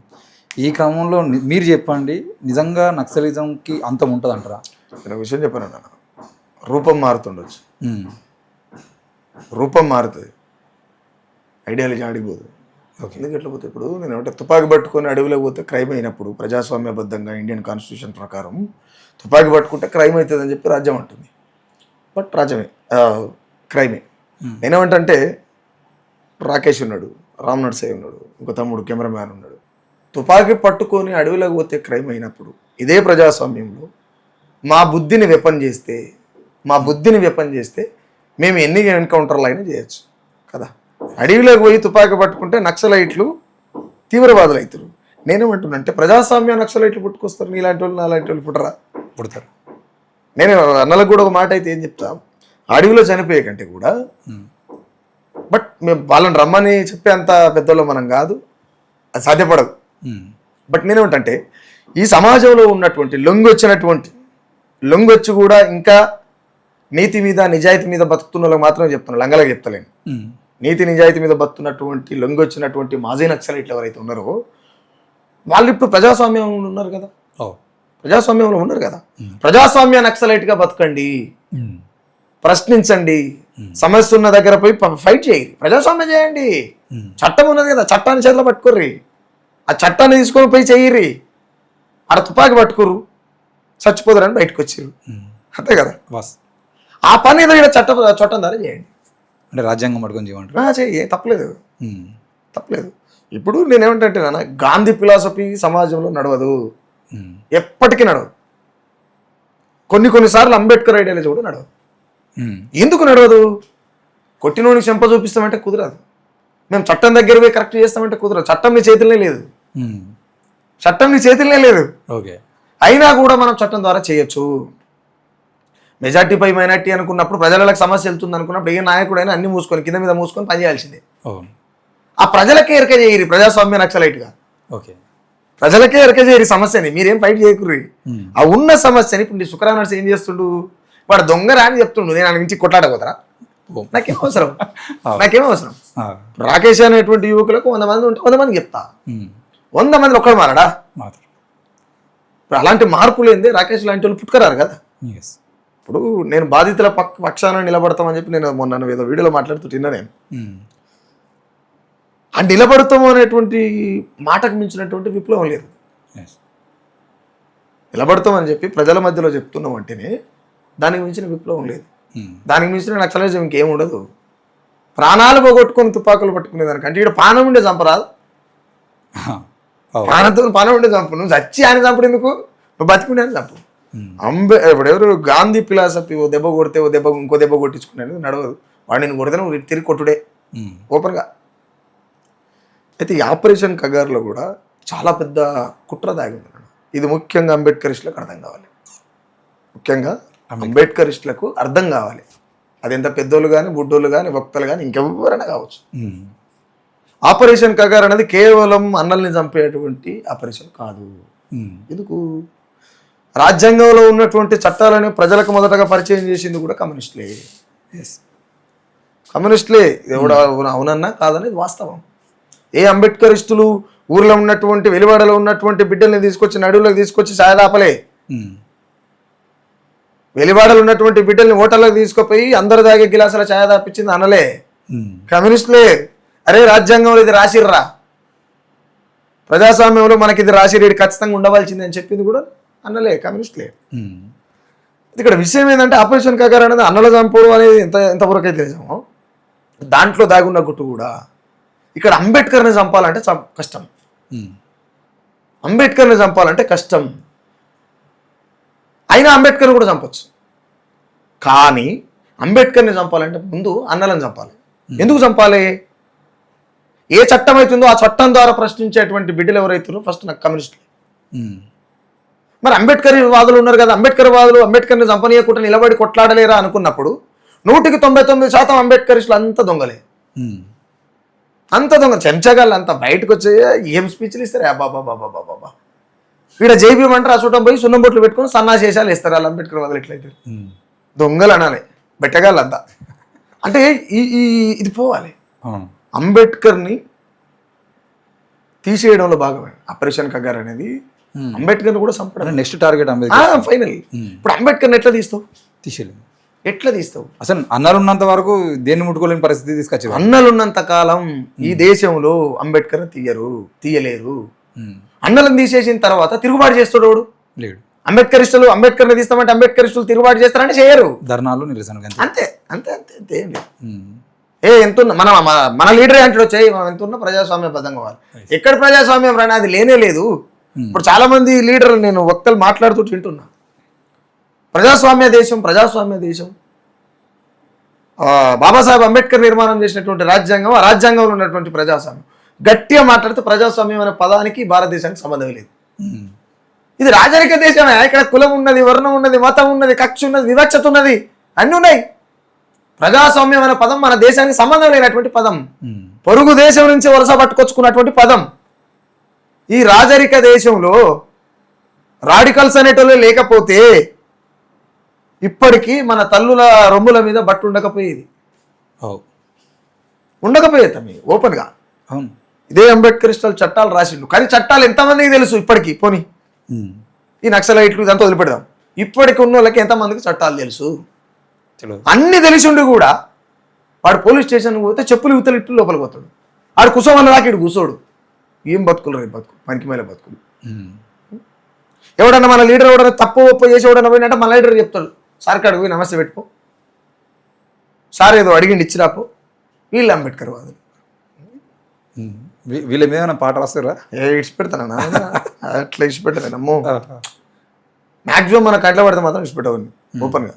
Speaker 1: ఈ క్రమంలో మీరు చెప్పండి, నిజంగా నక్సలిజంకి అంతం ఉంటుంది అంటారా?
Speaker 2: నేను విషయం చెప్పాను నాన్న, రూపం మారుతుండొచ్చు, రూపం మారుతుంది, ఐడియాలజీ ఆడిపోదు. ఎందుకు ఎట్లా పోతే ఇప్పుడు నేను ఏమంటే తుపాకీ పట్టుకొని అడవిలో పోతే క్రైమ్ అయినప్పుడు ప్రజాస్వామ్యబద్ధంగా ఇండియన్ కాన్స్టిట్యూషన్ ప్రకారం తుపాకీ పట్టుకుంటే క్రైమ్ అవుతుంది అని చెప్పి రాజ్యం అంటుంది. బట్ రాజ్యమే క్రైమే. నేనేమంటే రాకేష్ ఉన్నాడు, రామ్ నర్సయ్య ఉన్నాడు, ఇంకో తమ్ముడు కెమెరామ్యాన్ ఉన్నాడు. తుపాకీ పట్టుకొని అడవిలోకి పోతే క్రైమ్ అయినప్పుడు ఇదే ప్రజాస్వామ్యంలో మా బుద్ధిని వెపన్ చేస్తే మేము ఎన్ని ఎన్కౌంటర్లు అయినా చేయొచ్చు కదా. అడవిలోకి పోయి తుపాకీ పట్టుకుంటే నక్సలైట్లు తీవ్రవాదులు అవుతారు. నేనేమంటున్నా అంటే ప్రజాస్వామ్య నక్సలైట్లు పుట్టుకొస్తారు, నీలాంటి వాళ్ళు నాలాంటి వాళ్ళు పుట్టరా?
Speaker 1: పుడతారు.
Speaker 2: నేను అన్నలకు కూడా ఒక మాట అయితే ఏం చెప్తా, అడవిలో చనిపోయే కంటే కూడా బట్ మేము వాళ్ళని రమ్మని చెప్పే అంత పెద్దోళ్ళు మనం కాదు, అది సాధ్యపడదు. బట్ నేనేమంటే ఈ సమాజంలో ఉన్నటువంటి లొంగొచ్చి కూడా ఇంకా నీతి మీద నిజాయితీ మీద బతుకుతున్న వాళ్ళకి మాత్రం చెప్తున్నాను, లంగలకు చెప్తలేను. నీతి నిజాయితీ మీద బతుకున్నటువంటి లొంగొచ్చినటువంటి మాజీ నక్సలైట్లు ఎవరైతే ఉన్నారో వాళ్ళు ఇప్పుడు ప్రజాస్వామ్యంలో ఉన్నారు కదా, ప్రజాస్వామ్యంలో ఉన్నారు కదా. ప్రజాస్వామ్య నక్సలైట్గా బతకండి, ప్రశ్నించండి, సమస్య ఉన్న దగ్గర పోయి ఫైట్ చేయండి, ప్రజాస్వామ్యం చేయండి. చట్టం ఉన్నది కదా, చట్టాన్ని చేతిలో పట్టుకోర్రి, ఆ చట్టాన్ని తీసుకొని పోయి చెయ్యిర్రి. ఆడ తుపాకి పట్టుకోరు, చచ్చిపోతారని బయటకు వచ్చారు, అంతే కదా. ఆ పని ఏదో ఇక్కడ చట్టం ద్వారా చేయండి,
Speaker 1: అంటే రాజ్యాంగం పట్టుకొని చేయమంటారు.
Speaker 2: చెయ్యి, తప్పలేదు. ఇప్పుడు నేనేమంటే నాన్న, గాంధీ ఫిలాసఫీ సమాజంలో నడవదు, ఎప్పటికీ నడవదు. కొన్నిసార్లు అంబేద్కర్ ఐడియాలజీ కూడా నడవదు. ఎందుకు నడవదు? కొట్టినోని చెంప చూపిస్తామంటే కుదరదు, మేము చట్టం దగ్గర పోయి కరెక్ట్ చేస్తామంటే కుదరదు. చట్టం నీ చేతులనే లేదు,
Speaker 1: ఓకే.
Speaker 2: అయినా కూడా మనం చట్టం ద్వారా చేయొచ్చు. మెజార్టీ పై మైనార్టీ అనుకున్నప్పుడు, ప్రజలకు సమస్య వెళ్తుంది అనుకున్నప్పుడు ఏ నాయకుడైనా అన్ని మూసుకొని కింద మీద మూసుకొని పనిచేయాల్సిందే. ఆ ప్రజలకే ఎరక చేయరు ప్రజాస్వామ్య నక్సలైట్గా, ప్రజలకే ఎరక చేయరు సమస్యని, మీరేం ఫైట్ చేయకుర్రి. ఆ ఉన్న సమస్యని ఇప్పుడు నీ సుఖరావు నర్సి ఏం చేస్తుండు, వాడు దొంగరా అని చెప్తుండు, నేను ఆయన నుంచి కొట్లాడపోతారా? నాకేం అవసరం. రాకేష్ అనేటువంటి యువకులకు 100 మంది ఉంటే 100 మందికి చెప్తా, 100 మంది ఒక్కడు మారడా? ఇప్పుడు అలాంటి మార్పులు ఏంది, రాకేష్ లాంటి వాళ్ళు పుట్టుకరారు కదా. ఇప్పుడు నేను బాధితుల పక్షాన నిలబడతామని చెప్పి నేను మొన్న ఏదో వీడియోలో మాట్లాడుతుంటున్నా. నేను ఆ నిలబడతాము అనేటువంటి మాటకు మించినటువంటి విప్లవం లేదు. నిలబడతామని చెప్పి ప్రజల మధ్యలో చెప్తున్నాం అంటేనే దానికి మించిన విప్లవం లేదు, దానికి మించిన నక్సలిజం ఇంకేం ఉండదు. ప్రాణాలు పోగొట్టుకొని తుపాకులు పట్టుకునేదానికి అంటే ఇక్కడ పానం ఉండే చంపరాదు, పానం ఉండే చంపు. నువ్వు చచ్చి ఆయన చంపుడు ఎందుకు, నువ్వు బతికుండే అని చంపు. ఇప్పుడు ఎవరు గాంధీ ఫిలాసఫీ, ఓ దెబ్బ కొడితే ఓ దెబ్బ ఇంకో దెబ్బ కొట్టించుకునేది నడవదు. వాడిని కొడితే నువ్వు తిరిగి కొట్టుడే ఓపెన్గా. అయితే ఈ ఆపరేషన్ కగార్లో కూడా చాలా పెద్ద కుట్ర దాగి ఉంది. ఇది ముఖ్యంగా అంబేద్కరిస్టులకు అర్థం కావాలి, అంబేద్కరిస్టులకు అర్థం కావాలి. అది ఎంత పెద్దోళ్ళు కానీ, బుడ్డోళ్ళు కానీ, వక్తలు కానీ, ఇంకెవరైనా కావచ్చు. ఆపరేషన్ కగార్ అనేది కేవలం అన్నల్ని చంపేటువంటి ఆపరేషన్ కాదు. ఎందుకు? రాజ్యాంగంలో ఉన్నటువంటి చట్టాలను ప్రజలకు మొదటగా పరిచయం చేసింది కూడా కమ్యూనిస్టులే. ఇది కూడా అవునన్నా కాదనేది వాస్తవం. ఏ అంబేద్కరిస్టులు ఊర్లో ఉన్నటువంటి, వెలివాడలో ఉన్నటువంటి బిడ్డల్ని తీసుకొచ్చి నడువులోకి తీసుకొచ్చి సాయదాపలే. వెలివాడలు ఉన్నటువంటి బిడ్డల్ని హోటల్లోకి తీసుకుపోయి అందరు దాగే గిలాసుల ఛాయ దాపించింది అనలే, కమ్యూనిస్టులే. అరే రాజ్యాంగంలో ఇది రాసిర్రా, ప్రజాస్వామ్యంలో మనకి ఇది రాసిర్రు, ఇది ఖచ్చితంగా ఉండవలసింది అని చెప్పింది కూడా అన్నలే, కమ్యూనిస్టులే. ఇక్కడ విషయం ఏంటంటే ఆపరేషన్ కగార్ అనేది అన్నల చంపుడు అనేది ఎంతవరకు అయితే నిజమో దాంట్లో దాగున్న గుట్టు కూడా ఇక్కడ అంబేద్కర్ని చంపాలంటే కష్టం. అంబేద్కర్ని చంపాలంటే కష్టం, అయినా అంబేద్కర్ని కూడా చంపచ్చు. కానీ అంబేద్కర్ని చంపాలంటే ముందు అన్నలను చంపాలి. ఎందుకు చంపాలి? ఏ చట్టం అవుతుందో ఆ చట్టం ద్వారా ప్రశ్నించేటువంటి బిడ్డలు ఎవరైతుందో ఫస్ట్ నాకు కమ్యూనిస్టులు. మరి అంబేద్కర్ వాదులు ఉన్నారు కదా, అంబేద్కర్ వాదులు అంబేద్కర్ని చంపనీయకుండా నిలబడి కొట్లాడలేరా అనుకున్నప్పుడు 100కి 99% అంబేద్కరిస్టులు అంత దొంగలే, అంత దొంగ చెంచగాళ్ళు అంతా. బయటకు వచ్చే ఏం స్పీచ్లు ఇస్తారు, బాబా ఇక్కడ జైబీఎం అంటారు, ఆ చూడటం పోయి సున్నం బొట్లు పెట్టుకుని సన్నాశేషాలు ఇస్తారు వాళ్ళు అంబేద్కర్ వాదులు. ఎట్లయితే దొంగలు అనాలి, బెట్టగాళ్ళంతా. అంటే ఇది పోవాలి. అంబేద్కర్ని తీసేయడంలో భాగమే ఆపరేషన్ కగార్ అనేది. అంబేద్కర్ని కూడా చంపడం
Speaker 1: నెక్స్ట్ టార్గెట్
Speaker 2: ఫైనల్. ఇప్పుడు అంబేద్కర్ని ఎట్లా తీస్తావు?
Speaker 1: తీసేయలేదు.
Speaker 2: ఎట్లా తీస్తావు?
Speaker 1: అసలు అన్నలు ఉన్నంత వరకు దేన్ని ముట్టుకోలేని పరిస్థితి తీసుకొచ్చారు.
Speaker 2: అన్నలు ఉన్నంత కాలం ఈ దేశంలో అంబేద్కర్ని తీయలేరు. అన్నలను తీసేసిన తర్వాత తిరుగుబాటు చేస్తాడు
Speaker 3: లేడు.
Speaker 2: అంబేద్కర్ని తీస్తామంటే అంబేద్కరిస్టులు తిరుగుబాటు చేస్తారంటే చేయరు.
Speaker 1: ధర్నాలు, నిరసన,
Speaker 2: అంతే అంతే అంతే అంతే. ఎంత మన లీడరే అంటాడు వచ్చాయి, ఎంత ఉన్నా ప్రజాస్వామ్యబద్ధంగా కావాలి. ఎక్కడ ప్రజాస్వామ్యం రాని అది లేనే లేదు. ఇప్పుడు చాలా మంది లీడర్లు నేను వక్తలు మాట్లాడుతూ వింటున్నా, ప్రజాస్వామ్య దేశం బాబాసాహెబ్ అంబేద్కర్ నిర్మాణం చేసినటువంటి రాజ్యాంగం, ఆ రాజ్యాంగంలో ఉన్నటువంటి ప్రజాస్వామ్యం. గట్టిగా మాట్లాడితే ప్రజాస్వామ్యం అనే పదానికి భారతదేశానికి సంబంధం లేదు.
Speaker 1: ఉమ్.
Speaker 2: ఇది రాజరిక దేశమే. ఇక్కడ కులం ఉన్నది, వర్ణం ఉన్నది, మతం ఉన్నది, కక్ష ఉన్నది, వివక్షత ఉన్నది, అన్నీ ఉన్నాయి. ప్రజాస్వామ్యం అనే పదం మన దేశానికి సంబంధం లేనటువంటి పదం, పొరుగు దేశం నుంచి వలస పట్టుకొచ్చుకున్నటువంటి పదం. ఈ రాజరిక దేశంలో రాడికల్స్ అనేటోళ్ళు లేకపోతే ఇప్పటికీ మన తల్లుల రొమ్ముల మీద బట్టు ఉండకపోయేది, ఉండకపోయేది తమ్మి ఓపెన్గా.
Speaker 1: అవును,
Speaker 2: ఇదే అంబేద్కరిస్టులు చట్టాలు రాసిండు, కానీ చట్టాలు ఎంతమందికి తెలుసు ఇప్పటికీ? పోనీ ఈ నక్సలైట్లు ఇదంతా వదిలిపెడదాం, ఇప్పటికి ఉన్న వాళ్ళకి ఎంతమందికి చట్టాలు తెలుసు? అన్ని తెలిసిండు కూడా వాడు పోలీస్ స్టేషన్కి పోతే చెప్పులు ఇవతలు ఇట్టు లోపలికి పోతాడు. ఆడు కుసోమన్న దాకా ఇటు కూసోడు. ఏం బతుకులు రేపు బతుకు, పనికి మేల బతుకులు. ఎవడన్నా మన లీడర్ ఎవడన్నా తప్పు ఒప్పు చేసి ఎవడన్నా పోయినట్టే మన లీడర్ చెప్తాడు, సార్ కాడికి పోయి నమస్తే పెట్టుకో, సార్ ఏదో అడిగిండి ఇచ్చిరాపో. వీళ్ళు అంబేద్కర్ వాదులు.
Speaker 1: వీళ్ళ మీద పాట రాస్తారా?
Speaker 2: ఇడిచిపెడతానా? అట్లా ఇడిచిపెట్టలేనమ్మో. మ్యాక్సిమం మన కట్ల పడితే మాత్రం ఇడిచిపెట్టవని ఓపెన్గా.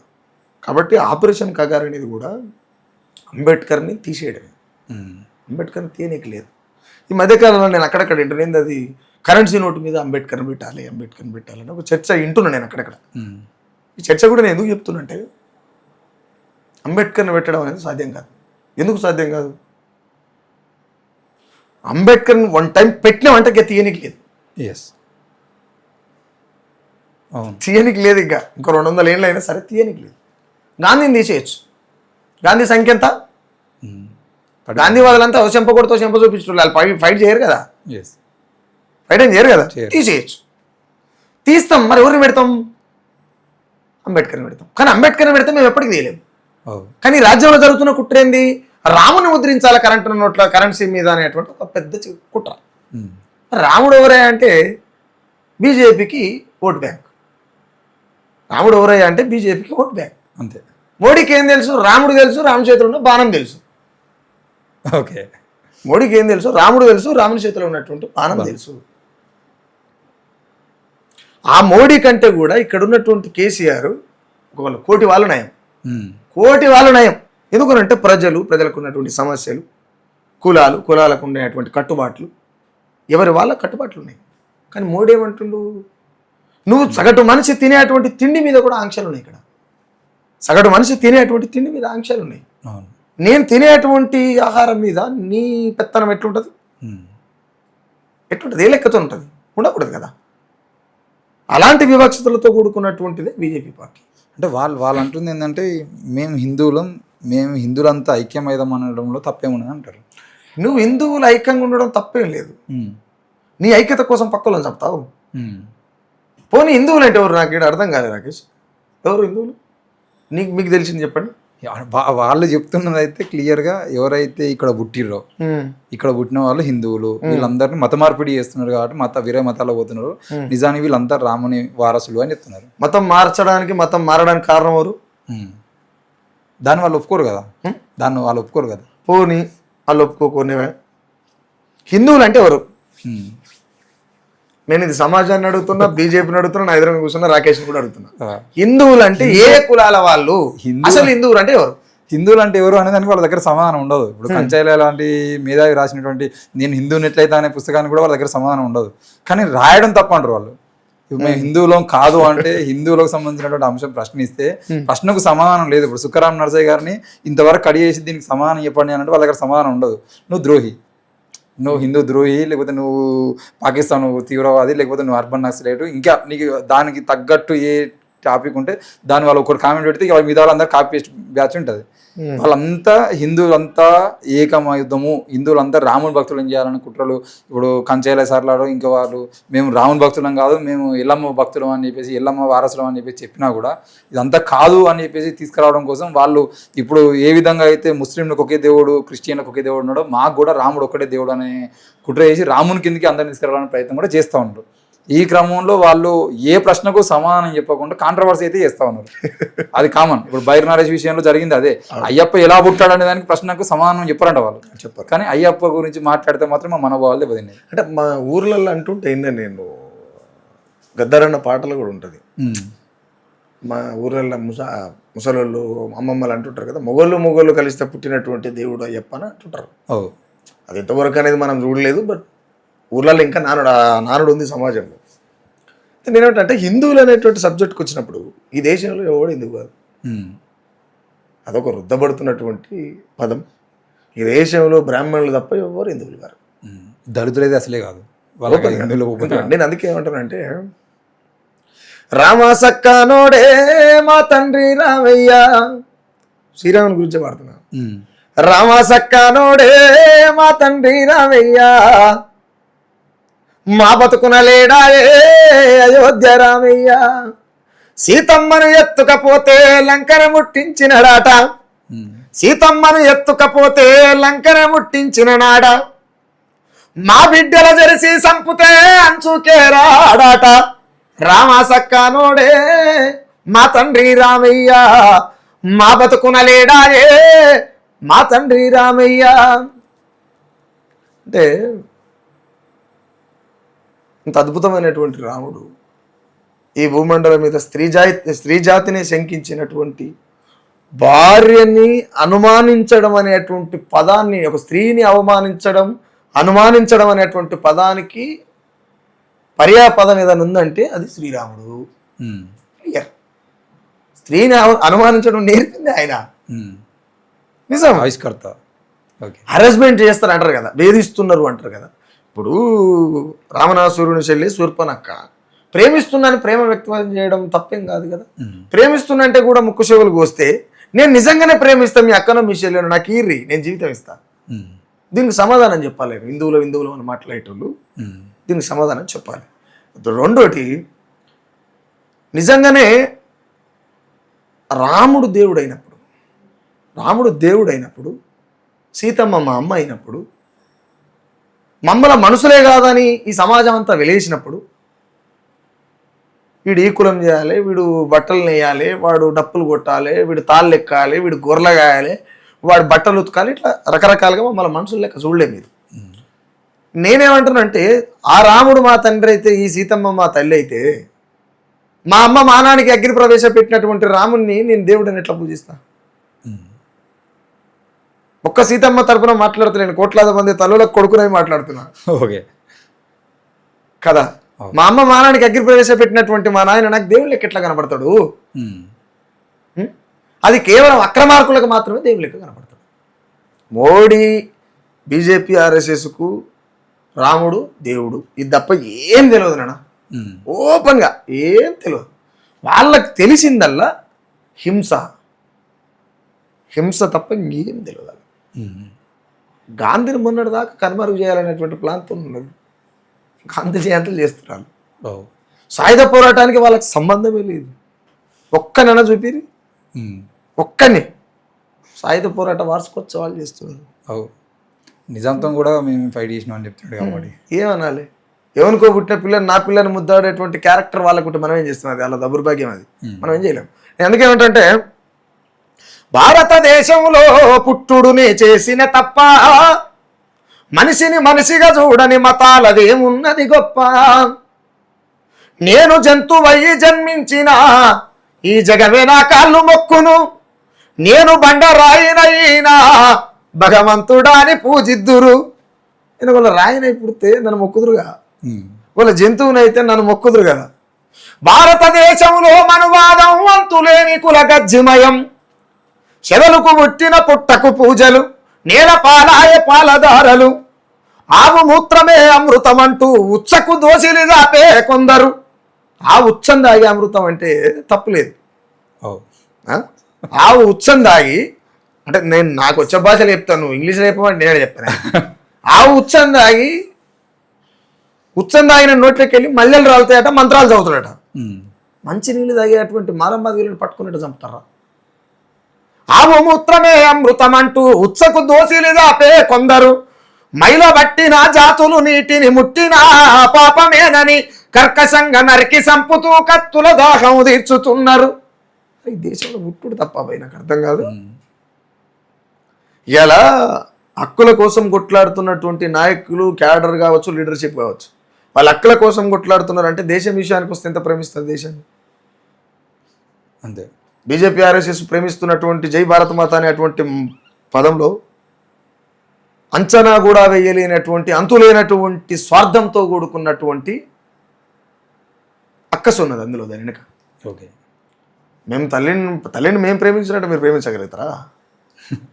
Speaker 2: కాబట్టి ఆపరేషన్ కగార్ అనేది కూడా అంబేద్కర్ని తీసేయడమే. అంబేద్కర్ని తీయనీకి లేదు. ఈ మధ్యకాలంలో నేను అక్కడక్కడ వింటున్నాను, అది కరెన్సీ నోటు మీద అంబేద్కర్ని పెట్టాలి, అంబేద్కర్ని పెట్టాలని ఒక చర్చ వింటున్నాను నేను అక్కడక్కడ. ఈ చర్చ కూడా నేను ఎందుకు చెప్తున్నా అంటే, అంబేద్కర్ని పెట్టడం అనేది సాధ్యం కాదు. ఎందుకు సాధ్యం కాదు? అంబేద్కర్ని వన్ టైం పెట్టినామంటే తీయనికి లేదు. తీయనికి లేదు, ఇంకా 200 ఏళ్ళు అయినా సరే తీయనికి లేదు. గాంధీని తీసేయచ్చు. గాంధీ సంఖ్య ఎంత? గాంధీ వాళ్ళంతా చెంపకూడతో చెంప చూపించు, వాళ్ళు ఫైట్ చేయరు కదా, ఫైట్ ఏం చేయరు కదా, తీసేయచ్చు. తీస్తాం, మరి ఎవరిని పెడతాం? అంబేద్కర్ని పెడతాం. కానీ అంబేద్కర్ని పెడితే మేము ఎప్పటికీ తీయలేము. కానీ రాజ్యంలో జరుగుతున్న కుట్ర ఏంది? రాముని ముద్రించాలి కరెంటు నోట్ల కరెన్సీ మీద అనేటువంటి ఒక పెద్ద కుట్ర. రాముడు ఎవరయ్యా అంటే బీజేపీకి ఓట్ బ్యాంక్. రాముడు ఎవరయ్యా అంటే బీజేపీకి ఓట్ బ్యాంక్, అంతే. మోడీకి ఏం తెలుసు? రాముడు తెలుసు, రాముని చేతిలో ఉన్న బాణం తెలుసు.
Speaker 1: ఓకే,
Speaker 2: మోడీకి ఏం తెలుసు? రాముడు తెలుసు, రాముని చేతిలో ఉన్నటువంటి బాణం తెలుసు. ఆ మోడీ కంటే కూడా ఇక్కడ ఉన్నటువంటి కేసీఆర్ ఒక కోటి వాళ్ళు నయం, కోటి వాళ్ళు నయం. ఎందుకనంటే ప్రజలకు ఉన్నటువంటి సమస్యలు, కులాలకు ఉండేటువంటి కట్టుబాట్లు, ఎవరి వాళ్ళ కట్టుబాట్లు ఉన్నాయి. కానీ మోడీ ఏమంటుండు? నువ్వు సగటు మనిషి తినేటువంటి తిండి మీద కూడా ఆంక్షలు ఉన్నాయి. ఇక్కడ సగటు మనిషి తినేటువంటి తిండి మీద ఆంక్షలు ఉన్నాయి. నేను తినేటువంటి ఆహారం మీద నీ పెత్తనం ఎట్లుంటుంది? ఎట్లుంటుంది? ఏ లెక్కతో ఉంటుంది? ఉండకూడదు కదా. అలాంటి వివక్షతలతో కూడుకున్నటువంటిదే బీజేపీ పార్టీ.
Speaker 1: అంటే వాళ్ళు అంటుంది ఏంటంటే, మేము హిందువులంతా ఐక్యమైదాం అనడంలో తప్పేమున్నది అంటారు.
Speaker 2: నువ్వు హిందువులు ఐక్యంగా ఉండడం తప్పేం లేదు. నీ ఐక్యత కోసం పక్కలను చెప్తావు. పోనీ హిందువులు అంటే ఎవరు? నాకు ఇక్కడ అర్థం కాలేదు రాకేష్. ఎవరు హిందువులు? మీకు తెలిసింది చెప్పండి.
Speaker 1: వాళ్ళు చెప్తున్నది అయితే క్లియర్గా, ఎవరైతే ఇక్కడ పుట్టిర్రో, ఇక్కడ పుట్టిన వాళ్ళు హిందువులు, వీళ్ళందరినీ మత మార్పిడి చేస్తున్నారు కాబట్టి వేరే మతాల్లో పోతున్నారు. నిజానికి వీళ్ళంతా రాముని వారసులు అని చెప్తున్నారు.
Speaker 2: మతం మారడానికి కారణం ఎవరు?
Speaker 1: దాన్ని వాళ్ళు ఒప్పుకోరు కదా.
Speaker 2: పోనీ వాళ్ళు ఒప్పుకోకునేవే. హిందువులు అంటే ఎవరు? నేను ఇది సమాజాన్ని అడుగుతున్నా, బీజేపీని అడుగుతున్నా, నా ఎదురుగా కూర్చున్నా రాకేష్ కూడా అడుగుతున్నా. హిందువులు అంటే ఏ కులాల వాళ్ళు? అసలు హిందువులు అంటే ఎవరు?
Speaker 1: హిందువులు అంటే ఎవరు అనే దానికి వాళ్ళ దగ్గర సమాధానం ఉండదు. ఇప్పుడు కంచాయిల లాంటి మేధావి రాసినటువంటి నేను హిందువుని ఎట్లయితే అనే పుస్తకానికి కూడా వాళ్ళ దగ్గర సమాధానం ఉండదు. కానీ రాయడం తప్ప అంటారు వాళ్ళు. మేము హిందువులం కాదు అంటే, హిందువులకు సంబంధించినటువంటి అంశం ప్రశ్నిస్తే ప్రశ్నకు సమాధానం లేదు. ఇప్పుడు సుఖరాం నర్సయ్య గారిని ఇంతవరకు కడిగేసి దీనికి సమాధానం చెప్పండి అంటే వాళ్ళ దగ్గర సమాధానం ఉండదు. నువ్వు ద్రోహి, నువ్వు హిందూ ద్రోహి, లేకపోతే నువ్వు పాకిస్తాన్ తీవ్రవాది, లేకపోతే నువ్వు అర్బన్ నక్సలైట్, ఇంకా నీకు దానికి తగ్గట్టు ఏ టాపిక్ ఉంటే దాని వాళ్ళు ఒకటి కామెంట్ పెడితే మీద వాళ్ళందరూ కాపీ పేస్ట్ బ్యాచ్ ఉంటుంది. వాళ్ళంతా హిందువులంతా ఏకమయుద్ధము, హిందువులంతా రాముని భక్తులను చేయాలని కుట్రలు. ఇప్పుడు కంచేల సార్లాడు ఇంకా వాళ్ళు మేము రాముని భక్తులం కాదు, మేము ఎల్లమ్మ భక్తులం అని చెప్పేసి, ఎల్లమ్మ వారసులం అని చెప్పేసి చెప్పినా కూడా ఇదంతా కాదు అని చెప్పేసి తీసుకురావడం కోసం వాళ్ళు ఇప్పుడు ఏ విధంగా అయితే ముస్లింలకు ఒకే దేవుడు, క్రిస్టియన్లకు ఒకే దేవుడు ఉన్నాడో మాకు కూడా రాముడు ఒక్కటే దేవుడు అనే కుట్ర చేసి రాముని కిందకి అందరిని తీసుకురావాలనే ప్రయత్నం కూడా చేస్తూ ఉంటారు. ఈ క్రమంలో వాళ్ళు ఏ ప్రశ్నకు సమాధానం చెప్పకుండా కాంట్రవర్సీ అయితే చేస్తూ ఉన్నారు. అది కామన్. ఇప్పుడు బైర్ నరేష్ విషయంలో జరిగింది అదే. అయ్యప్ప ఎలా పుట్టాడు అనే దానికి ప్రశ్నకు సమాధానం చెప్పారంట వాళ్ళు, చెప్పారు. కానీ అయ్యప్ప గురించి మాట్లాడితే మాత్రం మా మనోభావాలు దెబ్బతిన్నాయి.
Speaker 2: అంటే మా ఊర్లలో అంటుంటే నేను గద్దరన్న పాటలు కూడా ఉంటుంది. మా ఊర్లలో ముసలోళ్ళు అమ్మమ్మలు అంటుంటారు కదా, మొగోళ్ళు కలిస్తే పుట్టినటువంటి దేవుడు అయ్యప్ప అని అంటుంటారు. అది ఎంతవరకు అనేది మనం చూడలేదు. బట్ ఊర్లలో ఇంకా నానుడు ఉంది సమాజంలో. నేనేమిటంటే హిందువులు అనేటువంటి సబ్జెక్ట్కి వచ్చినప్పుడు ఈ దేశంలో ఎవడు హిందువు కాదు. అదొక రుద్దబడుతున్నటువంటి పదం. ఈ దేశంలో బ్రాహ్మణులు తప్ప ఎవరు హిందువులు కాదు.
Speaker 1: దళితులైతే అసలే కాదు.
Speaker 2: నేను అందుకే ఏమంటానంటే రామ సక్కనోడే మా తండ్రి రామయ్య, శ్రీరాముని గురించి పాడుతున్నా. రామ సక్కనోడే మా తండ్రి రామయ్య, మా బతుకున లేడాయే అయోధ్య రామయ్య, సీతమ్మను ఎత్తుకపోతే లంకన ముట్టించినడాట, సీతమ్మను ఎత్తుకపోతే లంకన ముట్టించిన నాడ, మా బిడ్డల జరిసి సంపుతే అంచుకే రాడాట, రామ సక్కనోడే మా తండ్రి రామయ్య, మా బతుకున లేడాయే మా తండ్రి రామయ్య. అంటే ఇంత అద్భుతమైనటువంటి రాముడు ఈ భూమండలం మీద స్త్రీ జాతిని శంకించినటువంటి, భార్యని అనుమానించడం అనేటువంటి పదాన్ని, ఒక స్త్రీని అనుమానించడం అనేటువంటి పదానికి పర్యాపదం ఏదైనా ఉందంటే అది శ్రీరాముడు. క్లియర్. స్త్రీని అనుమానించడం నేర్పింది ఆయన. నిజం.
Speaker 1: ఆవిష్కర్త.
Speaker 2: హరాస్మెంట్ చేస్తారు అంటారు కదా, వేధిస్తున్నారు అంటారు కదా. ఇప్పుడు రావణాసురుని చెల్లి శూర్పణఖ ప్రేమిస్తున్నాను, ప్రేమ వ్యక్తం చేయడం తప్పేం కాదు కదా. ప్రేమిస్తున్నంటే కూడా ముక్కు చెవులు కోస్తే నేను నిజంగానే ప్రేమిస్తాను మీ అక్కనో మీ చెల్లెను, నాకు ఈర్రి, నేను జీవితం ఇస్తాను. దీనికి సమాధానం చెప్పాలి. హిందువులు అని మాట్లాడేటోళ్ళు దీనికి సమాధానం చెప్పాలి. రెండోటి, నిజంగానే రాముడు దేవుడైనప్పుడు సీతమ్మ మా అమ్మ అయినప్పుడు, మమ్మల మనుషులే కాదని ఈ సమాజం అంతా వెలేసినప్పుడు, వీడు ఈ కులం చేయాలి, వీడు బట్టలు నేయాలి, వాడు డప్పులు కొట్టాలి, వీడు తాళ్ళు ఎక్కాలి, వీడు గొర్రెలు గాయాలి, వాడు బట్టలు ఉతకాలి, ఇట్లా రకరకాలుగా మమ్మల్ని మనుషులు లెక్క చూడలే మీరు. నేనేమంటున్నానంటే ఆ రాముడు మా తండ్రి అయితే, ఈ సీతమ్మ మా తల్లి అయితే, మా అమ్మ మానానికి అగ్ని ప్రవేశపెట్టినటువంటి రాముడిని నేను దేవుడిని ఎట్లా పూజిస్తా? ఒక్క సీతమ్మ తరపున మాట్లాడుతున్నాను, కోట్లాది మంది తల్లులకు కొడుకునై మాట్లాడుతున్నా.
Speaker 1: ఓకే
Speaker 2: కదా. మా అమ్మ మానానికి అగ్ని ప్రవేశపెట్టినటువంటి మా నాయన నాకు దేవుడు లెక్క ఎట్లా కనబడతాడు? అది కేవలం అక్రమార్కులకు మాత్రమే దేవుడు లెక్క కనబడతాడు. మోడీ, బీజేపీ, ఆర్ఎస్ఎస్కు రాముడు దేవుడు ఇది తప్ప ఏం తెలియదు నాన్న. ఓపెన్గా ఏం తెలియదు. వాళ్ళకి తెలిసిందల్లా హింస తప్ప ఇంకేం తెలియదు. గాంధీని మొన్నటి దాకా కనుమరుగు చేయాలనేటువంటి ప్లాన్తో ఉన్నారు. గాంధీ జయంతులు చేస్తున్నారు. సాయుధ పోరాటానికి వాళ్ళకి సంబంధమే లేదు. ఒక్కనైనా చూపిరి, ఒక్కని సాయుధ పోరాట వార్షికోత్సవాలు చేస్తున్నారు.
Speaker 1: నిజాంతో కూడా మేము ఫైట్ చేసినాం అని చెప్తున్నాడు కాబట్టి
Speaker 2: ఏమనాలి? ఎవరికో పుట్టిన పిల్లని నా పిల్లని ముద్దాడేటువంటి క్యారెక్టర్ వాళ్ళకుంటే మనం ఏం చేస్తున్నాం? అది వాళ్ళ దౌర్భాగ్యం. అది మనం ఏం చేయలేం. ఎందుకేమిటంటే భారతదేశంలో పుట్టుడునే చేసిన తప్ప మనిషిని మనిషిగా చూడని మతాలదేమున్నది గొప్ప. నేను జంతువయ్యి జన్మించిన ఈ జగమే నా కాళ్ళు మొక్కును, నేను బండరాయినైనా భగవంతుడాని పూజిద్దురు. నేను వాళ్ళ రాయినై పుడితే నన్ను మొక్కుదురుగా, వాళ్ళ జంతువునైతే నన్ను మొక్కుదురు కదా. భారతదేశంలో మనువాదం వంతులేని కుల గజ్జిమయం, చెదలకు పుట్టిన పుట్టకు పూజలు, నేల పాలాయ పాలదారలు, ఆవు మూత్రమే అమృతం అంటూ ఉచ్చకు దోసిలి దాపే కొందరు. ఆ ఉచ్చం దాగి అమృతం అంటే తప్పులేదు. ఆవు ఉచ్చం దాగి అంటే నేను నాకు వచ్చే భాషలు చెప్తాను, నువ్వు ఇంగ్లీష్లో చెప్పమంటే నేను చెప్తాను. ఆవు ఉచ్చం దాగిన నోట్లోకి వెళ్ళి మల్లెలు రాలుతాయట, మంత్రాలు చదువుతాడట. మంచి నీళ్ళు తాగేటువంటి మాలంబాదీలను పట్టుకున్నట్టు చంపుతారా? ఆవు మూత్రమే అమృతం అంటూ ఉచ్చకు దోసిలి దాపే కొందరు, మైల బట్టిన జాతులు నీటిని ముట్టిన పాపమేనని కర్కశంగా నరికి సంపుతూ కత్తుల దాహం తీర్చుతున్నారు. ఈ దేశంలో ముట్టుడు తప్ప నాకు అర్థం కాదు. ఇలా హక్కుల కోసం కొట్లాడుతున్నటువంటి నాయకులు, క్యాడర్ కావచ్చు, లీడర్షిప్ కావచ్చు, వాళ్ళ హక్కుల కోసం కొట్లాడుతున్నారు అంటే దేశం విషయానికి వస్తే ఎంత ప్రేమిస్తారు దేశాన్ని?
Speaker 1: అంతే.
Speaker 2: బీజేపీ, ఆర్ఎస్ఎస్ ప్రేమిస్తున్నటువంటి జై భారత మాత అనేటువంటి పదంలో అంచనా కూడా వేయలేనటువంటి అంతులేనటువంటి స్వార్థంతో కూడుకున్నటువంటి అక్కసు ఉన్నది అందులో దాని వెనుక.
Speaker 1: ఓకే,
Speaker 2: మేము తల్లిని మేము ప్రేమించినట్టు మీరు ప్రేమించగలుగుతారా?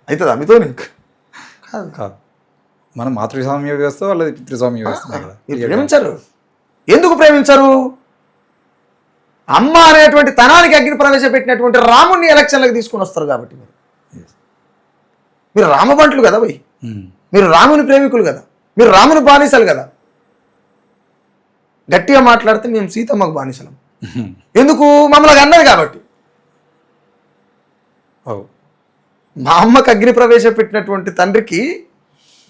Speaker 2: అవుతుందా మీతో? కాదు
Speaker 1: కాదు, మనం మాతృస్వామ్య వ్యవస్థ వాళ్ళది పితృస్వామ్య వ్యవస్థ.
Speaker 2: మీరు ప్రేమించరు. ఎందుకు ప్రేమించరు? అమ్మ అనేటువంటి తనానికి అగ్ని ప్రవేశపెట్టినటువంటి రాముణ్ణి ఎలక్షన్లకు తీసుకొని వస్తారు కాబట్టి మీరు రామబంట్లు కదా భయ్, మీరు రాముని ప్రేమికులు కదా, మీరు రాముని బానిసలు కదా. గట్టిగా మాట్లాడితే మేము సీతమ్మకు బానిసలం. ఎందుకు? మమ్మల్ని అన్నది కాబట్టి. మా అమ్మకు అగ్ని ప్రవేశపెట్టినటువంటి తండ్రికి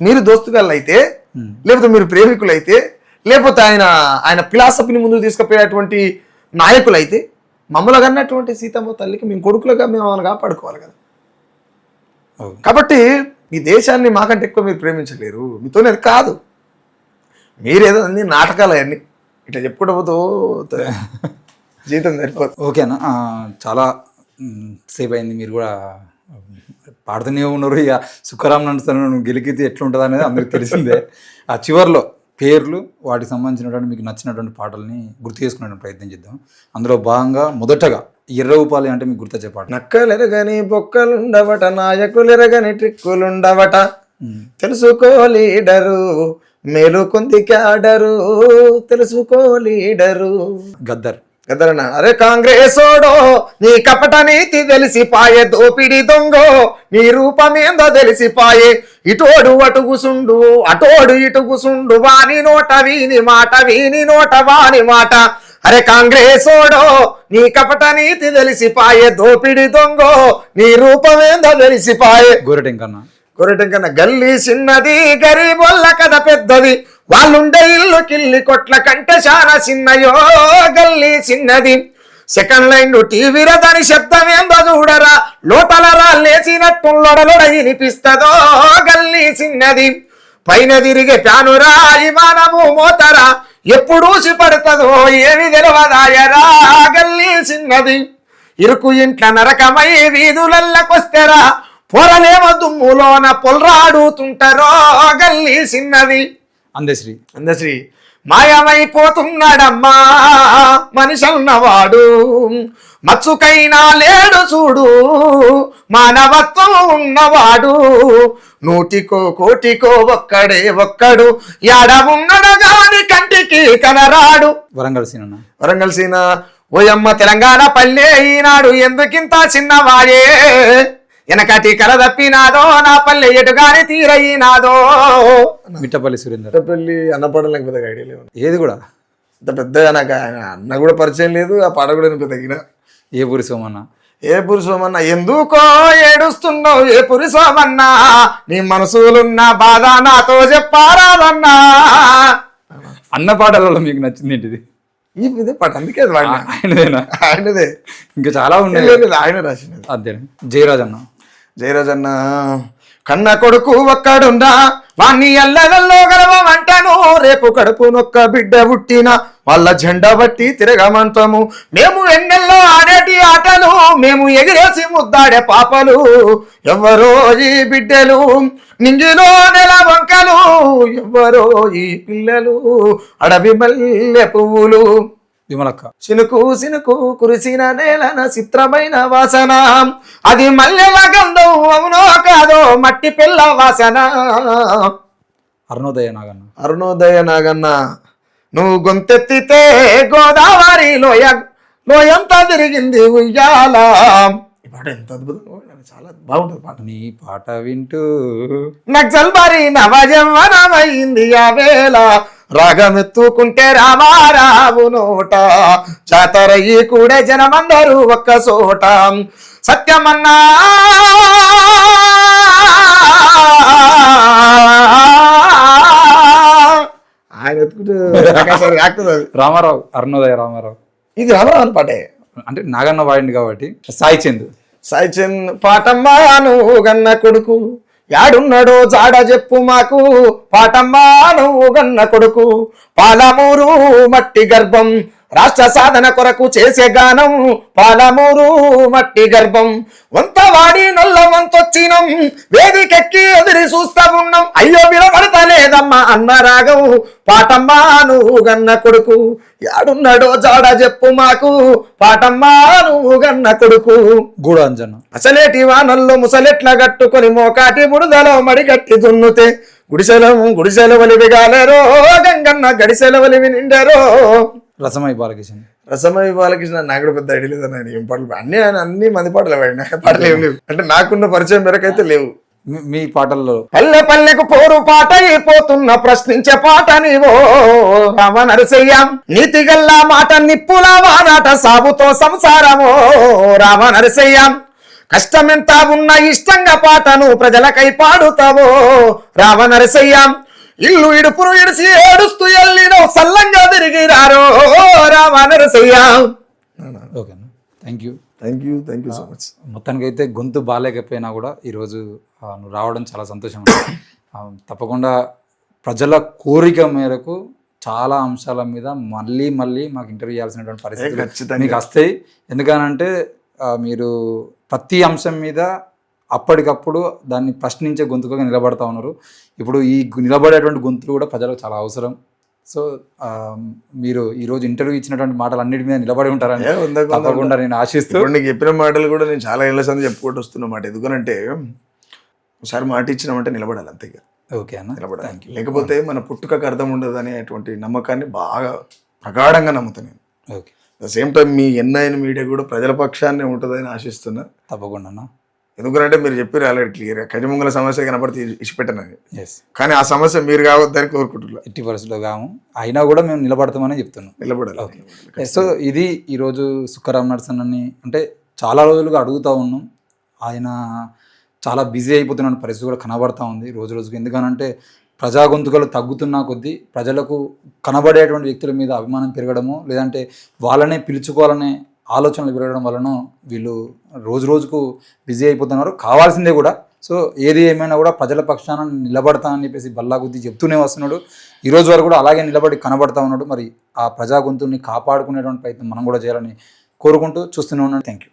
Speaker 2: మీరు దోస్తుగాళ్ళు అయితే, లేకపోతే మీరు ప్రేమికులు అయితే, లేకపోతే ఆయన ఫిలాసఫీని ముందుకు తీసుకుపోయేటువంటి నాయకులు అయితే, మమ్మల్ని కన్నటువంటి సీతమ్మ తల్లికి మేము కొడుకులుగా మేము ఆమెను కాపాడుకోవాలి కదా. కాబట్టి ఈ దేశాన్ని మాకంటే ఎక్కువ మీరు ప్రేమించలేరు. మీతోనే అది కాదు. మీరేదో అన్ని నాటకాలు అవన్నీ ఇట్లా చెప్పుకుంటూ పోతూ జీవితం సరిపోతుంది.
Speaker 1: ఓకేనా, చాలా సేపు అయింది. మీరు కూడా పాడుతూనే ఉన్నారు. ఇక సుఖరామ్ నడుస్తాను గెలికితే ఎట్లుంటుంది అనేది అందరికి తెలిసిందే. ఆ చివరిలో పేర్లు, వాటికి సంబంధించినటువంటి మీకు నచ్చినటువంటి పాటల్ని గుర్తు చేసుకునే ప్రయత్నం చేద్దాం. అందులో భాగంగా మొదటగా ఎర్రవుపాలి అంటే మీకు గుర్తొచ్చే పాట.
Speaker 2: నక్కలెరగని బొక్కలుండవట, నాయకులెరగని ట్రిక్కులుండవట, తెలుసుకో లీడరు మేలు కొంది క్యాడరు, తెలుసుకో లీడరు.
Speaker 1: గద్దర్
Speaker 2: గద్దరన్న. అరే కాంగ్రెసోడో నీ కపట నీతి తెలిసిపాయే, దోపిడి దొంగో నీ రూపమేందో తెలిసిపాయే, ఇటోడు అటు గుసుండు అటోడు ఇటు గుసుండు, వాని నోట వీని మాట వీని నోట వాని మాట. అరే కాంగ్రెసోడో నీ కపట నీతి తెలిసిపాయే, దోపిడి దొంగో నీ రూపమేందో తెలిసిపాయే. గొర్రెటెంకన్నా. గల్లీ చిన్నది గరీబొల్ల కథ పెద్దది, వాళ్ళుండే ఇల్లు కిల్లి కొట్ల కంటే చాలా చిన్నయో. గల్లీ చిన్నది సెకండ్ లైన్ టీవీలో దాని శబ్దం ఏందో చూడరా, లోపల రాళ్ళేసినట్టు లొడలొడ వినిపిస్తుందో. గల్లీ చిన్నది పైన తిరిగే ప్యానురా విమానము మోతరా, ఎప్పుడు పడుతుందో ఏమి తెలవదాయరా. గల్లీ చిన్నది ఇరుకు ఇంట్ల నరకమై వీధులల్లకొస్తేరా, పొరలేమో దుమ్ములోన పొలరాడుతుంటారో. గల్లీ చిన్నది. అందశ్రీ మాయమైపోతున్నాడమ్మా మనిషన్నవాడు, మచ్చుకైనా లేడు చూడు మానవత్వం ఉన్నవాడు, నూటికో కోటికో ఒక్కడే ఒక్కడు, యాడ ఉన్నడు గాని కంటికి కనరాడు. వరంగల్ సీన. ఓయమ్మ తెలంగాణ పల్లె ఈనాడు ఎందుకింత చిన్నవాయే, వెనకటి కల తప్పినాదో నా పల్లె ఎటుగాని తీరయినాదో.
Speaker 1: మిట్టపల్లి సురేందర్పల్లి
Speaker 2: అన్నపడడం లేకపోతే ఐడియా లేదు.
Speaker 1: ఏది కూడా
Speaker 2: అంత పెద్దగా నాకు ఆయన అన్న కూడా పరిచయం లేదు, ఆ పాట కూడా పెద్దగిన.
Speaker 1: ఏ పురి సోమన్న,
Speaker 2: ఏ పురి సోమన్న, ఎందుకో ఏడుస్తున్నావు ఏ పురి సోమన్న, నీ మనసులున్న బాధ నాతో చెప్పారాదన్నా.
Speaker 1: అన్న పాటలలో మీకు నచ్చింది ఏంటిది?
Speaker 2: ఇదే పాట. అందుకే ఆయనదే.
Speaker 1: ఇంకా చాలా ఉన్నాయి.
Speaker 2: ఆయన రాసినది.
Speaker 1: అంతేనా?
Speaker 2: జయరాజన్న. కన్న కొడుకు ఒక్కడున్నా వాణ్ణి ఎల్లవెల్లో గలవమంటాను, రేపు కడుపు నొక్క బిడ్డ పుట్టిన వాళ్ళ జెండా బట్టి తిరగమంటాము. మేము ఎన్నెల్లో ఆడేటి ఆటలు, మేము ఎగిరేసి ముద్దాడే పాపలు, ఎవరో ఈ బిడ్డలు నింగిలో నెల వంకలు, ఎవరో ఈ పిల్లలు అడవి మల్లె పువ్వులు.
Speaker 1: విమలక్క.
Speaker 2: చినుకు సినుకు కురిసిన నేలన చిత్రమైన వాసన, అది మల్లెల గంధం అవునో కాదో మట్టి పిల్ల వాసన. అరుణోదయ నాగన్న. నువ్వు గొంతెత్తితే గోదావరి లోయంతా తిరిగింది ఉయ్యాల. ఈ పాట ఎంత అద్భుతంగా, చాలా బాగుంటుంది పాట.
Speaker 1: నీ పాట వింటూ
Speaker 2: నక్సల్ బారి నవజన్మనమైంది ఆ వేళ, రాగమెత్తుకుంటే రామారావు నోట, జాతరయ్యి కూడే జనమందరూ ఒక్క చోట. సత్యమన్నా ఆయన
Speaker 1: రామారావు, అరుణోదయ రామారావు.
Speaker 2: ఇది రామారావు అని పాటే,
Speaker 1: అంటే నాగన్న వాడింది కాబట్టి. సాయి చంద్
Speaker 2: పాటమ్మా నువ్వు గన్న కొడుకు యాడున్నాడో జాడ చెప్పు మాకు, పాటమ్మా నువ్వు గన్న కొడుకు పాలమూరు మట్టి గర్భం
Speaker 3: రాష్ట్ర సాధన కొరకు చేసే గానం పాలమూరు మట్టి గర్భం వంతవాడి నొల్ల వంతొచ్చినం వేదికెక్కి ఎదిరి చూస్తా ఉన్నాం అయ్యో వినబడతా లేదమ్మా అన్న రాగం పాటమ్మా నువ్వు గన్న కొడుకు యాడున్నాడో జాడ చెప్పు మాకు పాటమ్మా నువ్వు గన్న కొడుకు
Speaker 1: గూడాంజన
Speaker 3: అసలేటి వానల్లో ముసలెట్ల కట్టుకొని మోకాటి బురదలో మడిగట్టి దున్నుతే గుడిసెల వలివి గాలేరో గంగన్న గడిసెల వలివి నిండారో
Speaker 1: రసమై బాలకిషన్
Speaker 2: రసమై బాలకృష్ణ నాకు కూడా పెద్ద ఐడియా లేదన్న ఆయన ఏం పాటలు అన్ని మంది పాటలు పాడిన పాటలు ఏం లేవు అంటే నాకున్న పరిచయం మేరకైతే లేవు.
Speaker 1: మీ పాటల్లో
Speaker 3: పల్లె పల్లెకు పోరు పాట అయిపోతున్న ప్రశ్నించే పాట నీవో రామ నరసయ్య నీతిగల్లా మాట నిప్పుల వానాట సాగుతో సంసారమో రామ నరసయ్య కష్టమెంత ఉన్న ఇష్టంగా పాటను ప్రజలకై పాడుతావో రామ నరసయ్య ఇల్లు ఇడుపును ఇడిసి ఏడుస్తూ ఎల్లినో సల్లంగా తిరిగి రారో రామ నరసయ్య.
Speaker 1: ఓకేనా, థ్యాంక్ యూ
Speaker 2: సో మచ్.
Speaker 1: మొత్తానికి అయితే గొంతు బాగాలేకపోయినా కూడా ఈరోజు నువ్వు రావడం చాలా సంతోషం. తప్పకుండా ప్రజల కోరిక మేరకు చాలా అంశాల మీద మళ్ళీ మాకు ఇంటర్వ్యూ చేయాల్సినటువంటి పరిస్థితి మీకు వస్తాయి. ఎందుకనంటే మీరు ప్రతి అంశం మీద అప్పటికప్పుడు దాన్ని ప్రశ్నించే గొంతుగా నిలబడతా ఉన్నారు. ఇప్పుడు ఈ నిలబడేటువంటి గొంతులు కూడా ప్రజలకు చాలా అవసరం. సో మీరు ఈరోజు ఇంటర్వ్యూ ఇచ్చినటువంటి మాటలు అన్నిటి మీద నిలబడి ఉంటారని తప్పకుండా నేను ఆశిస్తూ,
Speaker 2: నీకు చెప్పిన మాటలు కూడా నేను చాలా ఏళ్ళ సంది చెప్పుకుంటూ వస్తున్నమాట. ఎందుకనంటే ఒకసారి మాట ఇచ్చినామంటే నిలబడాలి, అంతేగా.
Speaker 1: ఓకే అన్న,
Speaker 2: నిలబడాలి. లేకపోతే మన పుట్టుకకు అర్థం ఉండదు అనేటువంటి నమ్మకాన్ని బాగా ప్రగాఢంగా నమ్ముతాను నేను.
Speaker 1: Okay,
Speaker 2: the same time me NIN media కూడా ప్రజల పక్షాన్ని ఉంటుందని ఆశిస్తున్నా.
Speaker 1: తప్పకుండా అన్న.
Speaker 2: ఎందుకంటే మీరు చెప్పారు ఆల్రెడీ క్లియర్గా కజిమంగళ సమస్య కనపడితే ఇచ్చిపెట్టనని.
Speaker 1: ఎస్,
Speaker 2: కానీ ఆ సమస్య మీరు కావద్దని కోరుకుంటున్నా.
Speaker 1: ఎట్టి పరిస్థితుల్లో కాము, అయినా కూడా మేము నిలబడతామని చెప్తున్నాం.
Speaker 2: నిలబడాలి.
Speaker 1: ఓకే, సో ఇది ఈరోజు సుక్కరామ్ నరసన్ అని అంటే చాలా రోజులుగా అడుగుతూ ఉన్నాం. ఆయన చాలా బిజీ అయిపోతున్న పరిస్థితి కూడా కనబడతా ఉంది రోజు రోజుకి. ఎందుకనంటే ప్రజా గొంతుకలు తగ్గుతున్నా కొద్దీ ప్రజలకు కనబడేటువంటి వ్యక్తుల మీద అభిమానం పెరగడము, లేదంటే వాళ్ళనే పిలుచుకోవాలనే ఆలోచనలు పెరగడం వలన వీళ్ళు రోజు రోజుకు బిజీ అయిపోతున్నారు. కావాల్సిందే కూడా. సో ఏది ఏమైనా కూడా ప్రజల పక్షాన నిలబడతా అని చెప్పేసి బల్లా గుద్ది చెప్తూనే వస్తున్నాడు. ఈ రోజు వరకు కూడా అలాగే నిలబడి కనబడతా ఉన్నాడు. మరి ఆ ప్రజా గొంతుని కాపాడుకునేటువంటి ప్రయత్నం మనం కూడా చేయాలని కోరుకుంటూ చూస్తూనే ఉన్నాను. Thank you.